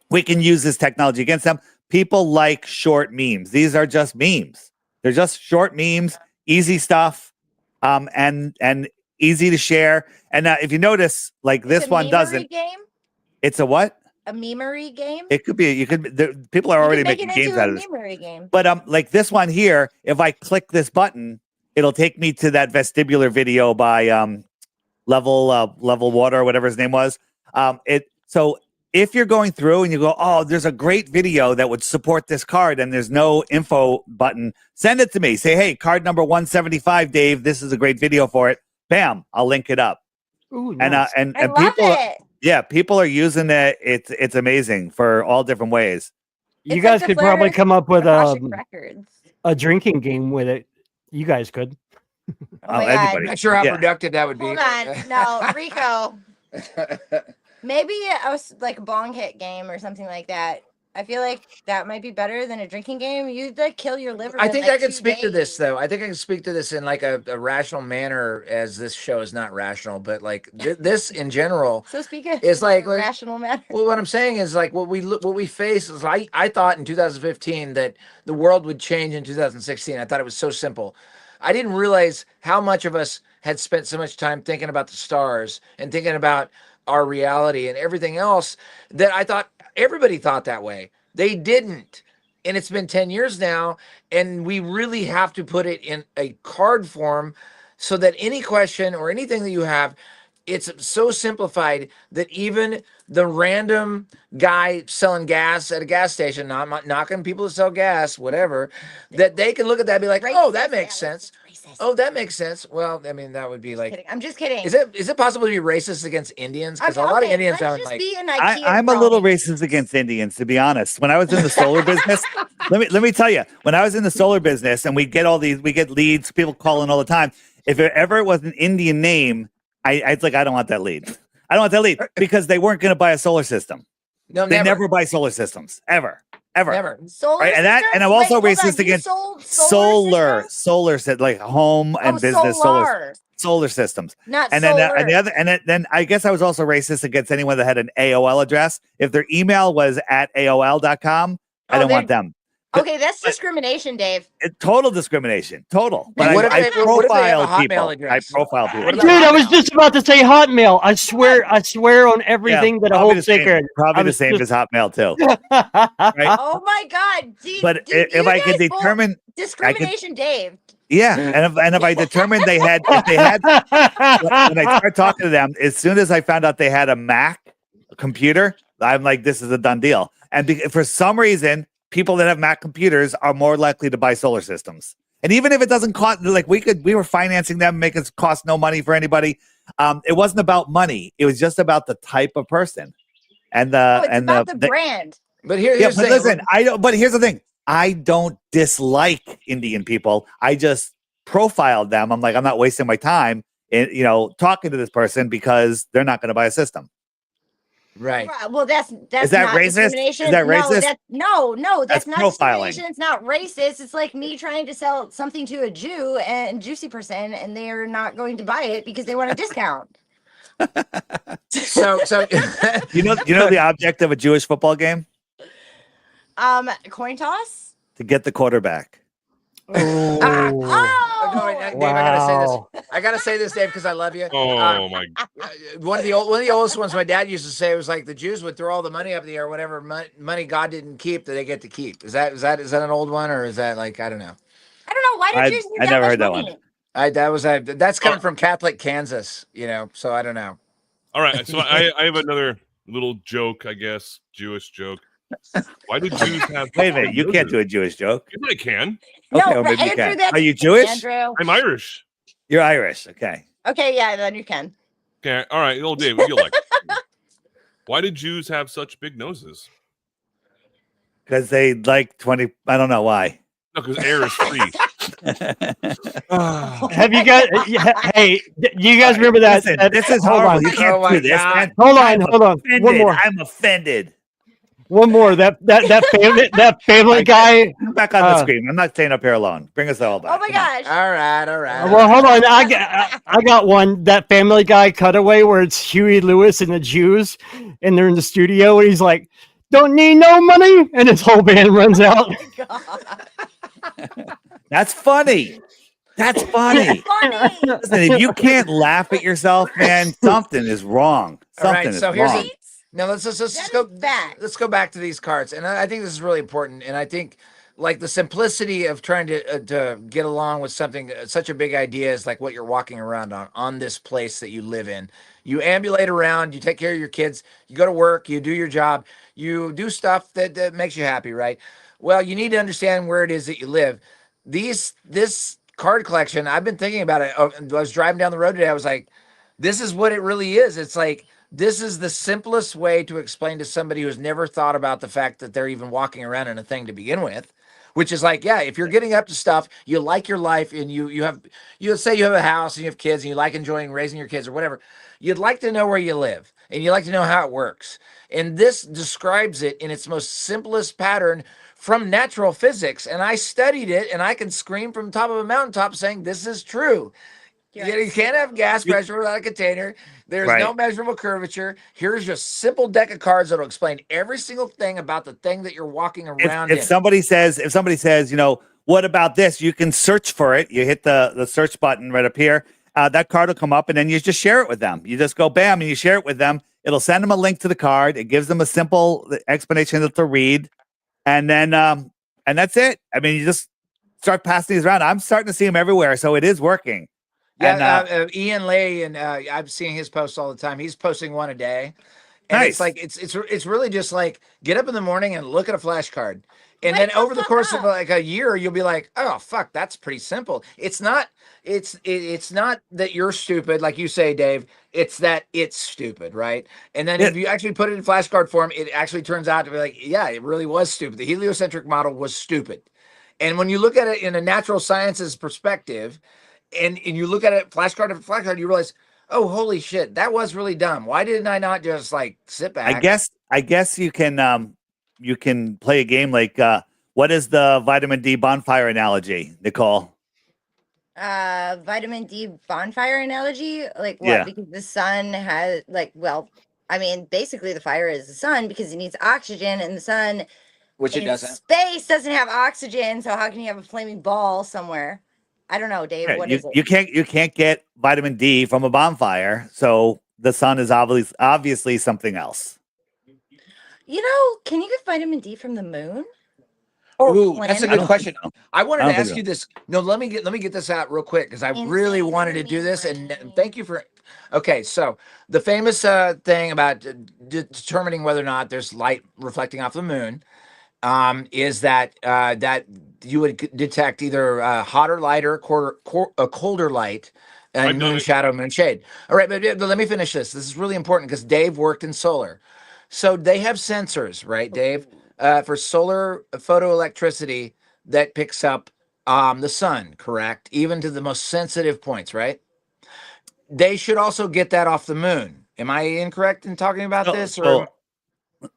we can use this technology against them. People like short memes. These are just memes. They're just short memes, easy stuff, and easy to share. And if you notice, like this one doesn't. Game? It's a what? A memery game? It could be. People are already making games out of this. Memery game. But like this one here, if I click this button, it'll take me to that vestibular video by Level Water or whatever his name was. So if you're going through and you go, oh, there's a great video that would support this card and there's no info button, send it to me. Say, hey, card number 175, Dave, this is a great video for it. Bam, I'll link it up. Ooh, nice. And I love people, it. yeah, people are using it. It's amazing for all different ways. You It's guys like the could probably Flair come up with Akashic Records. a drinking game with it. You guys could. Oh my God. I'm not sure how Yeah. productive that would be. Hold on. No, Rico. Maybe like a bong hit game or something like that. I feel like that might be better than a drinking game. You'd like kill your liver. I in, think like, I can 2 speak to this days. though. I think I can speak to this in like a rational manner, as this show is not rational, but like this in general. So speaking is like rational matter. Well, what I'm saying is like what we face is I thought in 2015 that the world would change in 2016. I thought it was so simple. I didn't realize how much of us had spent so much time thinking about the stars and thinking about our reality and everything else, that I thought everybody thought that way. They didn't. And it's been 10 years now, and we really have to put it in a card form so that any question or anything that you have, it's so simplified that even the random guy selling gas at a gas station, not knocking people to sell gas, whatever, that they can look at that and be like, oh, that makes sense. Oh, that makes sense. Well, I mean, that would be like, I'm just kidding. is it possible to be racist against Indians? Because a lot of Indians let's sound just like, be an IKEA I'm a little racist against Indians, to be honest. When I was in the solar business, let me tell you, when I was in the solar business and we get leads, people calling all the time. If it ever was an Indian name, I'd like, I don't want that lead. I don't want that lead because they weren't going to buy a solar system. No, they never buy solar systems ever. Never. Solar Right? And I'm also racist against solar said like home and business solar systems. Not and solar. Then I guess I was also racist against anyone that had an AOL address. If their email was at AOL.com, I don't want them. Okay, that's discrimination, Dave. Total discrimination. Total. But What if I they have a profile Hotmail people. address? I profile people. Dude, I was just about to say Hotmail. I swear on everything that I hold sacred. Probably the same as Hotmail too. Oh my God. But if I could determine discrimination, Dave. Yeah, and if I determined if they had, when I start talking to them, as soon as I found out they had a Mac computer, I'm like, this is a done deal. And for some reason, people that have Mac computers are more likely to buy solar systems. And even if it doesn't cost, like we were financing them, make it cost no money for anybody. It wasn't about money; it was just about the type of person and the brand. But here's the thing. Listen, I don't. But here's the thing. I don't dislike Indian people. I just profiled them. I'm like, I'm not wasting my time talking to this person because they're not going to buy a system. Right. Well, that's Is that not racist? discrimination. Is that racist? No, that's not profiling. discrimination. It's not racist. It's like me trying to sell something to a Jew and juicy person, and they are not going to buy it because they want a discount. So you know the object of a Jewish football game? Coin toss? To get the quarterback. Dave, I gotta say this, Dave, because I love you. Oh my! One of the oldest ones my dad used to say was like the Jews would throw all the money up in the air, whatever money God didn't keep that they get to keep. Is that an old one, or is that like, I don't know? I don't know. Why did Jews need I that never much heard that money? one. That's coming from Catholic Kansas, so I don't know. All right, so I have another little joke, I guess, Jewish joke. Why do Jews have? Wait a minute, you can't do a Jewish joke. Yes, I can. Okay, well, maybe you can. Are you Jewish? Andrew. I'm Irish. You're Irish. Okay. Okay, yeah, then you can. Okay, all right, old Dave, you'll like it. Why do Jews have such big noses? Because they like 20. I don't know why. No, because air is free. Have you guys? Hey, do you guys remember that? Listen, this is horrible. You can't do this, man. Hold on. One more. I'm offended. One more. That family guy. Come back on the screen. I'm not staying up here alone. Bring us all back. Oh my gosh. All right. Well, hold on. I got one. That Family Guy cutaway where it's Huey Lewis and the Jews, and they're in the studio, and he's like, "Don't need no money," and his whole band runs out. That's funny. That's funny. Listen, if you can't laugh at yourself, man, something is wrong. Something is wrong. Now let's go back to these cards, and I think this is really important. And I think like the simplicity of trying to get along with something, such a big idea is like what you're walking around on this place that you live in. You ambulate around, you take care of your kids, you go to work, you do your job, you do stuff that makes you happy, right? Well, you need to understand where it is that you live. This card collection, I've been thinking about it. I was driving down the road today. I was like, this is what it really is. It's like this is the simplest way to explain to somebody who's never thought about the fact that they're even walking around in a thing to begin with, which is like, yeah, if you're getting up to stuff, you like your life, and you say you have a house and you have kids and you like enjoying raising your kids or whatever, you'd like to know where you live and you like to know how it works. And this describes it in its most simplest pattern from natural physics. And I studied it, and I can scream from the top of a mountaintop saying this is true. You can't have gas pressure without a container. There's no measurable curvature. Here's your simple deck of cards that'll explain every single thing about the thing that you're walking around if somebody says, you know, what about this? You can search for it. You hit the search button right up here. That card will come up, and then you just share it with them. You just go bam, and you share it with them. It'll send them a link to the card. It gives them a simple explanation that they'll read, and then and that's it. I mean, you just start passing these around. I'm starting to see them everywhere, so it is working. Yeah, And, Ian Lay, and I'm seeing his posts all the time. He's posting one a day, and Nice. it's like it's really just like get up in the morning and look at a flashcard, and then over the course of like a year, you'll be like, oh fuck, that's pretty simple. It's not that you're stupid, like you say, Dave. It's that it's stupid, right? And then if you actually put it in flashcard form, it actually turns out to be like, yeah, it really was stupid. The heliocentric model was stupid, and when you look at it in a natural sciences perspective. And you look at it flashcard after flashcard, you realize, oh, holy shit, that was really dumb. Why didn't I not just like sit back? I guess you can play a game like what is the vitamin D bonfire analogy, Nicole? Vitamin D bonfire analogy? Like what? Yeah. Because the sun has basically the fire is the sun because it needs oxygen, and the sun, which it in doesn't. Space doesn't have oxygen, so how can you have a flaming ball somewhere? I don't know, Dave. Yeah, What is it? you can't get vitamin D from a bonfire, so the sun is obviously something else. You know, can you get vitamin D from the moon? Ooh, that's a good question. I wanted to think ask so. you this. No, let me get this out real quick because I really wanted to do this, and thank you for. Okay, so the famous thing about determining whether or not there's light reflecting off the moon is that that you would detect either hotter light or a colder light. And moon shadow, moon shade. All right, but let me finish this. This is really important because Dave worked in solar. So they have sensors, right, Dave, for solar photoelectricity that picks up the sun, correct? Even to the most sensitive points, right? They should also get that off the moon. Am I incorrect in talking about this?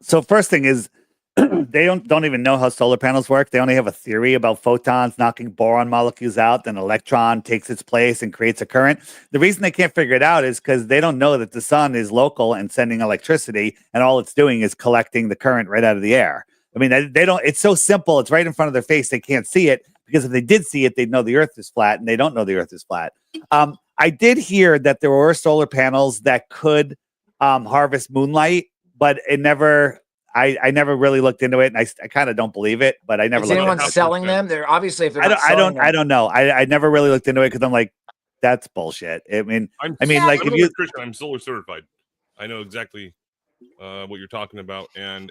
So first thing is, they don't even know how solar panels work. They only have a theory about photons knocking boron molecules out, then an electron takes its place and creates a current. The reason they can't figure it out is because they don't know that the sun is local and sending electricity, and all it's doing is collecting the current right out of the air. I mean, they don't. It's so simple. It's right in front of their face. They can't see it because if they did see it, they'd know the Earth is flat, and they don't know the Earth is flat. I did hear that there were solar panels that could harvest moonlight, but it never. I never really looked into it, and I kind of don't believe it. But I never. Is anyone selling them? They're obviously if they're I don't know. I never really looked into it because I'm like, that's bullshit. I mean, I'm Christian, I'm solar certified. I know exactly what you're talking about, and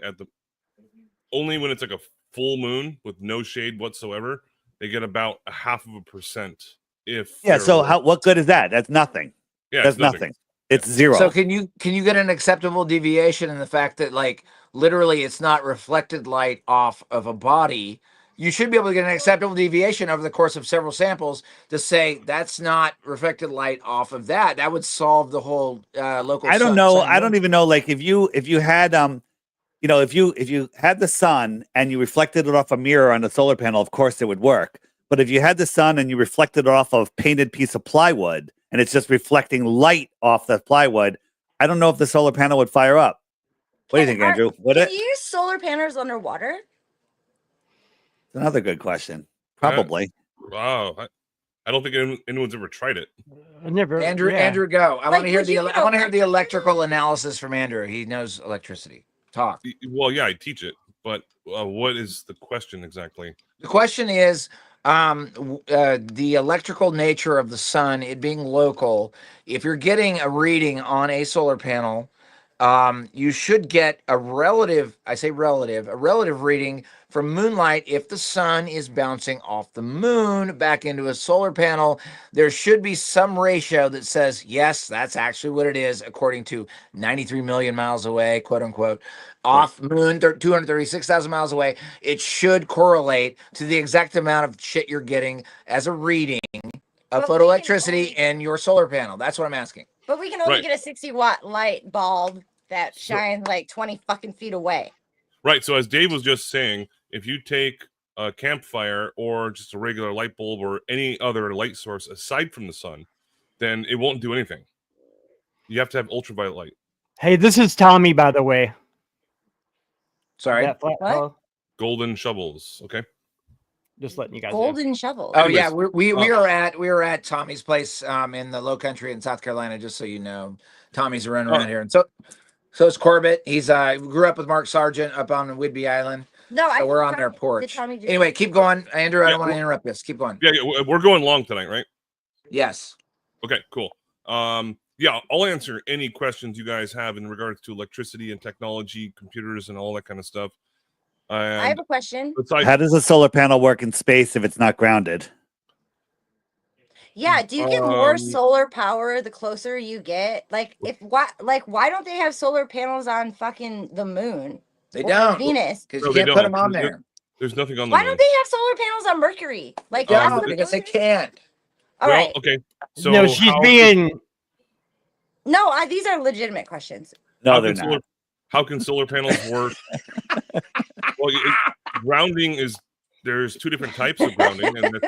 only when it's like a full moon with no shade whatsoever, they get about 0.5%. What good is that? That's nothing. Yeah, that's nothing. It's zero. So can you get an acceptable deviation in the fact that like literally it's not reflected light off of a body? You should be able to get an acceptable deviation over the course of several samples to say that's not reflected light off of that. That would solve the whole local. I don't know. I don't even know. Like if you had if you had the sun and you reflected it off a mirror on a solar panel, of course it would work. But if you had the sun and you reflected it off a painted piece of plywood and it's just reflecting light off the plywood, I don't know if the solar panel would fire up. What do you think, Andrew? Would Can it? you use solar panels underwater? Another good question. Probably. Wow. I don't think anyone's ever tried it. Andrew, go. I want to hear the electrical analysis from Andrew. He knows electricity. Talk. Well, yeah, I teach it, but what is the question exactly? The question is the electrical nature of the sun, it being local. If you're getting a reading on a solar panel, you should get a relative reading from moonlight if the sun is bouncing off the moon back into a solar panel. There should be some ratio that says, yes, that's actually what it is, according to 93 million miles away, quote unquote, off moon, 236,000 miles away. It should correlate to the exact amount of shit you're getting as a reading of photoelectricity in your solar panel. That's what I'm asking. But we can only get a 60-watt light bulb that shines like 20 fucking feet away. Right. So as Dave was just saying, if you take a campfire or just a regular light bulb or any other light source aside from the sun, then it won't do anything. You have to have ultraviolet light. Hey, this is Tommy, by the way. Sorry. What? Golden shovels. Okay. Just letting you guys Golden shovels. Oh yeah, we are at Tommy's place in the Low Country in South Carolina. Just so you know, Tommy's running around here, and so is Corbett. He's grew up with Mark Sargent up on Whidbey Island. No, so we're on their porch. Anyway, keep going, Andrew. I don't want to interrupt this. Keep going. Yeah, we're going long tonight, right? Yes. Okay, cool. Yeah, I'll answer any questions you guys have in regards to electricity and technology, computers, and all that kind of stuff. I have a question. How does a solar panel work in space if it's not grounded? Yeah, do you get more solar power the closer you get? Like, why don't they have solar panels on fucking the moon? They or don't. Venus. Because you can't put them on there. There's nothing on the Why moon. don't they have solar panels on Mercury? Like, because they can't. All right. Okay. So no, she's being. No, these are legitimate questions. No, they're not. How can solar panels work? Well, grounding is, there's two different types of grounding, and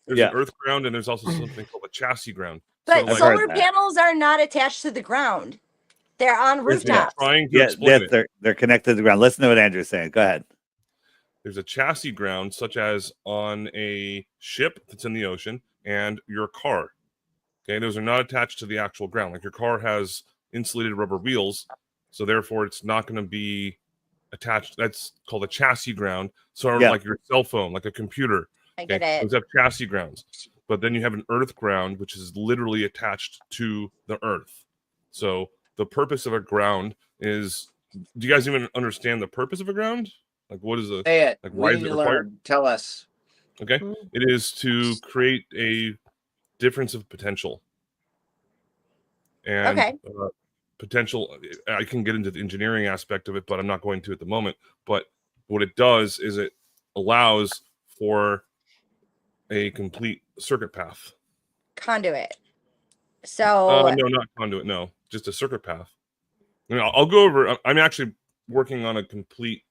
there's an earth ground, and there's also something called a chassis ground. But so, solar panels are not attached to the ground; they're on rooftops. They're connected to the ground. Listen to what Andrew's saying. Go ahead. There's a chassis ground, such as on a ship that's in the ocean, and your car. Okay, those are not attached to the actual ground. Like your car has insulated rubber wheels, so therefore it's not going to be attached. That's called a chassis ground. So like your cell phone, like a computer. I get it. Those have chassis grounds. But then you have an earth ground, which is literally attached to the earth. So the purpose of a ground is, do you guys even understand the purpose of a ground? Like what is the, Say it. like why is it required? Tell us. Okay. It is to create a difference of potential. And potential, I can get into the engineering aspect of it, but I'm not going to at the moment. But what it does is it allows for a complete circuit path. Conduit. So no, not conduit. No, just a circuit path. I mean, I'll go over. I'm actually working on a complete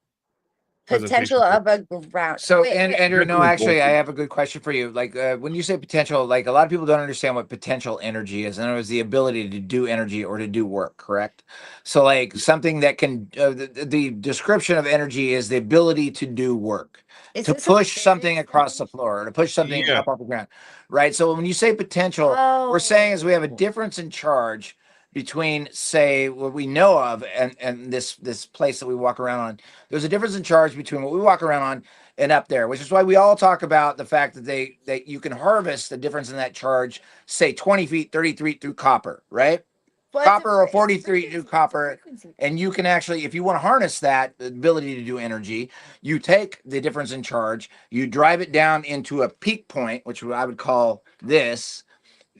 potential of a ground. So, Andrew, no, actually, I have a good question for you. Like, when you say potential, like a lot of people don't understand what potential energy is. In other words, the ability to do energy or to do work, correct? So, like something that can, the description of energy is the ability to do work, to push something across the floor, or to push something up off the ground, right? So, when you say potential, we're saying is we have a difference in charge between, say, what we know of and this place that we walk around on. There's a difference in charge between what we walk around on and up there, which is why we all talk about the fact that you can harvest the difference in that charge, say 20 feet, 30 feet through copper, right? Copper or 43 through copper, and you can actually, if you want to harness that ability to do energy, you take the difference in charge, you drive it down into a peak point, which I would call this,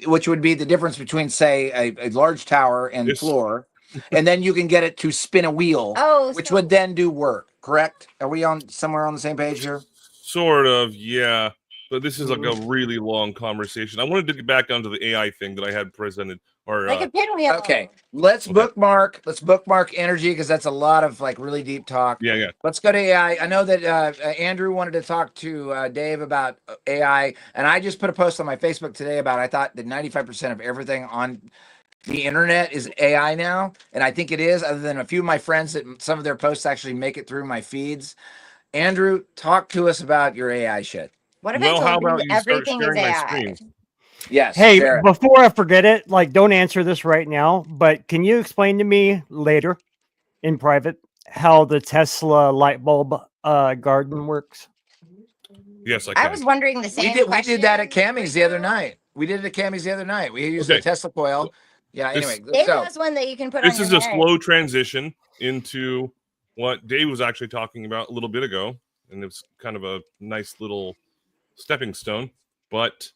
which would be the difference between, say, a large tower and floor, and then you can get it to spin a wheel, which would then do work, correct? Are we on somewhere on the same page here? Sort of, yeah. But this is like a really long conversation. I wanted to get back onto the AI thing that I had presented. Or like a pinwheel. Okay, let's bookmark energy, because that's a lot of like really deep talk. Yeah. Let's go to AI. I know that Andrew wanted to talk to Dave about AI, and I just put a post on my Facebook today about I thought that 95% of everything on the internet is AI now, and I think it is, other than a few of my friends that some of their posts actually make it through my feeds. Andrew, talk to us about your AI shit. What if I told you everything is AI? Yes. Hey, before I forget it, like, don't answer this right now, but can you explain to me later in private how the Tesla light bulb garden works? Yes, I can. I was wondering the same We did that at Cammy's the other night. We used a Tesla coil. Yeah, anyway. Dave has one that you can put on This is a slow transition into what Dave was actually talking about a little bit ago. and it's kind of a nice little stepping stone. But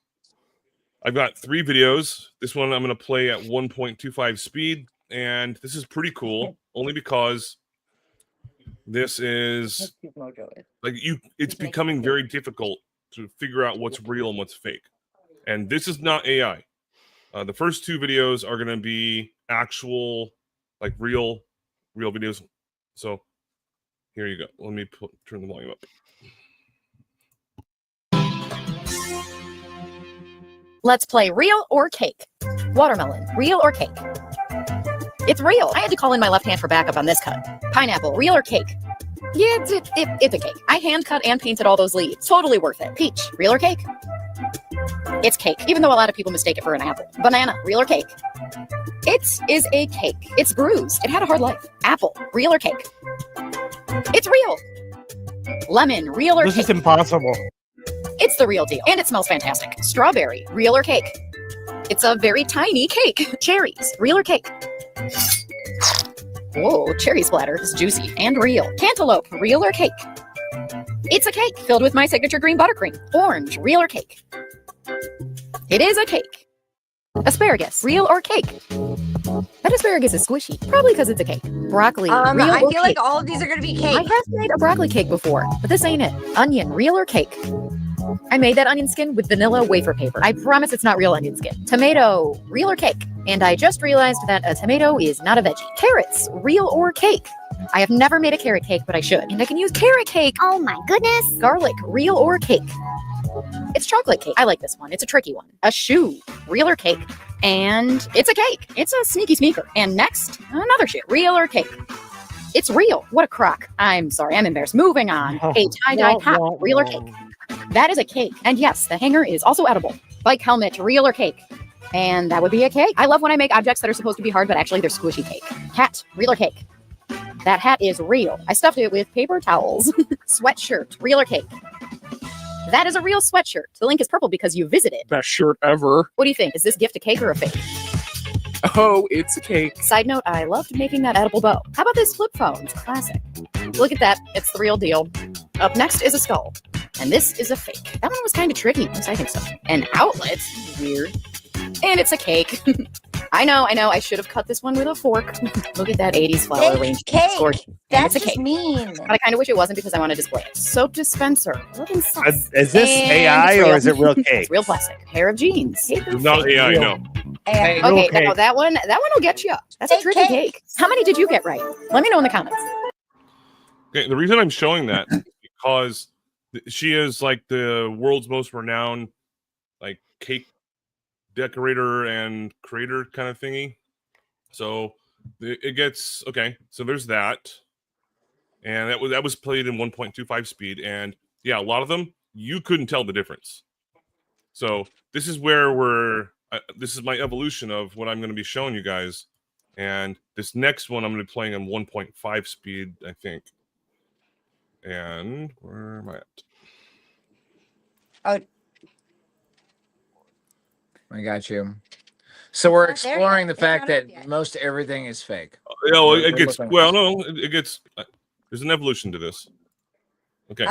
I've got 3 videos. This one I'm going to play at 1.25 speed, and this is pretty cool, only because this is like it's becoming very difficult to figure out what's real and what's fake. And this is not AI. The first 2 videos are going to be actual, like real videos. So here you go. Let me turn the volume up. Let's play real or cake. Watermelon, real or cake? It's real. I had to call in my left hand for backup on this cut. Pineapple, real or cake? Yeah, it's a cake. I hand cut and painted all those leaves. Totally worth it. Peach, real or cake? It's cake, even though a lot of people mistake it for an apple. Banana, real or cake? It is a cake. It's bruised. It had a hard life. Apple, real or cake? It's real. Lemon, real or cake? This is impossible. It's the real deal, and it smells fantastic. Strawberry, real or cake? It's a very tiny cake. Cherries, real or cake? Whoa, cherry splatter is juicy and real. Cantaloupe, real or cake? It's a cake filled with my signature green buttercream. Orange, real or cake? It is a cake. Asparagus, real or cake? That asparagus is squishy, probably because it's a cake. Broccoli, real I or feel cake? like all of these are gonna be cake. I have made a broccoli cake before, but this ain't it. Onion, real or cake? I made that onion skin with vanilla wafer paper. I promise it's not real onion skin. Tomato, real or cake? And I just realized that a tomato is not a veggie. Carrots, real or cake? I have never made a carrot cake, but I should. And I can use carrot cake. Oh my goodness. Garlic, real or cake? It's chocolate cake. I like this one. It's a tricky one. A shoe, real or cake? And it's a cake. It's a sneaky sneaker. And next, another shoe, real or cake? It's real. What a crock. I'm sorry, I'm embarrassed. Moving on. A tie-dye hat, real or cake? That is a cake. And yes, the hanger is also edible. Bike helmet, real or cake? And that would be a cake. I love when I make objects that are supposed to be hard, but actually they're squishy cake. Hat, real or cake? That hat is real. I stuffed it with paper towels. Sweatshirt, real or cake? That is a real sweatshirt. The link is purple because you visited. Best shirt ever. What do you think? Is this gift a cake or a fake? Oh, it's a cake. Side note, I loved making that edible bow. How about this flip phone? It's classic. Look at that. It's the real deal. Up next is a skull. And this is a fake. That one was kind of tricky. At least I think so. An outlet. Weird. And it's a cake. I know. I should have cut this one with a fork. Look at that 80s flower arrangement. Cake. That's it's a just cake. mean. But I kind of wish it wasn't because I want to display it. Soap dispenser. Looking sus. Is this And AI it's or is it real It's cake? real plastic. Pair of jeans. Not AI, no. Okay, no, that one will get you. That's a tricky cake. How many did you get right? Let me know in the comments. Okay, the reason I'm showing that is because she is like the world's most renowned like cake decorator and creator kind of thingy. So it gets okay. So there's that, and that was played in 1.25 speed, and yeah, a lot of them you couldn't tell the difference. So this is where this is my evolution of what I'm going to be showing you guys, and this next one I'm going to be playing on 1.5 speed, I think. And where am I at? Oh, I got you. So we're Not there exploring yet. the fact that most everything is fake. Yeah, well, We're it gets looking- well. No, it gets. There's an evolution to this. Okay.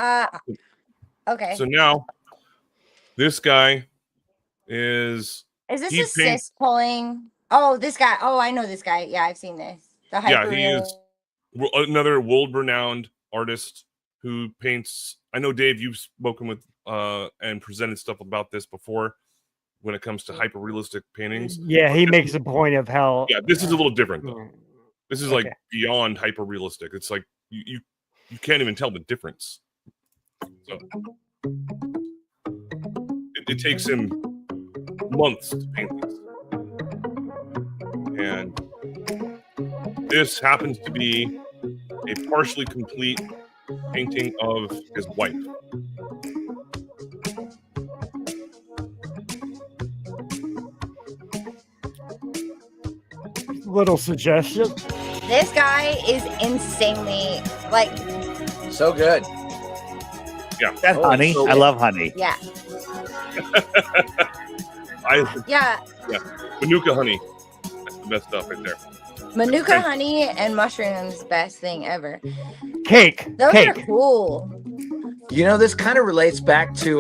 okay. So now, this guy is. Is this he a cis pulling? Oh, this guy. Oh, I know this guy. Yeah, I've seen this. The Yeah, hyper he is another world-renowned artist who paints. I know, Dave, you've spoken with and presented stuff about this before when it comes to hyper-realistic paintings. Yeah, he makes a point of how. Yeah, this is a little different though. This is like Okay. beyond hyper-realistic. It's like you can't even tell the difference. So it takes him months to paint this. And this happens to be a partially complete painting of his wife. Little suggestion. This guy is insanely like. So good. Yeah, That's honey. so I good. love honey. Yeah. Yeah, Yeah. Manuka honey. That's the best stuff right there. Manuka honey and mushrooms, best thing ever. Cake. Those Cake. are cool. You know, this kind of relates back to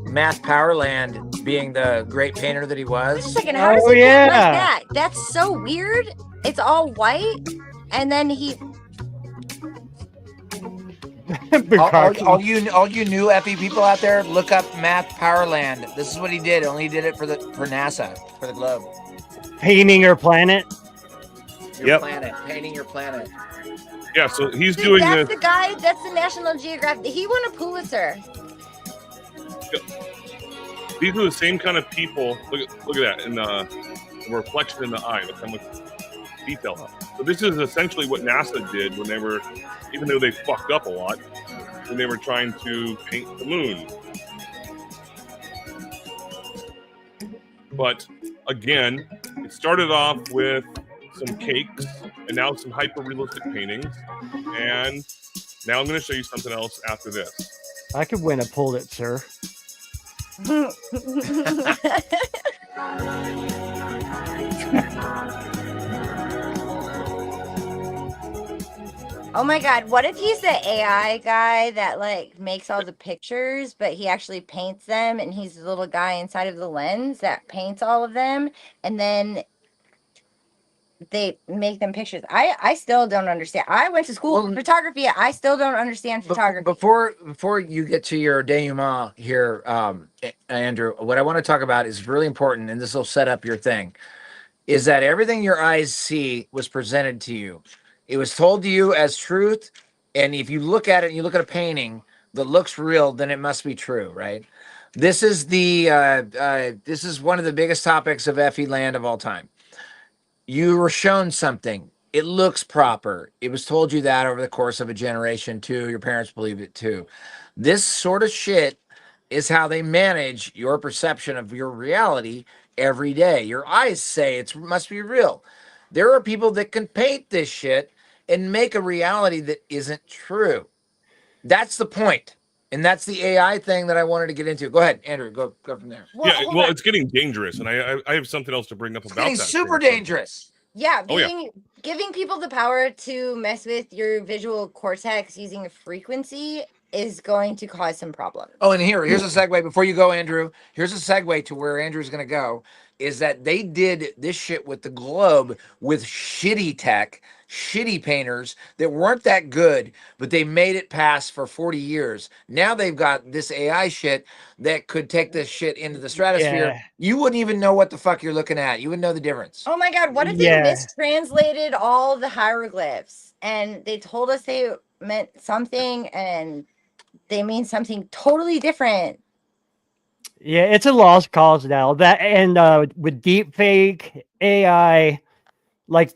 Math Powerland being the great painter that he was. Wait a second, how does he paint like that? That's so weird. It's all white, and then he. all you new Effie people out there, look up Math Powerland. This is what he did. Only he did it for NASA, for the globe. Painting your planet. Your planet, painting your planet. Yeah, so he's See, doing that's this. the guy. That's the National Geographic. He won a Pulitzer. These are the same kind of people. Look at that in the reflection in the eye. Look how much detail. So this is essentially what NASA did when they were, even though they fucked up a lot, when they were trying to paint the moon. But again, it started off with some cakes and now some hyper-realistic paintings. And now I'm going to show you something else after this. I could win a Pulitzer. Oh my God, what if he's the AI guy that like makes all the pictures, but he actually paints them, and he's the little guy inside of the lens that paints all of them, and then they make them pictures. I still don't understand. I went to school for photography. I still don't understand photography. Before you get to your denouement here, Andrew, what I want to talk about is really important, and this will set up your thing, is that everything your eyes see was presented to you. It was told to you as truth, and if you look at it and you look at a painting that looks real, then it must be true, right? This is this is one of the biggest topics of FE land of all time. You were shown something. It looks proper. It was told you that over the course of a generation too. Your parents believed it too. This sort of shit is how they manage your perception of your reality every day. Your eyes say it must be real. There are people that can paint this shit and make a reality that isn't true. That's the point. And that's the AI thing that I wanted to get into. Go ahead, Andrew. Go from there. Well, it's getting dangerous, and I have something else to bring up about Getting that. super dangerous. Yeah, Oh, yeah. giving people the power to mess with your visual cortex using a frequency is going to cause some problems. Oh, and here's a segue before you go, Andrew. Here's a segue to where Andrew's going to go. Is that they did this shit with the globe with shitty tech, shitty painters that weren't that good, but they made it pass for 40 years. Now they've got this AI shit that could take this shit into the stratosphere. Yeah. You wouldn't even know what the fuck you're looking at. You wouldn't know the difference. Oh my God, what if they mistranslated all the hieroglyphs and they told us they meant something and they mean something totally different? Yeah, it's a lost cause now. That and with deepfake AI, like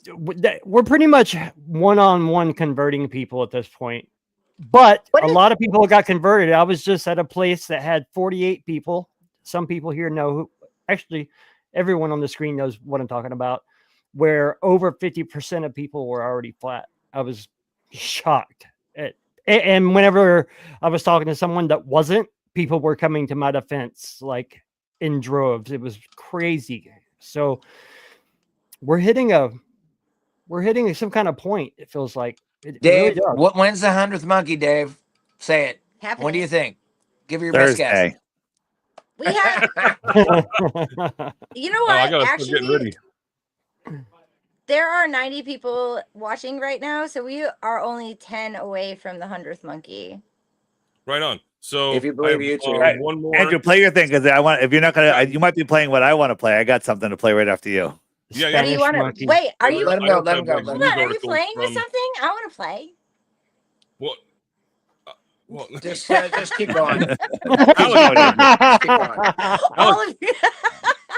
we're pretty much one-on-one converting people at this point. But a lot of people got converted. I was just at a place that had 48 people. Some people here know who. Actually, everyone on the screen knows what I'm talking about. Where over 50% of people were already flat. I was shocked. And whenever I was talking to someone that wasn't, people were coming to my defense like in droves. It was crazy. So we're hitting some kind of point. It feels like. Dave, when's the 100th monkey, Dave? Say it. Happening. When do you think? Give your Thursday. best guess. We have. You know what? I gotta start Actually, getting ready. there are 90 people watching right now, so we are only 10 away from the 100th monkey. Right on. So if you believe you too. Right. One more. Andrew, play your thing because I want. If you're not gonna, you might be playing what I want to play. I got something to play right after you. Yeah, What do you want to wait? Are you? Let him go. Let him go. Hold on. Are you playing with something? I want to play. What? Well, just keep going. All of you.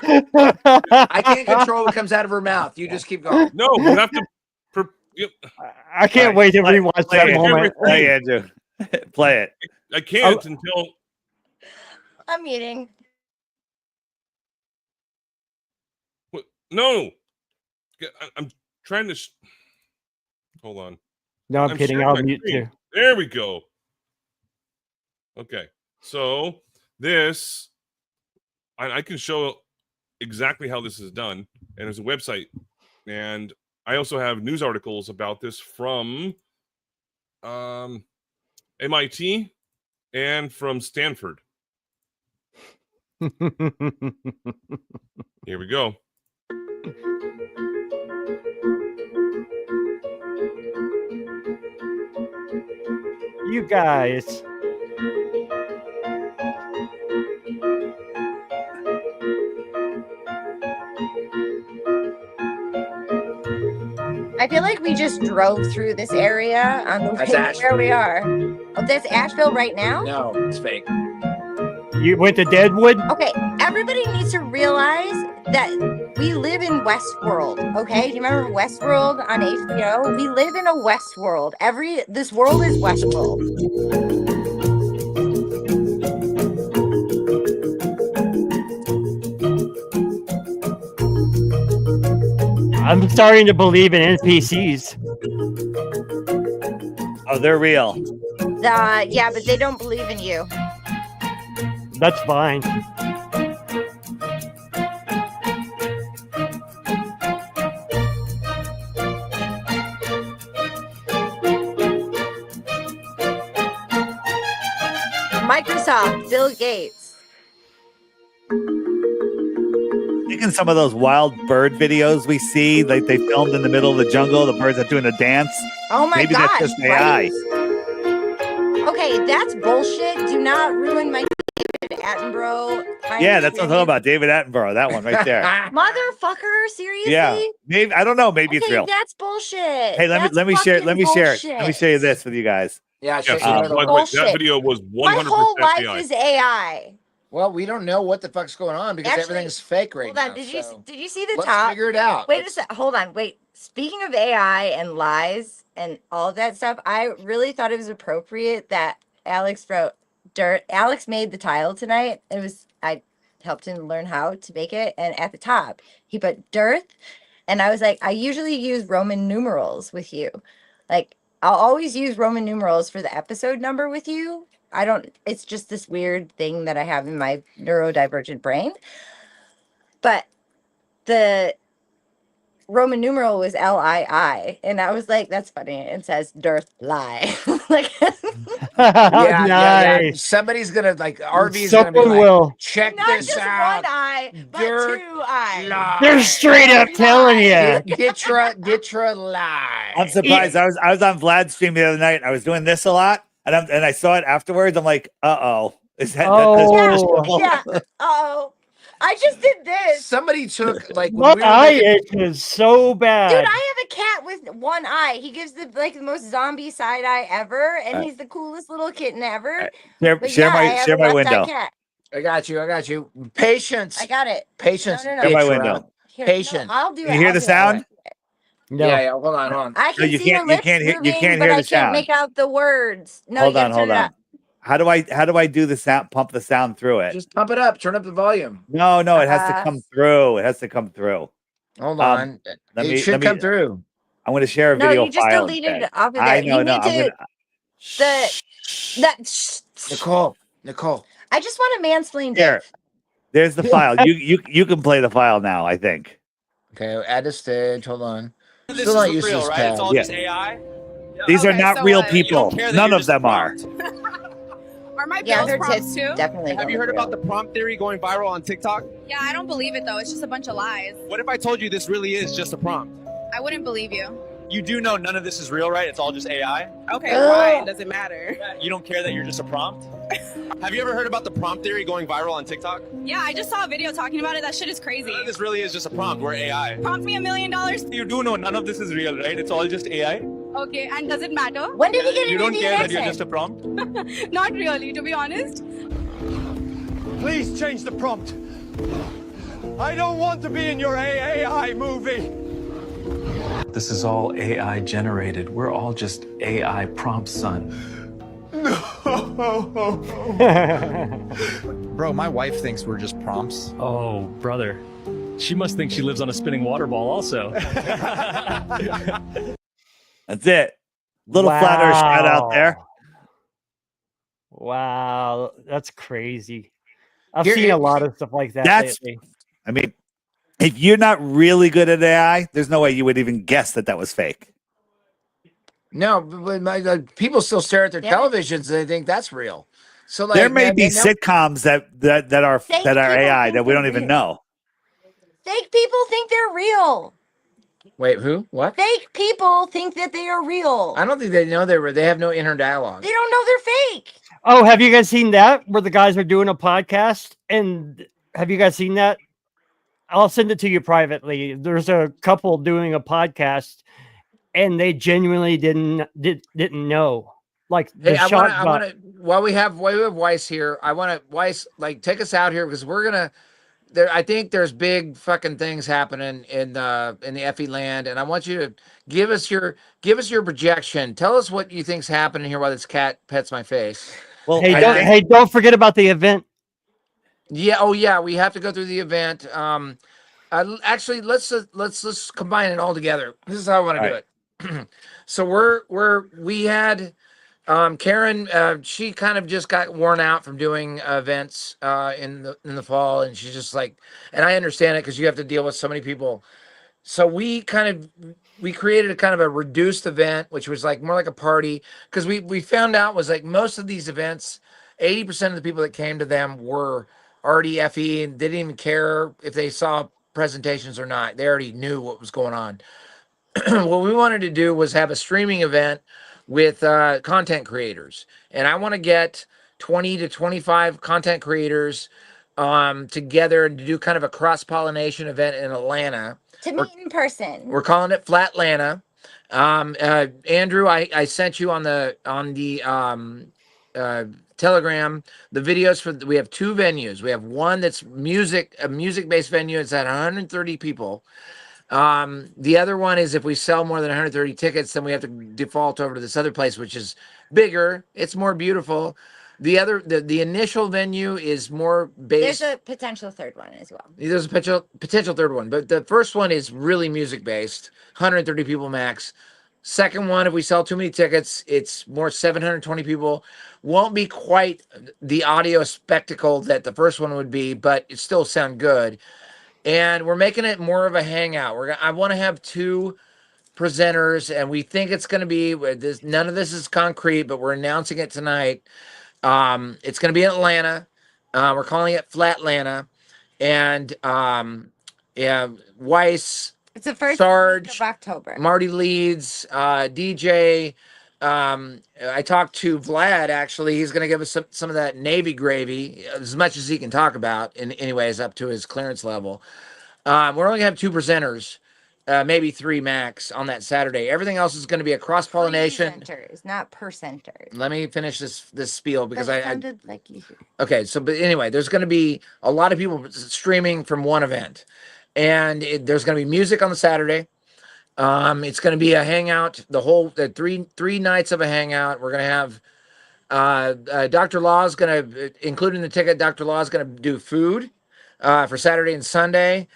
I can't control what comes out of her mouth. You just keep going. No, we have to. I can't wait to rewatch that moment. Play, Andrew. Play it. I can't until. I'm muting. What? No. I'm trying to. Hold on. No, I'm kidding. sharing I'll my mute screen. too. There we go. Okay, so this, I can show exactly how this is done, and there's a website, and I also have news articles about this from MIT, and from Stanford. Here we go. You guys. I feel like we just drove through this area on the way to where we are. Oh, that's Asheville right now? No, it's fake. You went to Deadwood? Okay, everybody needs to realize that we live in Westworld, okay? Do you remember Westworld on HBO? We live in a Westworld. This world is Westworld. I'm starting to believe in NPCs. Oh, they're real. Yeah, but they don't believe in you. That's fine. Microsoft, Bill Gates. Thinking some of those wild bird videos we see, like they filmed in the middle of the jungle, the birds are doing a dance. Oh my Maybe God, that's just AI. Okay, that's bullshit. Do not ruin my David Attenborough. Yeah, that's what I'm talking about. David Attenborough, that one right there. Motherfucker, seriously? Yeah, maybe I don't know. Maybe it's Okay, real. that's bullshit. Hey, let me share it. Let me bullshit. show you this with you guys. Yeah, Yeah, so by the way, that video was 100% My whole life AI. is AI. Well, we don't know what the fuck's going on because Actually, everything's fake right Hold on, now. did so you see the let's top? figure it out. Wait a sec. Hold on. Wait. Speaking of AI and lies and all of that stuff, I really thought it was appropriate that Alex wrote dirt. Alex made the tile tonight. I helped him learn how to make it, and at the top he put dearth, and I was like, I usually use Roman numerals with you. Like, I'll always use Roman numerals for the episode number with you. It's just this weird thing that I have in my neurodivergent brain. But the Roman numeral was LII. And I was like, that's funny. It says dearth lie. Like, yeah. Nice. Somebody's gonna RV's Someone gonna be like, will. check not this just out. one eye, but Dirt 2 eyes. lie. They're straight up telling you. DITRH lie. I'm surprised. I was on Vlad's stream the other night. And I was doing this a lot, and I saw it afterwards. I'm like, is that? Yeah. Oh, I just did this. Somebody took My eye itch is so bad. Dude, I have a cat with 1 eye. He gives the most zombie side eye ever, and he's the coolest little kitten ever. Share my window. Cat. I got you. Patience. I got it. Patience. No. Share my DITRH. window. Here, Patient. No, I'll do it. You hear I'll the do it. sound? No. Yeah. Hold on. I can you see can't- the you lips can't hear- you moving, can't but hear I the can't sound. make out the words. No, Hold you on, gotta turn hold it on. up. How do I do the sound? Pump the sound through it. Just pump it up. Turn up the volume. No, it has to come through. It has to come through. Hold on. It should come through. I'm going to share a No, video you just file. deleted instead. it off of there. I know. You No, need I'm Nicole. I just want to mansplain Here. Dave. There's the file. You can play the file now. I think. Okay, add a stage. Hold on. This Still not is using real, this right? pad. It's all Yeah. just AI. These are Okay, not so real what? You people. don't care that None you're of just them are. Are my Yeah, bills their prompts tits too? definitely. Have you heard about the prompt theory going viral on TikTok? Yeah, I don't believe it though. It's just a bunch of lies. What if I told you this really is just a prompt? I wouldn't believe you. You do know none of this is real, right? It's all just AI. Okay, why? Does it matter? You don't care that you're just a prompt? Have you ever heard about the prompt theory going viral on TikTok? Yeah, I just saw a video talking about it. That shit is crazy. None of this really is just a prompt. We're AI. Prompt me $1 million. You do know none of this is real, right? It's all just AI. Okay, and does it matter? When did he get You an don't Indian care that you're accent? just a prompt? Not really, to be honest. Please change the prompt. I don't want to be in your AI movie. This is all AI generated. We're all just AI prompts, son. Bro, my wife thinks we're just prompts. Oh, brother. She must think she lives on a spinning water ball also. That's it. Little flat Earth shout out there. Wow, that's crazy. I've seen a lot of stuff like that lately. I mean, if you're not really good at AI, there's no way you would even guess that was fake. No, but people still stare at their televisions and they think that's real. So like there may now- be now- sitcoms that are Fake AI people that we don't think even they're know. Fake people think they're real. Wait, who? What? Fake people think that they are real. I don't think they know they have no inner dialogue. They don't know they're fake. Oh, have you guys seen that where the guys are doing a podcast? And have you guys seen that? I'll send it to you privately. There's a couple doing a podcast, and they genuinely didn't know. Like the Hey, I shot want to. While we have Weiss here, I want to Weiss like take us out here because we're gonna. There, I think there's big fucking things happening in the Effie land, and I want you to give us your projection. Tell us what you think's happening here while this cat pets my face. Well, hey, don't forget about the event. Yeah. Oh, yeah. We have to go through the event. Actually, let's combine it all together. This is how I want to do it. So we had Karen. She kind of just got worn out from doing events in the fall, and she's just like, and I understand it because you have to deal with so many people. So we created a kind of a reduced event, which was like more like a party, because we found out was like most of these events, 80% of the people that came to them were already FE and they didn't even care if they saw presentations or not. They already knew what was going on. What we wanted to do was have a streaming event with content creators, and I want to get 20 to 25 content creators together and to do kind of a cross-pollination event in Atlanta. To meet in person. We're calling it Flatlanta. Andrew, I sent you on the Telegram the videos for. We have two venues. We have one that's a music-based venue. It's at 130 people. The other one is if we sell more than 130 tickets, then we have to default over to this other place, which is bigger. It's more beautiful. The initial venue is more based. There's a potential third one as well. There's a potential third one, but the first one is really music based, 130 people max. Second one, if we sell too many tickets, it's more 720 people. Won't be quite the audio spectacle that the first one would be, but it still sound good. And we're making it more of a hangout. I want to have two presenters, and we think it's going to be this. None of this is concrete, but we're announcing it tonight. It's going to be in Atlanta. We're calling it Flatlanta, and Weiss. It's the first Sarge, week of October. Marty Leeds, DJ. I talked to Vlad. Actually, he's going to give us some of that Navy gravy, as much as he can talk about. Anyways, up to his clearance level. We're only going to have two presenters, maybe three max on that Saturday. Everything else is going to be a cross pollination. Presenters, not percenters. Let me finish this spiel because But it sounded like you. Okay, so but anyway, there's going to be a lot of people streaming from one event, and there's going to be music on the Saturday. It's going to be a hangout, the three nights of a hangout. We're going to have Dr. Law is going to, including the ticket, Dr. Law is going to do food for Saturday and Sunday.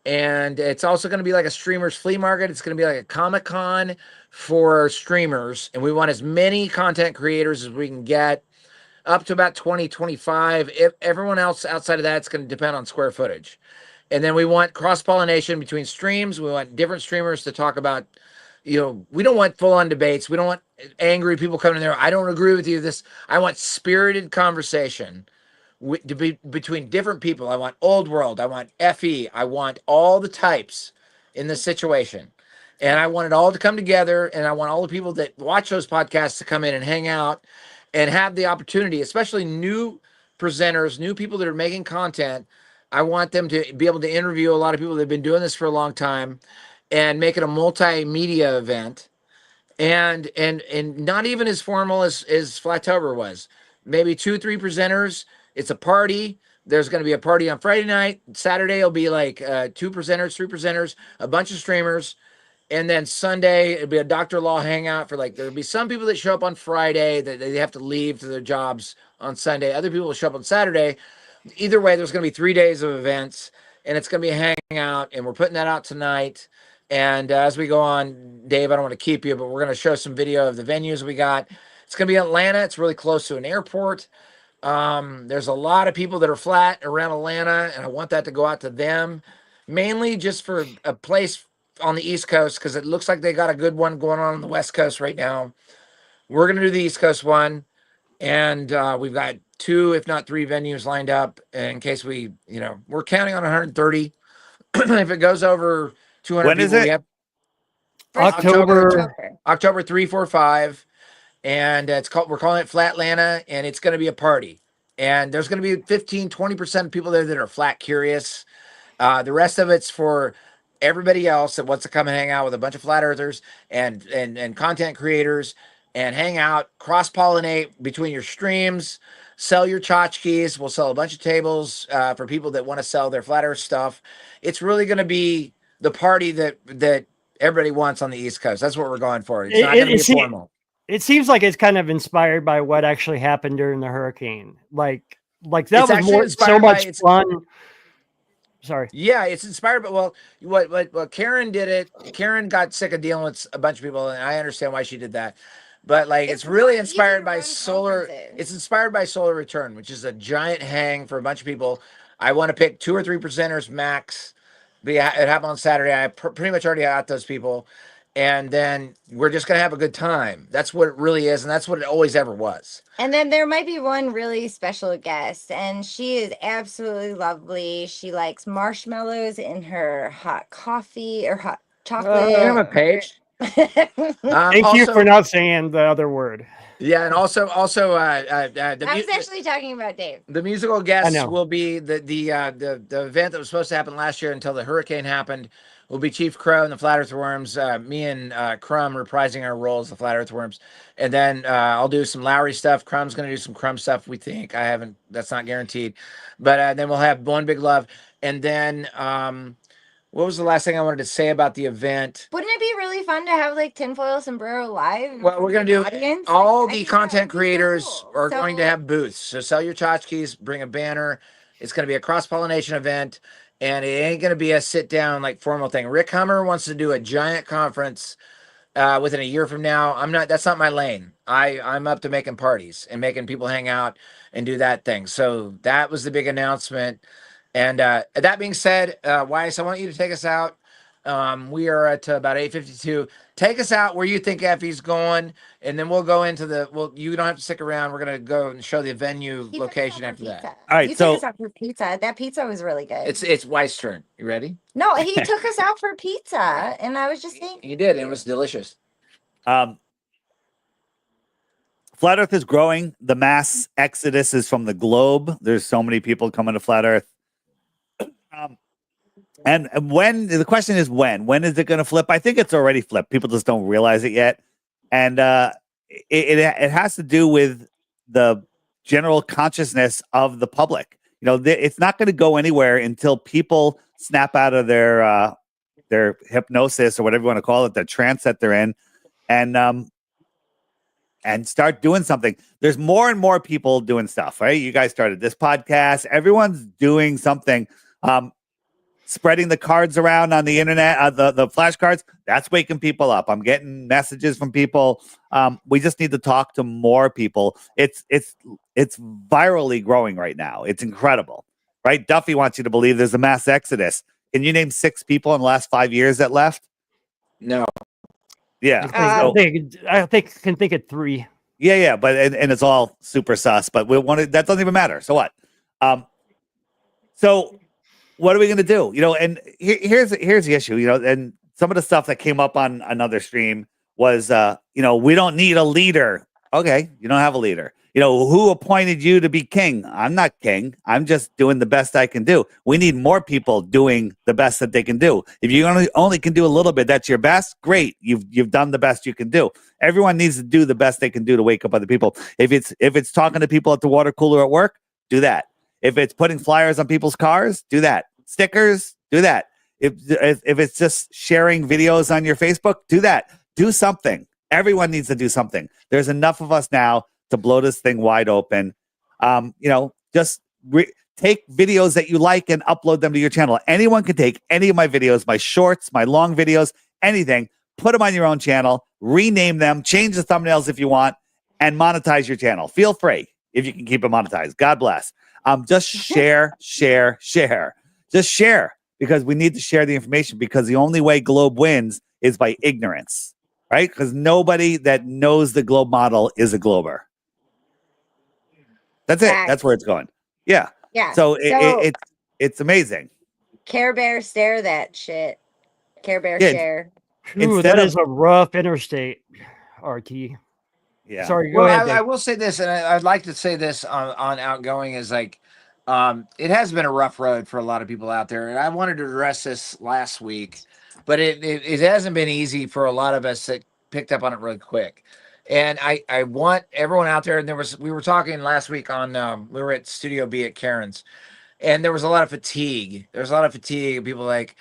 And it's also going to be like a streamers flea market. It's going to be like a Comic-Con for streamers. And we want as many content creators as we can get, up to about 20, 25. If everyone else outside of that, it's going to depend on square footage. And then we want cross-pollination between streams. We want different streamers to talk about, we don't want full-on debates. We don't want angry people coming in there. I don't agree with you. I want spirited conversation between different people. I want old world. I want FE. I want all the types in this situation. And I want it all to come together. And I want all the people that watch those podcasts to come in and hang out and have the opportunity, especially new presenters, new people that are making content. I want them to be able to interview a lot of people that have been doing this for a long time and make it a multimedia event. And not even as formal as Flattober was. Maybe 2-3 presenters. It's a party. There's going to be a party on Friday night. Saturday will be like 2 presenters, 3 presenters, a bunch of streamers. And then Sunday, it'll be a Dr. Law hangout for there'll be some people that show up on Friday that they have to leave to their jobs on Sunday. Other people will show up on Saturday. Either way, there's going to be 3 days of events, and it's going to be a hangout, and we're putting that out tonight. And as we go on, Dave, I don't want to keep you, but we're going to show some video of the venues we got. It's going to be in Atlanta. It's really close to an airport. There's a lot of people that are flat around Atlanta, and I want that to go out to them, mainly just for a place on the East Coast, because it looks like they got a good one going on the West Coast right now. We're going to do the East Coast one. and we've got 2, if not 3 venues lined up in case we're counting on 130. If it goes over 200 When people, is it? we have October 3, 4, 5. And we're calling it Flatlanta, and it's going to be a party. And there's going to be 15-20% of people there that are flat curious. The rest of it's for everybody else that wants to come and hang out with a bunch of flat earthers and content creators and hang out, cross-pollinate between your streams, sell your tchotchkes. We'll sell a bunch of tables for people that want to sell their flat earth stuff. It's really going to be the party that everybody wants on the East Coast. That's what we're going for. It's not going to be formal. It seems like it's kind of inspired by what actually happened during the hurricane. Like that was more so much fun. Sorry. Yeah, it's inspired, but what Karen did it. Karen got sick of dealing with a bunch of people, and I understand why she did that. But it's really inspired by solar. It's inspired by Solar Return, which is a giant hang for a bunch of people. I want to pick 2 or 3 presenters max. It happened on Saturday. I pretty much already got those people. And then we're just going to have a good time. That's what it really is. And that's what it always ever was. And then there might be one really special guest. And she is absolutely lovely. She likes marshmallows in her hot coffee or hot chocolate. I have a page. Thank you for not saying the other word. Yeah. And also, I was actually talking about Dave. The musical guests will be the event that was supposed to happen last year until the hurricane happened. Will be Chief Crow and the Flat Earthworms, me and Crumb reprising our roles, the Flat Earthworms. And then I'll do some Lowry stuff. Crumb's going to do some Crumb stuff, we think. That's not guaranteed. But then we'll have One Big Love. And then what was the last thing I wanted to say about the event? Wouldn't it be really fun to have Tinfoil Sombrero live? Well, we're going to do all the content creators are going to have booths. So sell your tchotchkes, bring a banner. It's going to be a cross-pollination event. And it ain't going to be a sit-down, formal thing. Rick Hummer wants to do a giant conference within a year from now. That's not my lane. I'm up to making parties and making people hang out and do that thing. So that was the big announcement. And that being said, Weiss, I want you to take us out. We are at about 8:52. Take us out where you think Effie's going, and then we'll go into you don't have to stick around. We're going to go and show the venue location after that. All right, you took us out for pizza. That pizza was really good. It's Weiss' turn. You ready? No, he took us out for pizza, and I was just thinking. He did. It was delicious. Flat Earth is growing. The mass exodus is from the globe. There's so many people coming to Flat Earth. And when the question is when is it going to flip? I think it's already flipped. People just don't realize it yet. And it has to do with the general consciousness of the public. It's not going to go anywhere until people snap out of their hypnosis or whatever you want to call it, the trance that they're in, and start doing something. There's more and more people doing stuff, right? You guys started this podcast. Everyone's doing something. Spreading the cards around on the internet, the flashcards, that's waking people up. I'm getting messages from people. We just need to talk to more people. It's virally growing right now. It's incredible, right? Duffy wants you to believe there's a mass exodus. Can you name 6 people in the last 5 years that left? No. Yeah. I can think of 3. Yeah, but and it's all super sus. But that doesn't even matter. So what? So. What are we going to do? And here's the issue, and some of the stuff that came up on another stream was, we don't need a leader. Okay. You don't have a leader. Who appointed you to be king? I'm not king. I'm just doing the best I can do. We need more people doing the best that they can do. If you only can do a little bit, that's your best. Great. You've done the best you can do. Everyone needs to do the best they can do to wake up other people. If it's talking to people at the water cooler at work, do that. If it's putting flyers on people's cars, do that. Stickers, do that. If it's just sharing videos on your Facebook, do that. Do something. Everyone needs to do something. There's enough of us now to blow this thing wide open. Just take videos that you like and upload them to your channel. Anyone can take any of my videos, my shorts, my long videos, anything, put them on your own channel, rename them, change the thumbnails if you want, and monetize your channel. Feel free if you can keep it monetized. God bless. Just share. Just share, because we need to share the information, because the only way Globe wins is by ignorance, right? Because nobody that knows the Globe model is a Glober. That's it. Facts. That's where it's going. Yeah. Yeah. So it's amazing. Care Bear stare that shit. Care Bear Yeah, share. Ooh, Instead that of- is a rough interstate, RT. Yeah. Sorry, go Well, ahead. I Dave. will say this, and I'd like to say this on outgoing is like, it has been a rough road for a lot of people out there, and I wanted to address this last week, but it hasn't been easy for a lot of us that picked up on it really quick. And I want everyone out there, and we were talking last week on we were at Studio B at Karen's, and there was a lot of fatigue. There's a lot of fatigue. People like,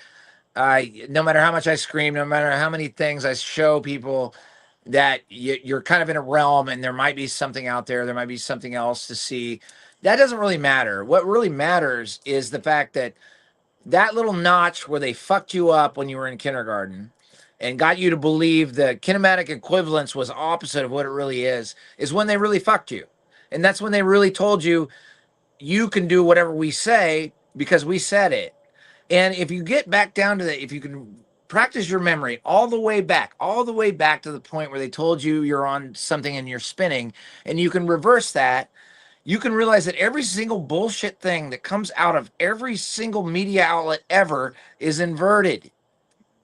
no matter how much I scream, no matter how many things I show people, that you're kind of in a realm and there might be something out there. There might be something else to see. That doesn't really matter. What really matters is the fact that that little notch where they fucked you up when you were in kindergarten and got you to believe the kinematic equivalence was opposite of what it really is when they really fucked you. And that's when they really told you, you can do whatever we say because we said it. And if you get back down to that, if you can practice your memory all the way back to the point where they told you you're on something and you're spinning, and you can reverse that, you can realize that every single bullshit thing that comes out of every single media outlet ever is inverted.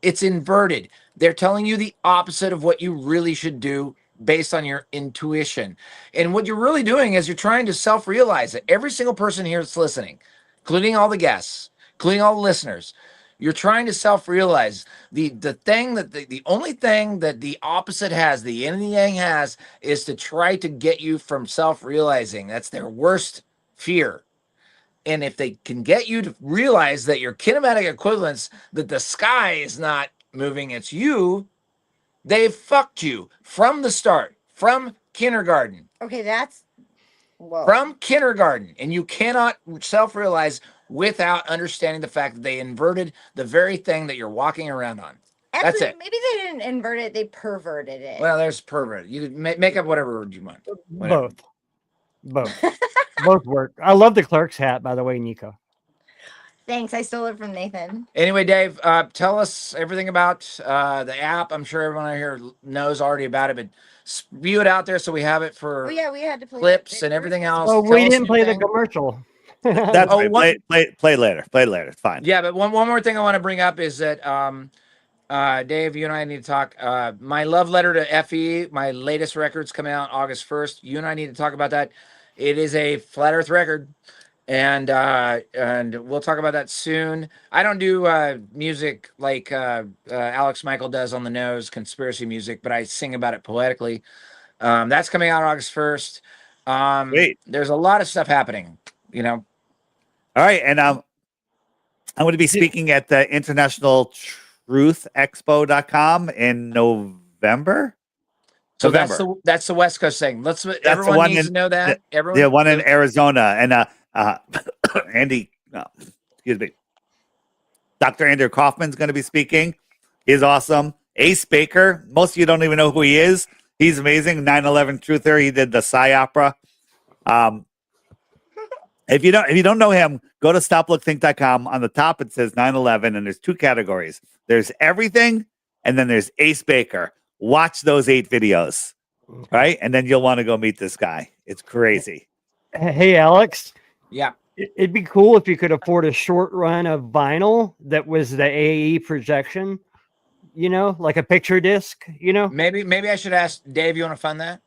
It's inverted. They're telling you the opposite of what you really should do based on your intuition. And what you're really doing is you're trying to self-realize that every single person here that's listening, including all the guests, including all the listeners, you're trying to self-realize the thing that the only thing that the opposite has, the yin and the yang has, is to try to get you from self-realizing. That's their worst fear. And if they can get you to realize that your kinematic equivalence, that the sky is not moving, it's you, they've fucked you from the start, from kindergarten. Okay, that's whoa. From kindergarten. And you cannot self-realize without understanding the fact that they inverted the very thing that you're walking around on. Actually, That's it. maybe they didn't invert it, they perverted it. Well, there's pervert. You can make up whatever word you want. Whatever. Both work. I love the clerk's hat, by the way, Nico. Thanks, I stole it from Nathan. Anyway, Dave, tell us everything about the app. I'm sure everyone out here knows already about it, but spew it out there so we have it for Oh yeah, we had to play clips and everything else. Oh, Tell we us didn't play the anything. commercial. That's Oh, right. Play later. Play later. It's fine. Yeah, but one more thing I want to bring up is that Dave, you and I need to talk. My love letter to FE, my latest record's coming out August 1st. You and I need to talk about that. It is a flat Earth record, and we'll talk about that soon. I don't do music like Alex Michael does on the nose, conspiracy music, but I sing about it poetically. That's coming out August 1st. Great. There's a lot of stuff happening, you know. All right, and I'm going to be speaking at the International TruthExpo.com in November. So that's the West Coast thing. Everyone needs to know that. Everyone, yeah, one in Arizona, and Andy, excuse me, Dr. Andrew Kaufman's going to be speaking. He's awesome. Ace Baker, most of you don't even know who he is. He's amazing. 9/11 Truther. He did the Psy Opera. If you don't know him, go to stoplooktthink.com. On the top it says 9/11, and there's two categories. There's everything, and then there's Ace Baker. Watch those 8 videos, right? And then you'll want to go meet this guy. It's crazy. Hey, Alex. Yeah. It'd be cool if you could afford a short run of vinyl that was the AE projection, you know, like a picture disc, you know? Maybe I should ask Dave, you want to fund that?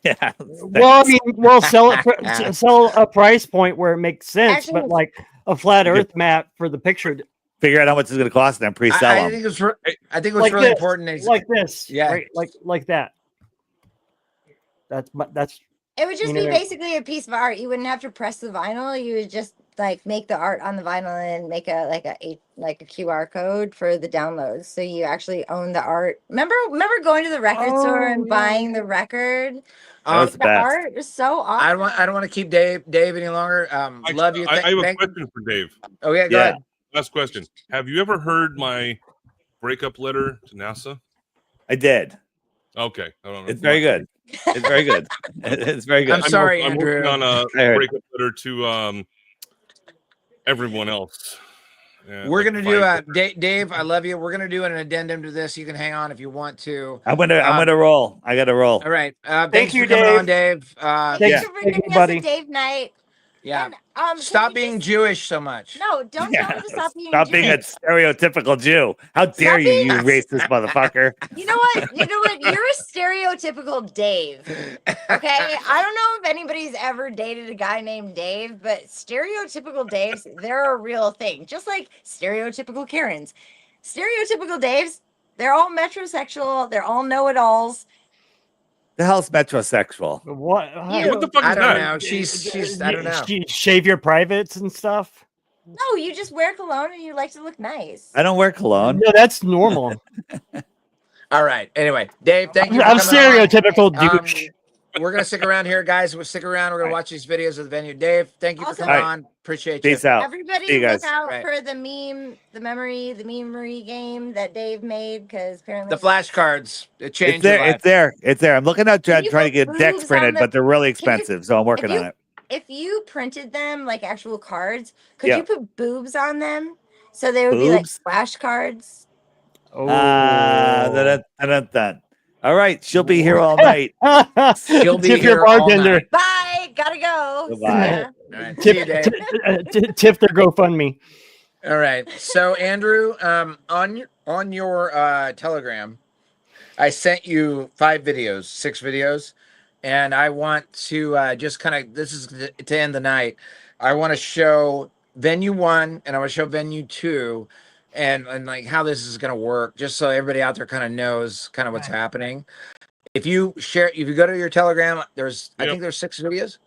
Yeah. Well, I mean, we'll sell it sell a price point where it makes sense, Actually, but like a flat Earth map for the picture. Figure out how much it's going to cost and then pre-sell I them. think it's really Like this, important. Is, like this, yeah, right? Like that. That's It would just you be know, basically a piece of art. You wouldn't have to press the vinyl. You would just like make the art on the vinyl and make a QR code for the downloads. So you actually own the art. Remember going to the record store and buying the record? was the The best. art is so awesome. I don't want to keep Dave any longer. Love you. I have a question for Dave. Oh yeah, go ahead. Last question. Have you ever heard my breakup letter to NASA? I did. Okay. I don't know. It's very good. It's very good. It's very good. I'm sorry, I'm Andrew. working on a I heard. breakup letter to everyone else. We're like gonna do 5 Dave. I love you. We're gonna do an addendum to this. You can hang on if you want to. I'm gonna roll. I gotta roll. All right. Thank Thanks you, for coming on, Dave. Dave. Thanks for bringing us a Dave night. Yeah. And, Stop being Jewish so much. No, don't tell him to stop being Stop being a Jewish. stereotypical Jew. How dare you, you racist motherfucker? You know what? You're a stereotypical Dave. Okay? I don't know if anybody's ever dated a guy named Dave, but stereotypical Daves, they're a real thing. Just like stereotypical Karens. Stereotypical Daves, they're all metrosexual, they're all know-it-alls. The hell's metrosexual? What? What the fuck I is don't that? know. She's I don't know. Shave your privates and stuff. No, you just wear cologne and you like to look nice. I don't wear cologne. No, that's normal. All right. Anyway, Dave, thank you. I'm stereotypical douche. We're gonna stick around here, guys. We'll stick around. We're gonna watch these videos of the venue. Dave, thank you for coming on. Appreciate you. Peace out. Everybody See you guys. look out Right. for the memery game that Dave made because apparently The flashcards. It changed It's there. your life. It's there. It's there. I'm looking at trying you to get put decks boobs on printed, the- but they're really Can you- expensive, so I'm working on it. if you printed them like actual cards, could Yeah. you put boobs on them so they would be like Boobs? flashcards? Dun. All right, she'll be here all night. She'll be Tip here your all bartender. night. Bye. Gotta go. Goodbye. All right. See you, Dave. Tip their GoFundMe. All right. So Andrew, on your Telegram, I sent you 6 videos, and I want to just kind of this is to end the night. I want to show venue 1 and I want to show venue 2 and like how this is going to work, just so everybody out there kind of knows kind of what's happening. If you go to your Telegram, I think there's 6 videos.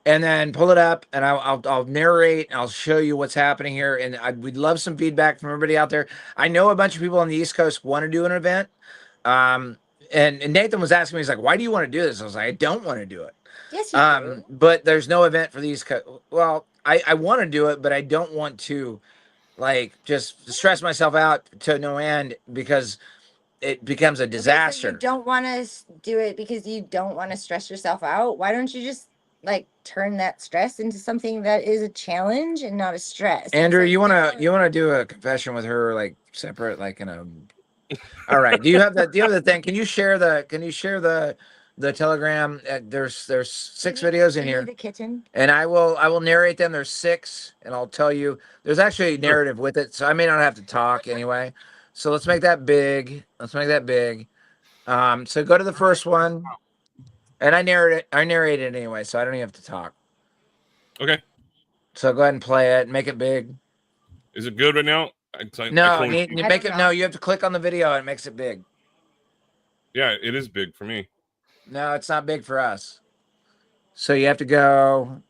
And then pull it up, and I'll narrate, and I'll show you what's happening here. And we'd love some feedback from everybody out there. I know a bunch of people on the East Coast want to do an event. And Nathan was asking me, he's like, "Why do you want to do this?" I was like, "I don't want to do it." Yes, you do. But there's no event for the East Coast. Well, I want to do it, but I don't want to, like, just stress myself out to no end because it becomes a disaster. Okay, so you don't want to do it because you don't want to stress yourself out. Why don't you just like turn that stress into something that is a challenge and not a stress? Andrew, you wanna do a confession with her, like separate, like in a. All right. Do you have the thing? Can you share the Telegram? There's 6 videos in here, The kitchen. and I will narrate them. There's 6, and I'll tell you. There's actually a narrative with it, so I may not have to talk anyway. So let's make that big. So go to the first one, and I narrate it anyway, so I don't even have to talk. Okay. So go ahead and play it. Make it big. Is it good right now? No, you make it. No, you have to click on the video and it makes it big. Yeah, it is big for me. No, it's not big for us. So you have to go.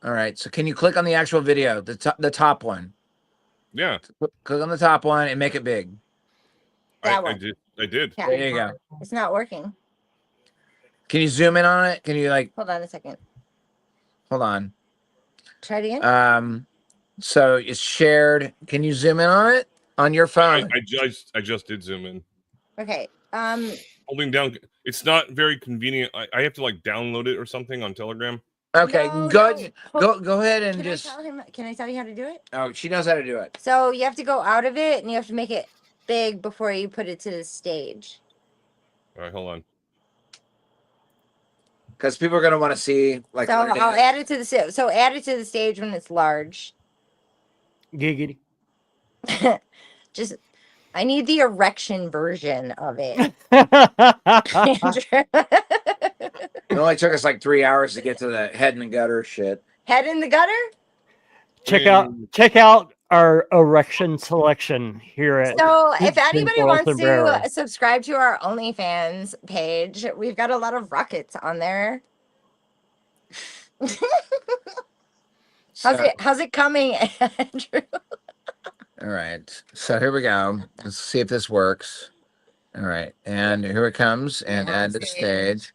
All right. So can you click on the actual video, the top one? Yeah. Click on the top one and make it big. That I one. did. I did. Yeah. There you go. It's not working. Can you zoom in on it? Can you Hold on a second. hold on? Try it again. So it's shared. Can you zoom in on it on your phone? I just did zoom in. Okay. Holding down. It's not very convenient. I have to like download it or something on Telegram. Okay. No, Go ahead and Can just. Can I tell you how to do it? Oh, she knows how to do it. So you have to go out of it and you have to make it big before you put it to the stage. All right, hold on. Because people are gonna want to see like. So what it I'll is. add it to the so add it to the stage when it's large. Giggity. Just I need the erection version of it. It only took us like 3 hours to get to the head and the gutter shit. Head in the gutter? Check out our erection selection here at. So if anybody Simple wants Sombrero. to subscribe to our OnlyFans page, we've got a lot of rockets on there. How's it coming, Andrew? All right. So here we go. Let's see if this works. All right. And here it comes. And add to the stage.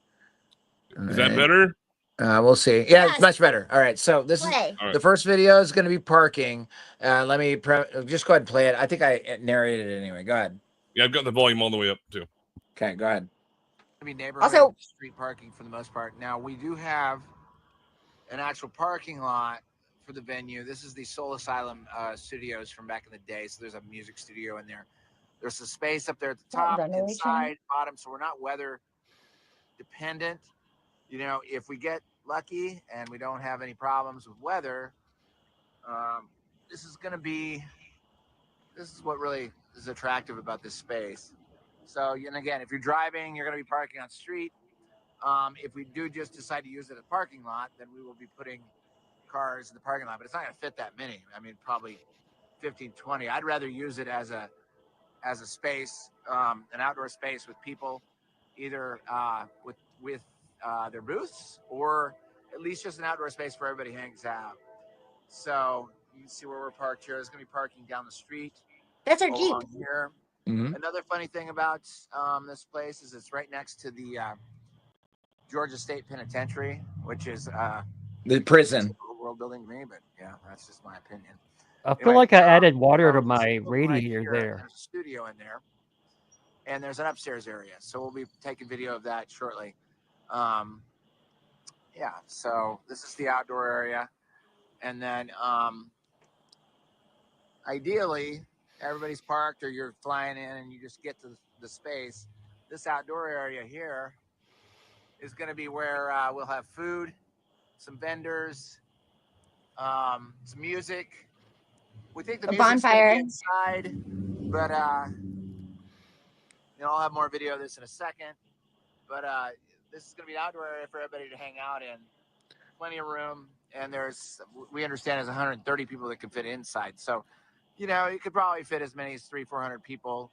All Is that right. better? We'll see. Yeah, it's much better. All right. So this Play. is the first video is going to be parking. Let me just go ahead and play it. I think I narrated it anyway. Go ahead. Yeah, I've got the volume all the way up too. Okay, go ahead. I mean, neighborhood Also- street parking for the most part. Now we do have an actual parking lot for the venue. This is the Soul Asylum studios from back in the day. So there's a music studio in there. There's a space up there at the top, inside, bottom. So we're not weather dependent. You know, if we get lucky and we don't have any problems with weather, this is what really is attractive about this space. So, and again, if you're driving, you're going to be parking on street. If we do just decide to use it as a parking lot, then we will be putting cars in the parking lot, but it's not going to fit that many. I mean, probably 15, 20. I'd rather use it as a space, an outdoor space with people, either with their booths, or at least just an outdoor space where everybody hangs out. So you can see where we're parked here. There's going to be parking down the street. That's our Jeep. Here. Mm-hmm. Another funny thing about this place is it's right next to the Georgia State Penitentiary, which is the prison. World building to me, but yeah, that's just my opinion. I feel like I added water to my radiator there. There's a studio in there, and there's an upstairs area, so we'll be taking video of that shortly. Yeah, so this is the outdoor area, and then ideally everybody's parked or you're flying in and you just get to the space. This outdoor area here is going to be where we'll have food, some vendors, some music. We think the music's bonfire inside, but I'll have more video of this in a second. But this is going to be an outdoor area for everybody to hang out in. Plenty of room, and we understand there's 130 people that can fit inside. So, you could probably fit as many as 300-400 people,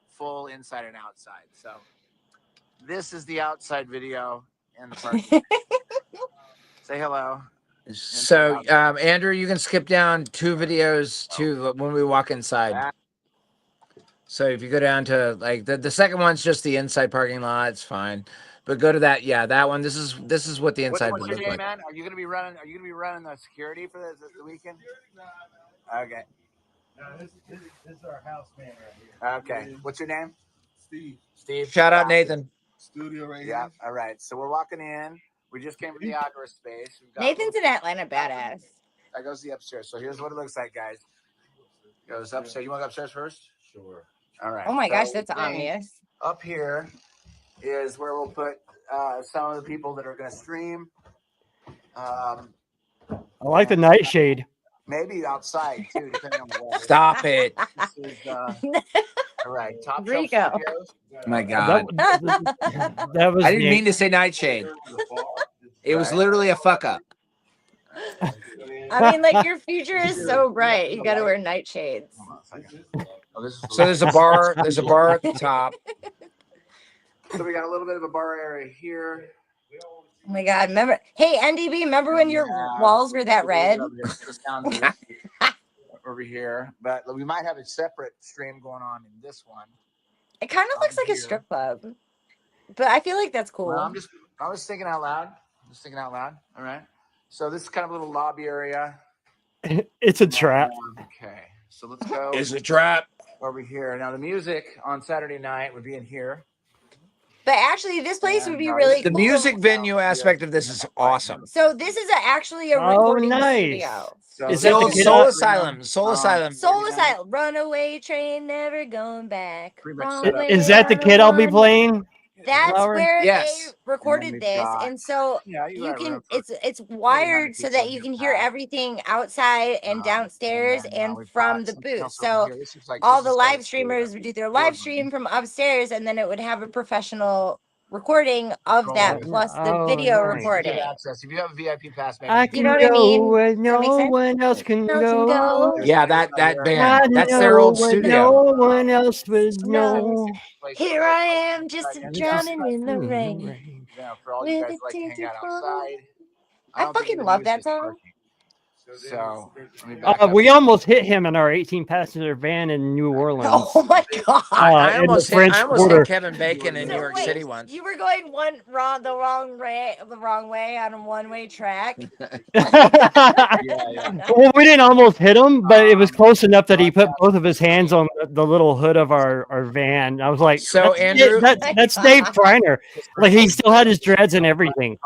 full inside and outside. So, this is the outside video and the parking. Say hello. So, Andrew, you can skip down 2 videos to when we walk inside. So if you go down to like the second one's just the inside parking lot, it's fine. But go to that, that one. This is what the inside would look like. Man? Are you gonna be running the security for the weekend? Okay. No, this is our house man right here. Okay. What's your name? Steve. Shout out Nathan. Studio right here. Yeah. All right. So we're walking in. We just came from the outdoor space. Nathan's in Atlanta, badass. That goes to the upstairs. So here's what it looks like, guys. Goes upstairs. You want to go upstairs first? Sure. All right. Oh my gosh, that's obvious. Up here is where we'll put some of the people that are going to stream. I like the nightshade. Maybe outside too, depending on the weather. Stop it. This is, all right. Top Rico. Shelf Studios. Oh my God. That was I didn't Nick. mean to say nightshade. It was literally a fuck up. I mean, like, your future is so bright. You got to wear nightshades. So there's a bar. There's a bar at the top. So we got a little bit of a bar area here. Oh my God! Remember? Hey, NDB, remember when your walls were that red? Over here, but we might have a separate stream going on in this one. It kind of looks like a strip club, but I feel like that's cool. Well, I was thinking out loud. All right. So this is kind of a little lobby area. It's a trap. Okay. So let's go. It's a trap. Over here. Now the music on Saturday night would be in here. But actually, this place would be really The cool. music venue aspect of this is awesome. So this is actually a recording nice. studio. So Is the that old the kid Soul out- Asylum. Soul Asylum. Soul Asylum, runaway train, never going back. Wrong way, Is that the kid I'll be playing? That's Lowry? where Yes. they recorded this, and so you can. It's wired so that you can hear everything outside and downstairs and from the booth. So all the live streamers would do their live stream from upstairs, and then it would have a professional recording of that plus the video recording. Access. If you have a VIP pass, maybe I you can You know what I go mean? where no make sense? one else can No one can go. go. Yeah, that I band. That's their old know where studio. No one else would know. Here I am, just drowning in the rain. Yeah, for all you With guys a like to hang tinted out phone. outside. I don't think fucking the love that music's song. working. So let me back up. We almost hit him in our 18-passenger van in New Orleans. Oh my God! I in the almost French hit Quarter. Kevin Bacon in New York Wait, City once. You were going the wrong way on a one-way track. Well, we didn't almost hit him, but it was close enough that he put both of his hands on the little hood of our van. I was like, So, that's, Andrew- that's Dave Kreiner. Like, he still had his dreads and everything.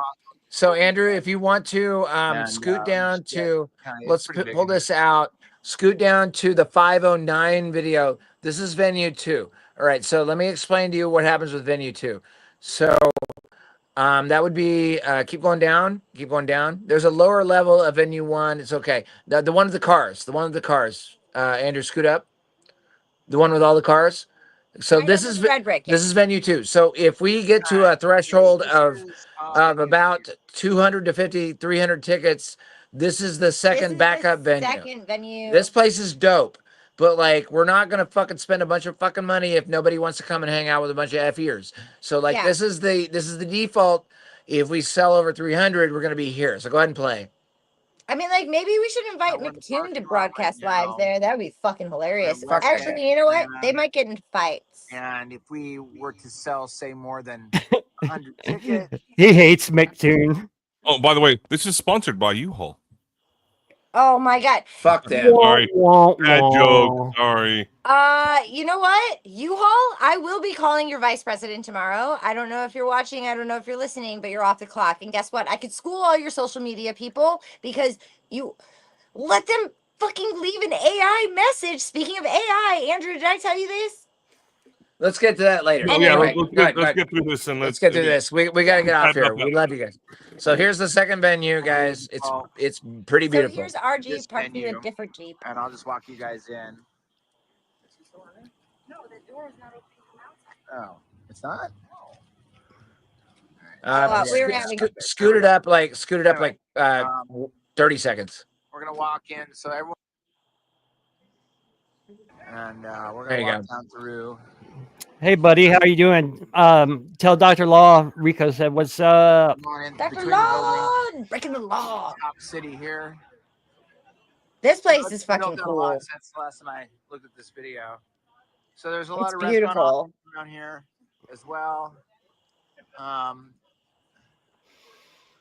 So Andrew, if you want to scoot down to, let's pull this out. Scoot down to the 509 video. This is venue 2. All right. So let me explain to you what happens with venue 2. So that would be keep going down. Keep going down. There's a lower level of venue 1. It's okay. The one with the cars. The one with the cars. Andrew, scoot up. The one with all the cars. So this is this is venue 2. So if we get to a threshold of about 200 to 50, 300 tickets, this is the second backup venue. Second venue. This place is dope, but like we're not gonna fucking spend a bunch of fucking money if nobody wants to come and hang out with a bunch of F ears. So like this is the default. If we sell over 300, we're gonna be here. So go ahead and play. I mean, like, maybe we should invite McToon to broadcast live there. That would be fucking hilarious. Actually, you know what? They might get in fights. And if we were to sell, say, more than 100 tickets, He hates McToon. Oh, by the way, this is sponsored by U-Haul. Oh my god. Fuck that. Sorry. Bad joke. Sorry. You know what? U-Haul, I will be calling your vice president tomorrow. I don't know if you're watching, I don't know if you're listening, but you're off the clock. And guess what? I could school all your social media people because you let them fucking leave an AI message. Speaking of AI, Andrew, did I tell you this? Let's get to that later. Oh, yeah, let's get through this and let's get through this. We gotta get off here. We love you guys. So here's the second venue, guys. It's pretty beautiful. So here's our Jeep parked in a different Jeep. and I'll just walk you guys in. No, the door is not open. Oh, it's not? Scoot it up like 30 seconds. We're going to walk in. So everyone. And we're There going you to walk go. down through. Hey, buddy, how you doing? Tell Dr. Law, Rico said, what's up? Dr. Law, breaking the law. Top city here. This place is Built fucking a lot cool. since the last time I looked at this video. So there's a lot It's of beautiful. restaurants around here as well.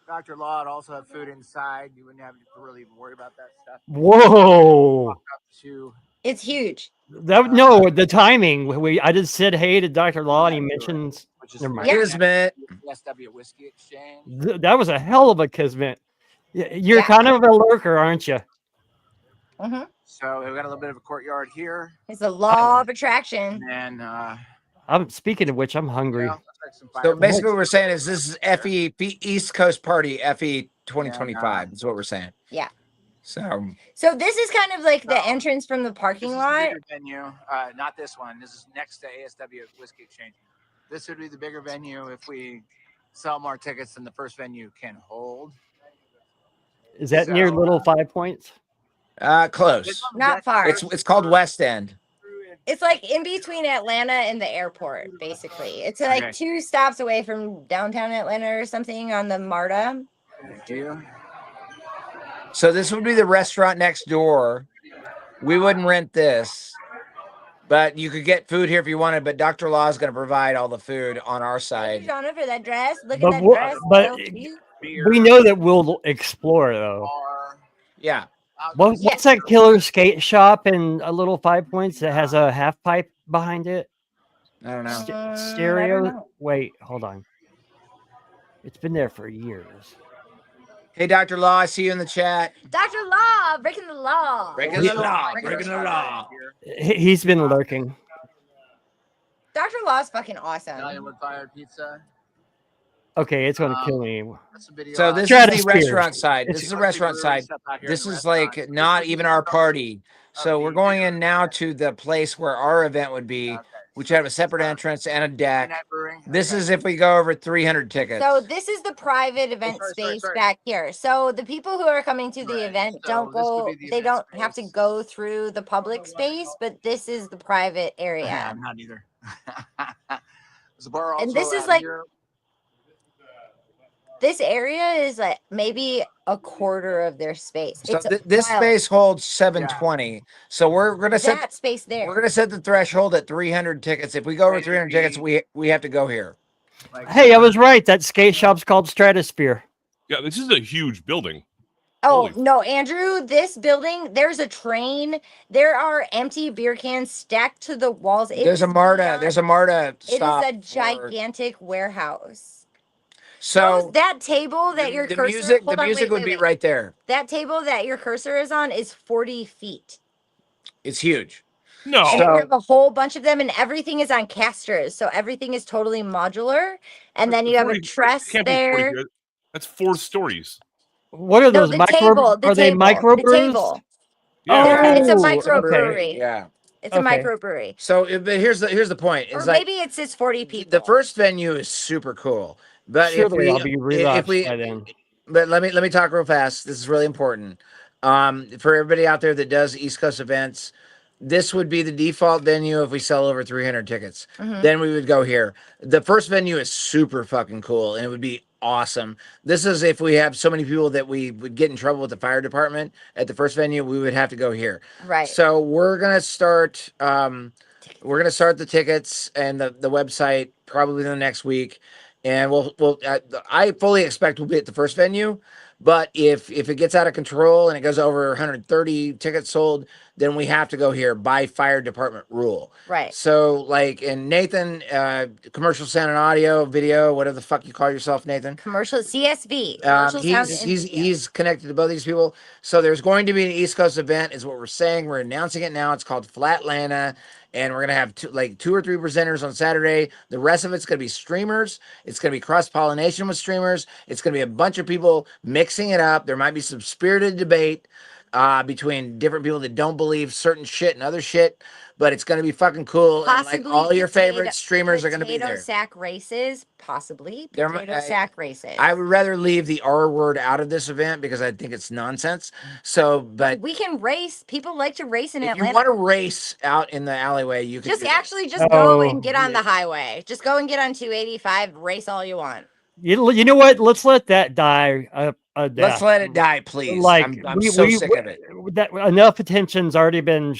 Dr. Law would also have food inside. You wouldn't have to really even worry about that stuff. Whoa. Walk up to It's huge. No, the timing. I just said hey to Dr. Law and he mentions. Never mind. Kismet. SW Whiskey Exchange. That was a hell of a kismet. You're kind of a lurker, aren't you? So we've got a little bit of a courtyard here. It's a law of attraction. And I'm speaking of which, I'm hungry. So basically what we're saying is this is FE East Coast Party FE 2025 is what we're saying. Yeah. So this is kind of like the entrance from the parking this is lot. the bigger venue. Not this one. This is next to ASW Whiskey Exchange. This would be the bigger venue if we sell more tickets than the first venue can hold. Is that near Little 5 Points? Close. Not far. It's called West End. It's like in between Atlanta and the airport, basically. It's like 2 stops away from downtown Atlanta or something on the MARTA. Thank you. So this would be the restaurant next door. We wouldn't rent this, but you could get food here if you wanted. But Dr. Law is going to provide all the food on our side. Shauna for that dress. Look But at that dress. but So cute. we know that we'll explore though. Yeah. What's that killer skate shop in a Little 5 Points that has a half pipe behind it? I don't know. Stereo. Wait, hold on. It's been there for years. Hey, Dr. Law, I see you in the chat. Dr. Law, breaking the law. Breaking the law. Breaking the law. He's been lurking. Dr. Law is fucking awesome. Italian wood fired pizza. Okay, it's gonna kill me. So this is the restaurant side. This is the restaurant side. This is like not even our party. So we're going in now to the place where our event would be, which have a separate entrance and a deck. This is if we go over 300 tickets. So this is the private event space back here. So the people who are coming to the event don't go, they don't have to go through the public space, but this is the private area. I'm not either. There's a bar also And this is out like, here. this area is like maybe a quarter of their space. So It's this wild. space holds 720. So we're gonna set That space there. we're gonna set the threshold at 300 tickets. If we go over 300 tickets, we have to go here. Hey, I was right. That skate shop's called Stratosphere. Yeah, this is a huge building. Oh, no, Andrew, this building, there's a train. There are empty beer cans stacked to the walls. There's a MARTA. There's a MARTA It stop. is a gigantic warehouse. So that table that your the cursor music would be right there. That table that your cursor is on is 40 feet. It's huge. No. And you have a whole bunch of them, and everything is on casters, so everything is totally modular. And then you have a truss there. That's 4 stories. What are those the micro? table, the are they table, micro the brews? table. Oh, It's a microbrewery. Okay. Yeah. It's a microbrewery. So, but here's the point. Or It's like maybe it's just 40 people. the first venue is super cool, but Surely I'll be if relapsed we, by then. but let me talk real fast. This is really important. For everybody out there that does East Coast events, this would be the default venue if we sell over 300 tickets. Mhm. Then we would go here. The first venue is super fucking cool, and it would be awesome. This is if we have so many people that we would get in trouble with the fire department at the first venue, we would have to go here. Right. So we're gonna start. We're gonna start the tickets and the website probably in the next week, and I fully expect we'll be at the first venue. But if it gets out of control and it goes over 130 tickets sold, then we have to go here by fire department rule. Right. So like, and Nathan, commercial sound and audio, video, whatever the fuck you call yourself, Nathan. Commercial CSV. Commercial sound and He's connected to both these people. So there's going to be an East Coast event, is what we're saying. We're announcing it now. It's called Flatlanta. And we're gonna have 2 or 3 presenters on Saturday. The rest of it's gonna be streamers. It's gonna be cross-pollination with streamers. It's gonna be a bunch of people mixing it up. There might be some spirited debate between different people that don't believe certain shit and other shit, but it's gonna be fucking cool. Possibly and like all your favorite potato- streamers are gonna be potato there. sack races, possibly There potato might- sack races. I would rather leave the R word out of this event because I think it's nonsense. So, but we can race. People like to race in if Atlanta. you want to race out in the alleyway, you can just do that. actually just go and get on the highway. Just go and get on 285. Race all you want. You know what? Let's let that die. Let's let it die, please. Like I'm so sick of it. That enough attention's already been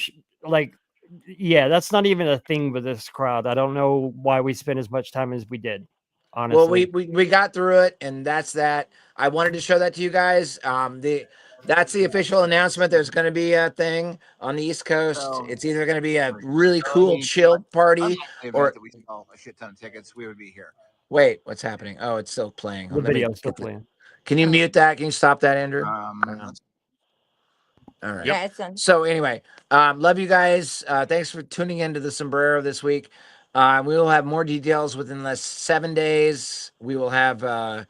yeah, that's not even a thing with this crowd. I don't know why we spent as much time as we did. Honestly. Well, we got through it, and that's that. I wanted to show that to you guys. That's the official announcement. There's going to be a thing on the East Coast. It's either going to be a really cool chill party, or that we sell a shit ton of tickets, we would be here. wait, what's happening? Oh, it's still playing. The Let me video's still get playing. Can you mute that? Can you stop that, Andrew? All right. Yeah, it's done. So anyway, love you guys. Thanks for tuning into the Sombrero this week. We will have more details within the 7 days. We will have a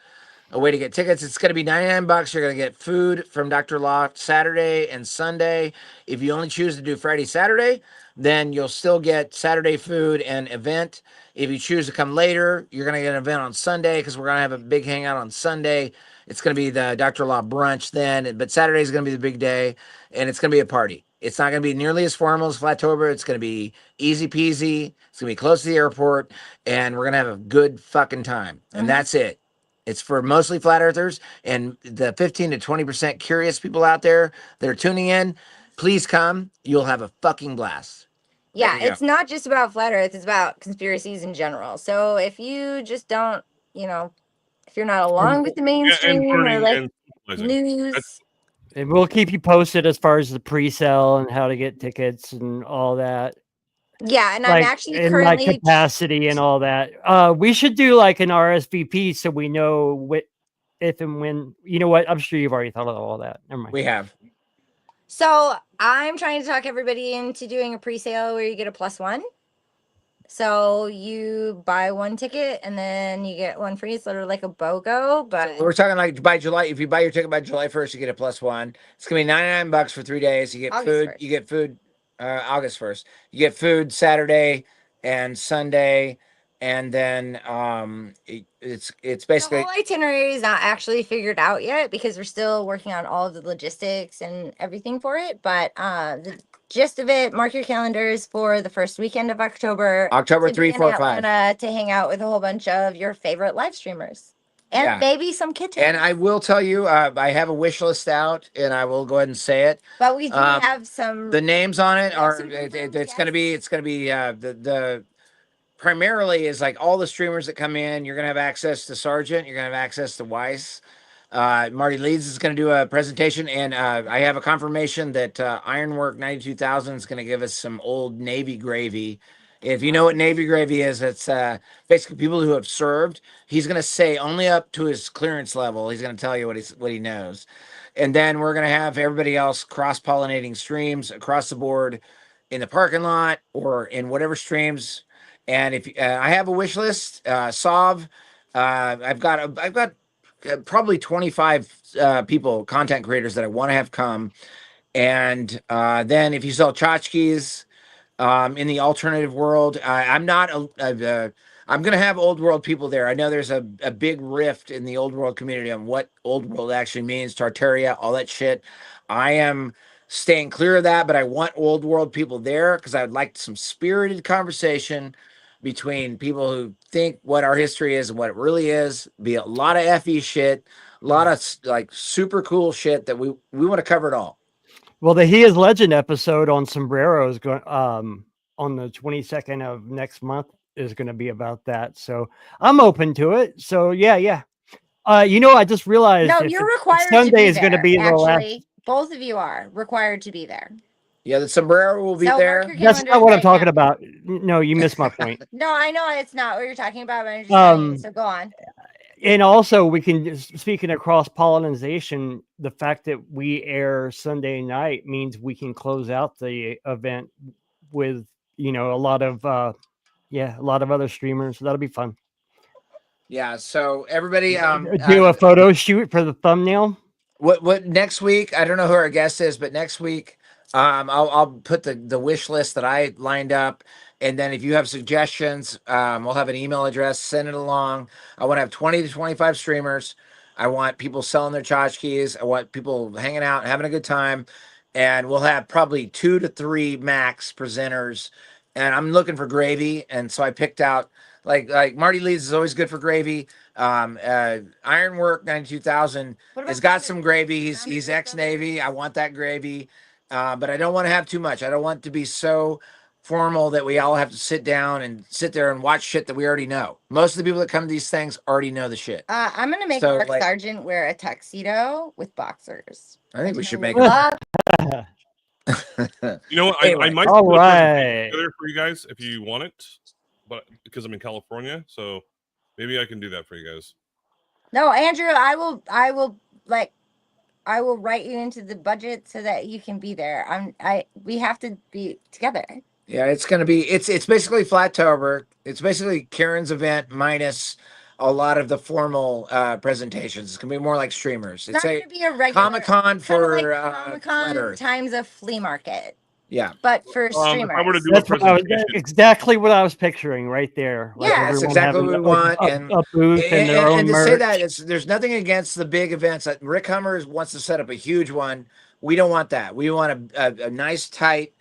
way to get tickets. It's going to be $99. You're going to get food from Dr. Loft Saturday and Sunday. If you only choose to do Friday, Saturday, then you'll still get Saturday food and event. If you choose to come later, you're going to get an event on Sunday because we're going to have a big hangout on Sunday. It's going to be the Dr. Law brunch then, but Saturday is going to be the big day, and it's going to be a party. It's not going to be nearly as formal as Flattober. It's going to be easy peasy. It's going to be close to the airport, and we're going to have a good fucking time. And that's it. It's for mostly flat earthers and the 15 to 20% curious people out there that are tuning in. Please come. You'll have a fucking blast. Yeah, There you it's not just about flat Earth. It's about conspiracies in general. So if you just don't, if you're not along with the mainstream or like news. And we'll keep you posted as far as the pre-sale and how to get tickets and all that. Yeah, and I'm actually and currently capacity and all that. We should do like an RSVP so we know if and when. You know what? I'm sure you've already thought of all that. Never mind. We have. So I'm trying to talk everybody into doing a pre-sale where you get a +1. So you buy one ticket and then you get one free. It's literally like a BOGO, but We're talking like by July. If you buy your ticket by July 1st, you get a +1. It's gonna be $99 for 3 days. You get August food. 1st. You get food. August 1st. You get food Saturday and Sunday, and then it's the basically whole itinerary is not actually figured out yet because we're still working on all of the logistics and everything for it. But the gist of it, mark your calendars for the first weekend of October. October to be 3, in 4, 5. Atlanta to hang out with a whole bunch of your favorite live streamers and Yeah. maybe some kittens. And I will tell you, I have a wish list out, and I will go ahead and say it. But we do have some. The names on it are. It's going to be. It's going to be the primarily is like all the streamers that come in. You're going to have access to Sargent. You're going to have access to Weiss. Marty Leeds is going to do a presentation, and I have a confirmation that Ironwork 92,000 is going to give us some old Navy gravy If you know what Navy gravy is, it's basically people who have served. He's going to say only up to his clearance level. He's going to tell you what he knows. And then we're going to have everybody else cross-pollinating streams across the board in the parking lot or in whatever streams. And if I have a wish list, Sov, I've got probably 25 people, content creators that I want to have come. And then if you sell tchotchkes in the alternative world, I'm not I'm going to have old world people there. I know there's a big rift in the old world community on what old world actually means, Tartaria, all that shit. I am staying clear of that, but I want old world people there because I would like some spirited conversation between people who think what our history is and what it really is. Be a lot of FE shit, a lot of like super cool shit that we want to cover it all. Well, the He Is Legend episode on Sombrero is going on the 22nd of next month is going to be about that. So I'm open to it. So yeah. I just realized No, you're required Sunday to be is going to there, be the last. actually. Both of you are required to be there. Yeah, the Sombrero will be So there. mark your That's calendars not what I'm right talking now. about. No, you missed my point. No, I know it's not what you're talking about, but I'm just telling you. So go on. And also, we can, speaking of cross pollination, the fact that we air Sunday night means we can close out the event with a lot of other streamers. That'll be fun. Yeah, so everybody Do a photo shoot for the thumbnail. What next week? I don't know who our guest is, but next week I'll put the wish list that I lined up, and then if you have suggestions, we'll have an email address. Send it along. I want to have 20 to 25 streamers. I want people selling their tchotchkes. I want people hanging out and having a good time, and we'll have probably 2 to 3 max presenters. And I'm looking for gravy, and so I picked out like Marty Leeds is always good for gravy. Ironwork 92,000 has got some gravy. He's ex-Navy. I want that gravy, but I don't want to have too much. I don't want it to be so formal that we all have to sit down and sit there and watch shit that we already know. Most of the people that come to these things already know the shit. I'm gonna make Mark Sargent wear a tuxedo with boxers. I think we should make Love- You know what? Anyway. I might All put a presentation right. together for you guys if you want it, but because I'm in California, so maybe I can do that for you guys. No, Andrew, I will write you into the budget so that you can be there. We have to be together. Yeah, it's gonna be it's basically Flattober. It's basically Karen's event minus a lot of the formal presentations. It's gonna be more like streamers. It's not a gonna be a regular Comic-Con for Comic-Con Flat Earth. times a flea market. Yeah, but for If I were to streamers. do a That's presentation, exactly what I was picturing right there. Like Yeah, that's everyone exactly what having we want. And a booth and their own to merch. say that there's nothing against the big events. Like Rick Hummer wants to set up a huge one. We don't want that. We want a nice tight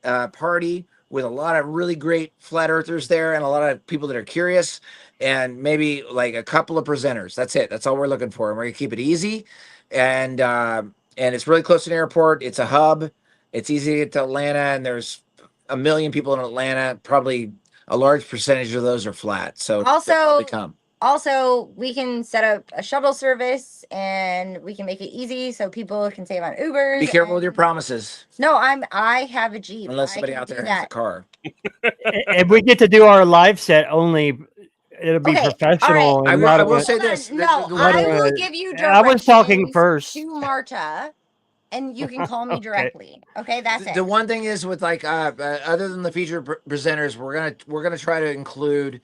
party with a lot of really great flat earthers there and a lot of people that are curious, and maybe like a couple of presenters. That's it. That's all we're looking for. And we're gonna keep it easy, and it's really close to an airport. It's a hub. It's easy to get to Atlanta, and there's a million people in Atlanta. Probably a large percentage of those are flat. So they'll probably come. Also, we can set up a shuttle service and we can make it easy so people can save on Ubers. Be careful with your promises, No, I have a Jeep. unless I somebody can out do there has a that. car. If we get to do our live set only, it'll be Okay, professional. all right. and I not will a- say Hold on. this. No, not I a- will give you I was talking directions first. to Marta, and you can call me directly. Okay, that's The it. one thing is with like other than the featured presenters, we're gonna try to include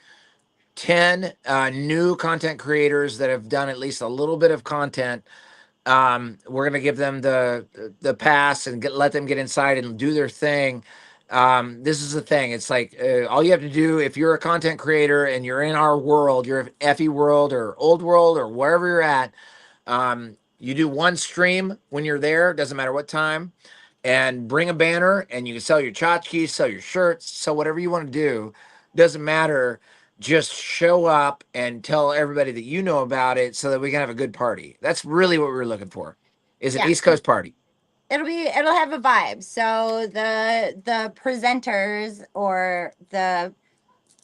10 new content creators that have done at least a little bit of content. We're gonna give them the pass and let them get inside and do their thing. This is the thing. It's like all you have to do if you're a content creator and you're in our world, you're FE world or old world or wherever you're at. You do one stream when you're there, doesn't matter what time, and bring a banner and you can sell your tchotchkes, sell your shirts, sell whatever you want to do. Doesn't matter. Just show up and tell everybody that you know about it so that we can have a good party. That's really what we're looking for. Is an Yeah. East Coast party. It'll have a vibe. So the presenters or the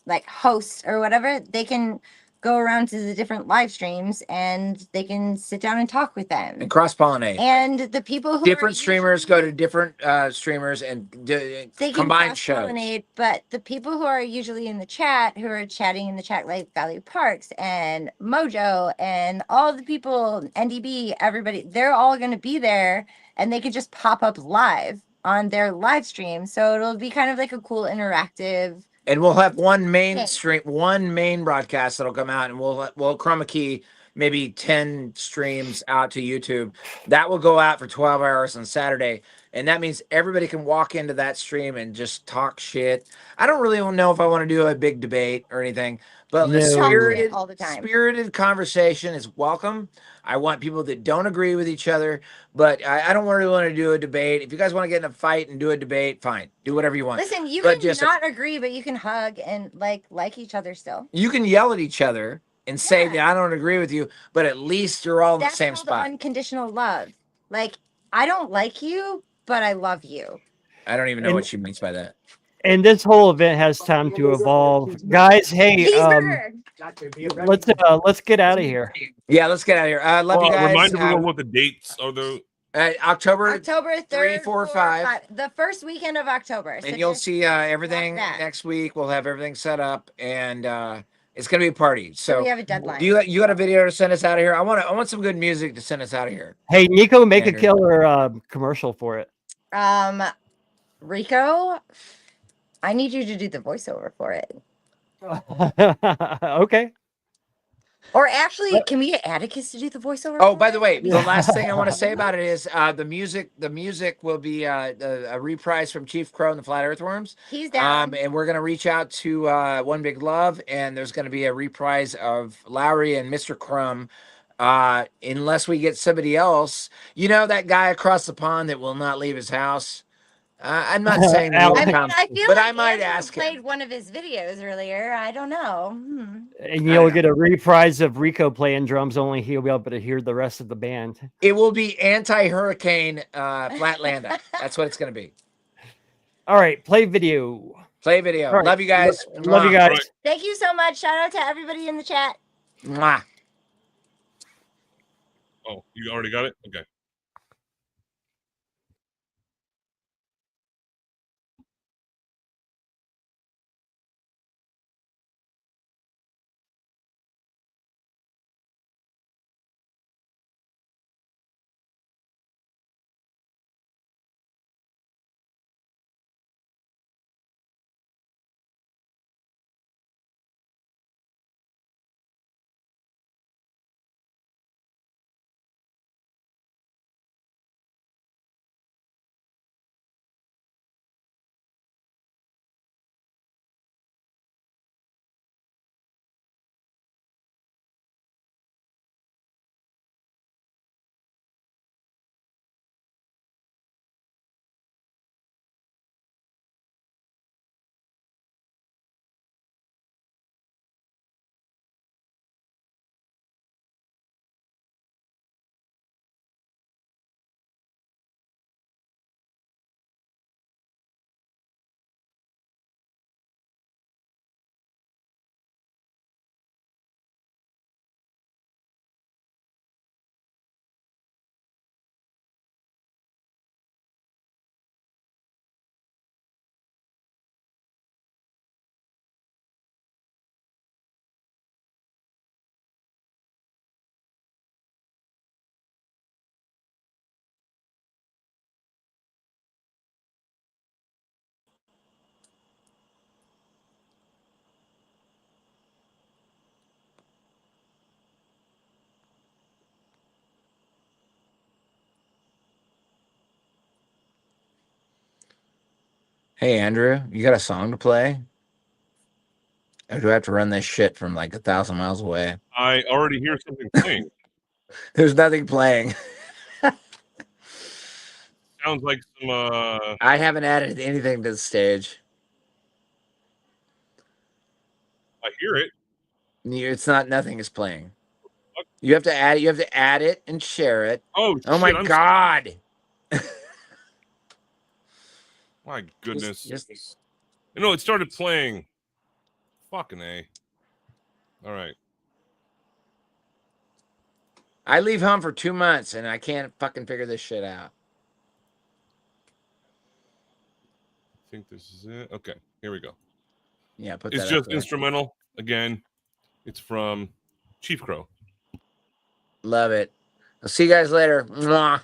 like hosts or whatever, they can go around to the different live streams and they can sit down and talk with them. And cross-pollinate. And the people who Different are streamers go to different streamers and they can combine shows. cross-pollinate, but the people who are usually in the chat, who are chatting in the chat, like Valley Parks and Mojo and all the people, NDB, everybody, they're all going to be there, and they could just pop up live on their live stream. So it'll be kind of like a cool interactive. And we'll have one main Okay. stream, one main broadcast that'll come out, and we'll chroma key maybe 10 streams out to YouTube. That will go out for 12 hours on Saturday. And that means everybody can walk into that stream and just talk shit. I don't really know if I want to do a big debate or anything, but the No. All the time. spirited conversation is welcome. I want people that don't agree with each other, but I don't really want to do a debate. If you guys want to get in a fight and do a debate, fine. Do whatever you want. Listen, you But can just- not agree, but you can hug and like each other still. You can yell at each other and say that I don't agree with you, but at least you're all in the That's same called spot. unconditional love. Like, I don't like you, but I love you. I don't even know And- what she means by that. And this whole event has time to evolve, guys. Hey, let's get out of here. Yeah, let's get out of here. Love you guys. Remind everyone what the dates are. October October 3rd, 3, 4, 5. The first weekend of October. And you'll see everything next week. We'll have everything set up, and it's gonna be a party. So we have a deadline. You got a video to send us out of here? I want some good music to send us out of here. Hey, Nico, make Andrew. a killer commercial for it. Rico, I need you to do the voiceover for it. Okay. Or actually, can we get Atticus to do the voiceover? Oh, for by it? the way, the last thing I want to say about it is the music. The music will be a reprise from Chief Crow and the Flat Earthworms. He's down. And we're gonna reach out to One Big Love, and there's gonna be a reprise of Lowry and Mr. Crumb. Unless we get somebody else, that guy across the pond that will not leave his house. I'm not saying he won't come, I feel but like I might Andrew ask him. played one of his videos earlier. I don't know. And you'll get a reprise of Rico playing drums, only he'll be able to hear the rest of the band. It will be anti-hurricane Flatlanda. That's what it's gonna be. All right, play video. Play video. All right. Love you guys. Love you guys. Thank you so much. Shout out to everybody in the chat. Mwah. Oh, you already got it? Okay. Hey, Andrew, you got a song to play? Or do I have to run this shit from like 1,000 miles away? I already hear something playing. There's nothing playing. Sounds like some. I haven't added anything to the stage. I hear it. It's not. Nothing is playing. You have to add. You have to add it and share it. Oh my shit, I'm god! My goodness. Just- it started playing. Fucking A. All right. I leave home for 2 months and I can't fucking figure this shit out. I think this is it. Okay, here we go. Yeah, put It's that up just there. instrumental. Again, it's from Chief Crow. Love it. I'll see you guys later. Mwah.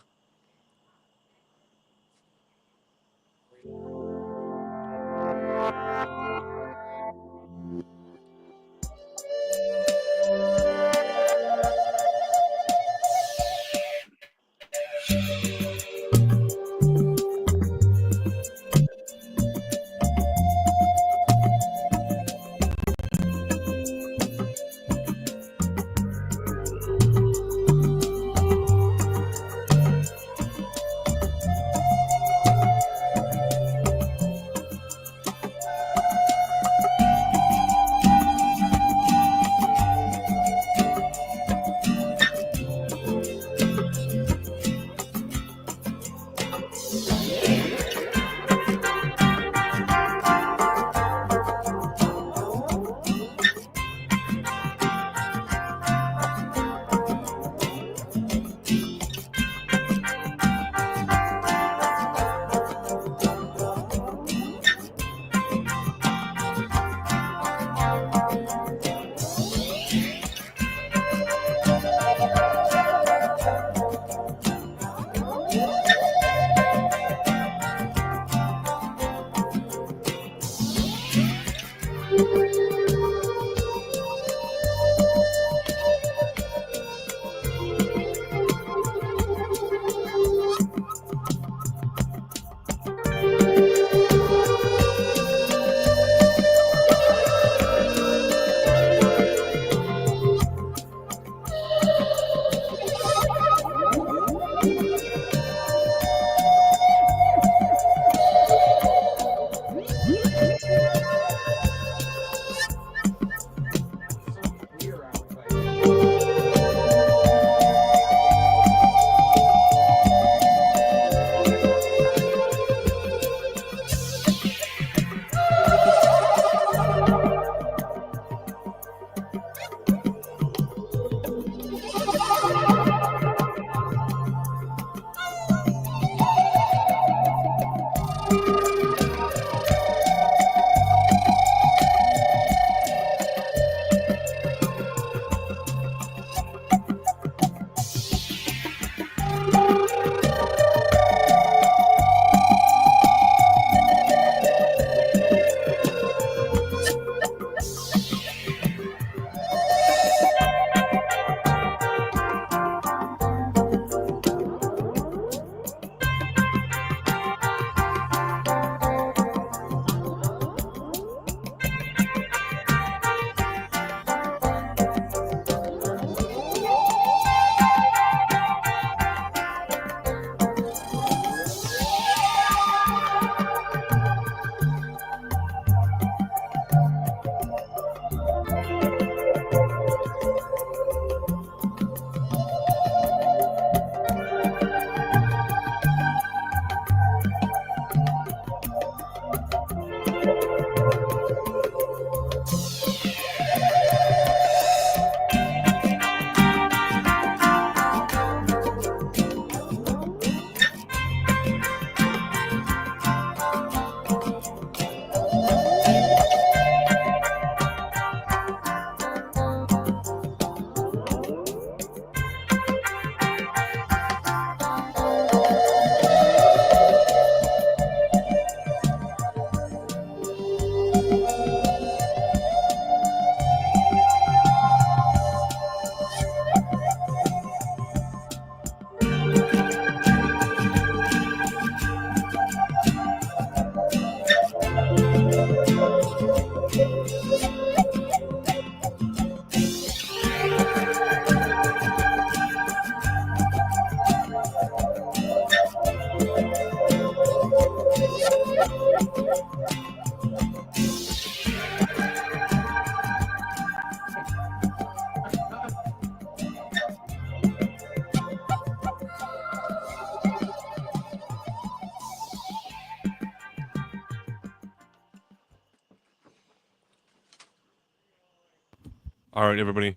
All right, everybody.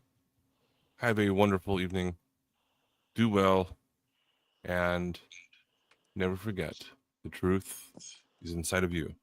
Have a wonderful evening. do well, and never forget the truth is inside of you.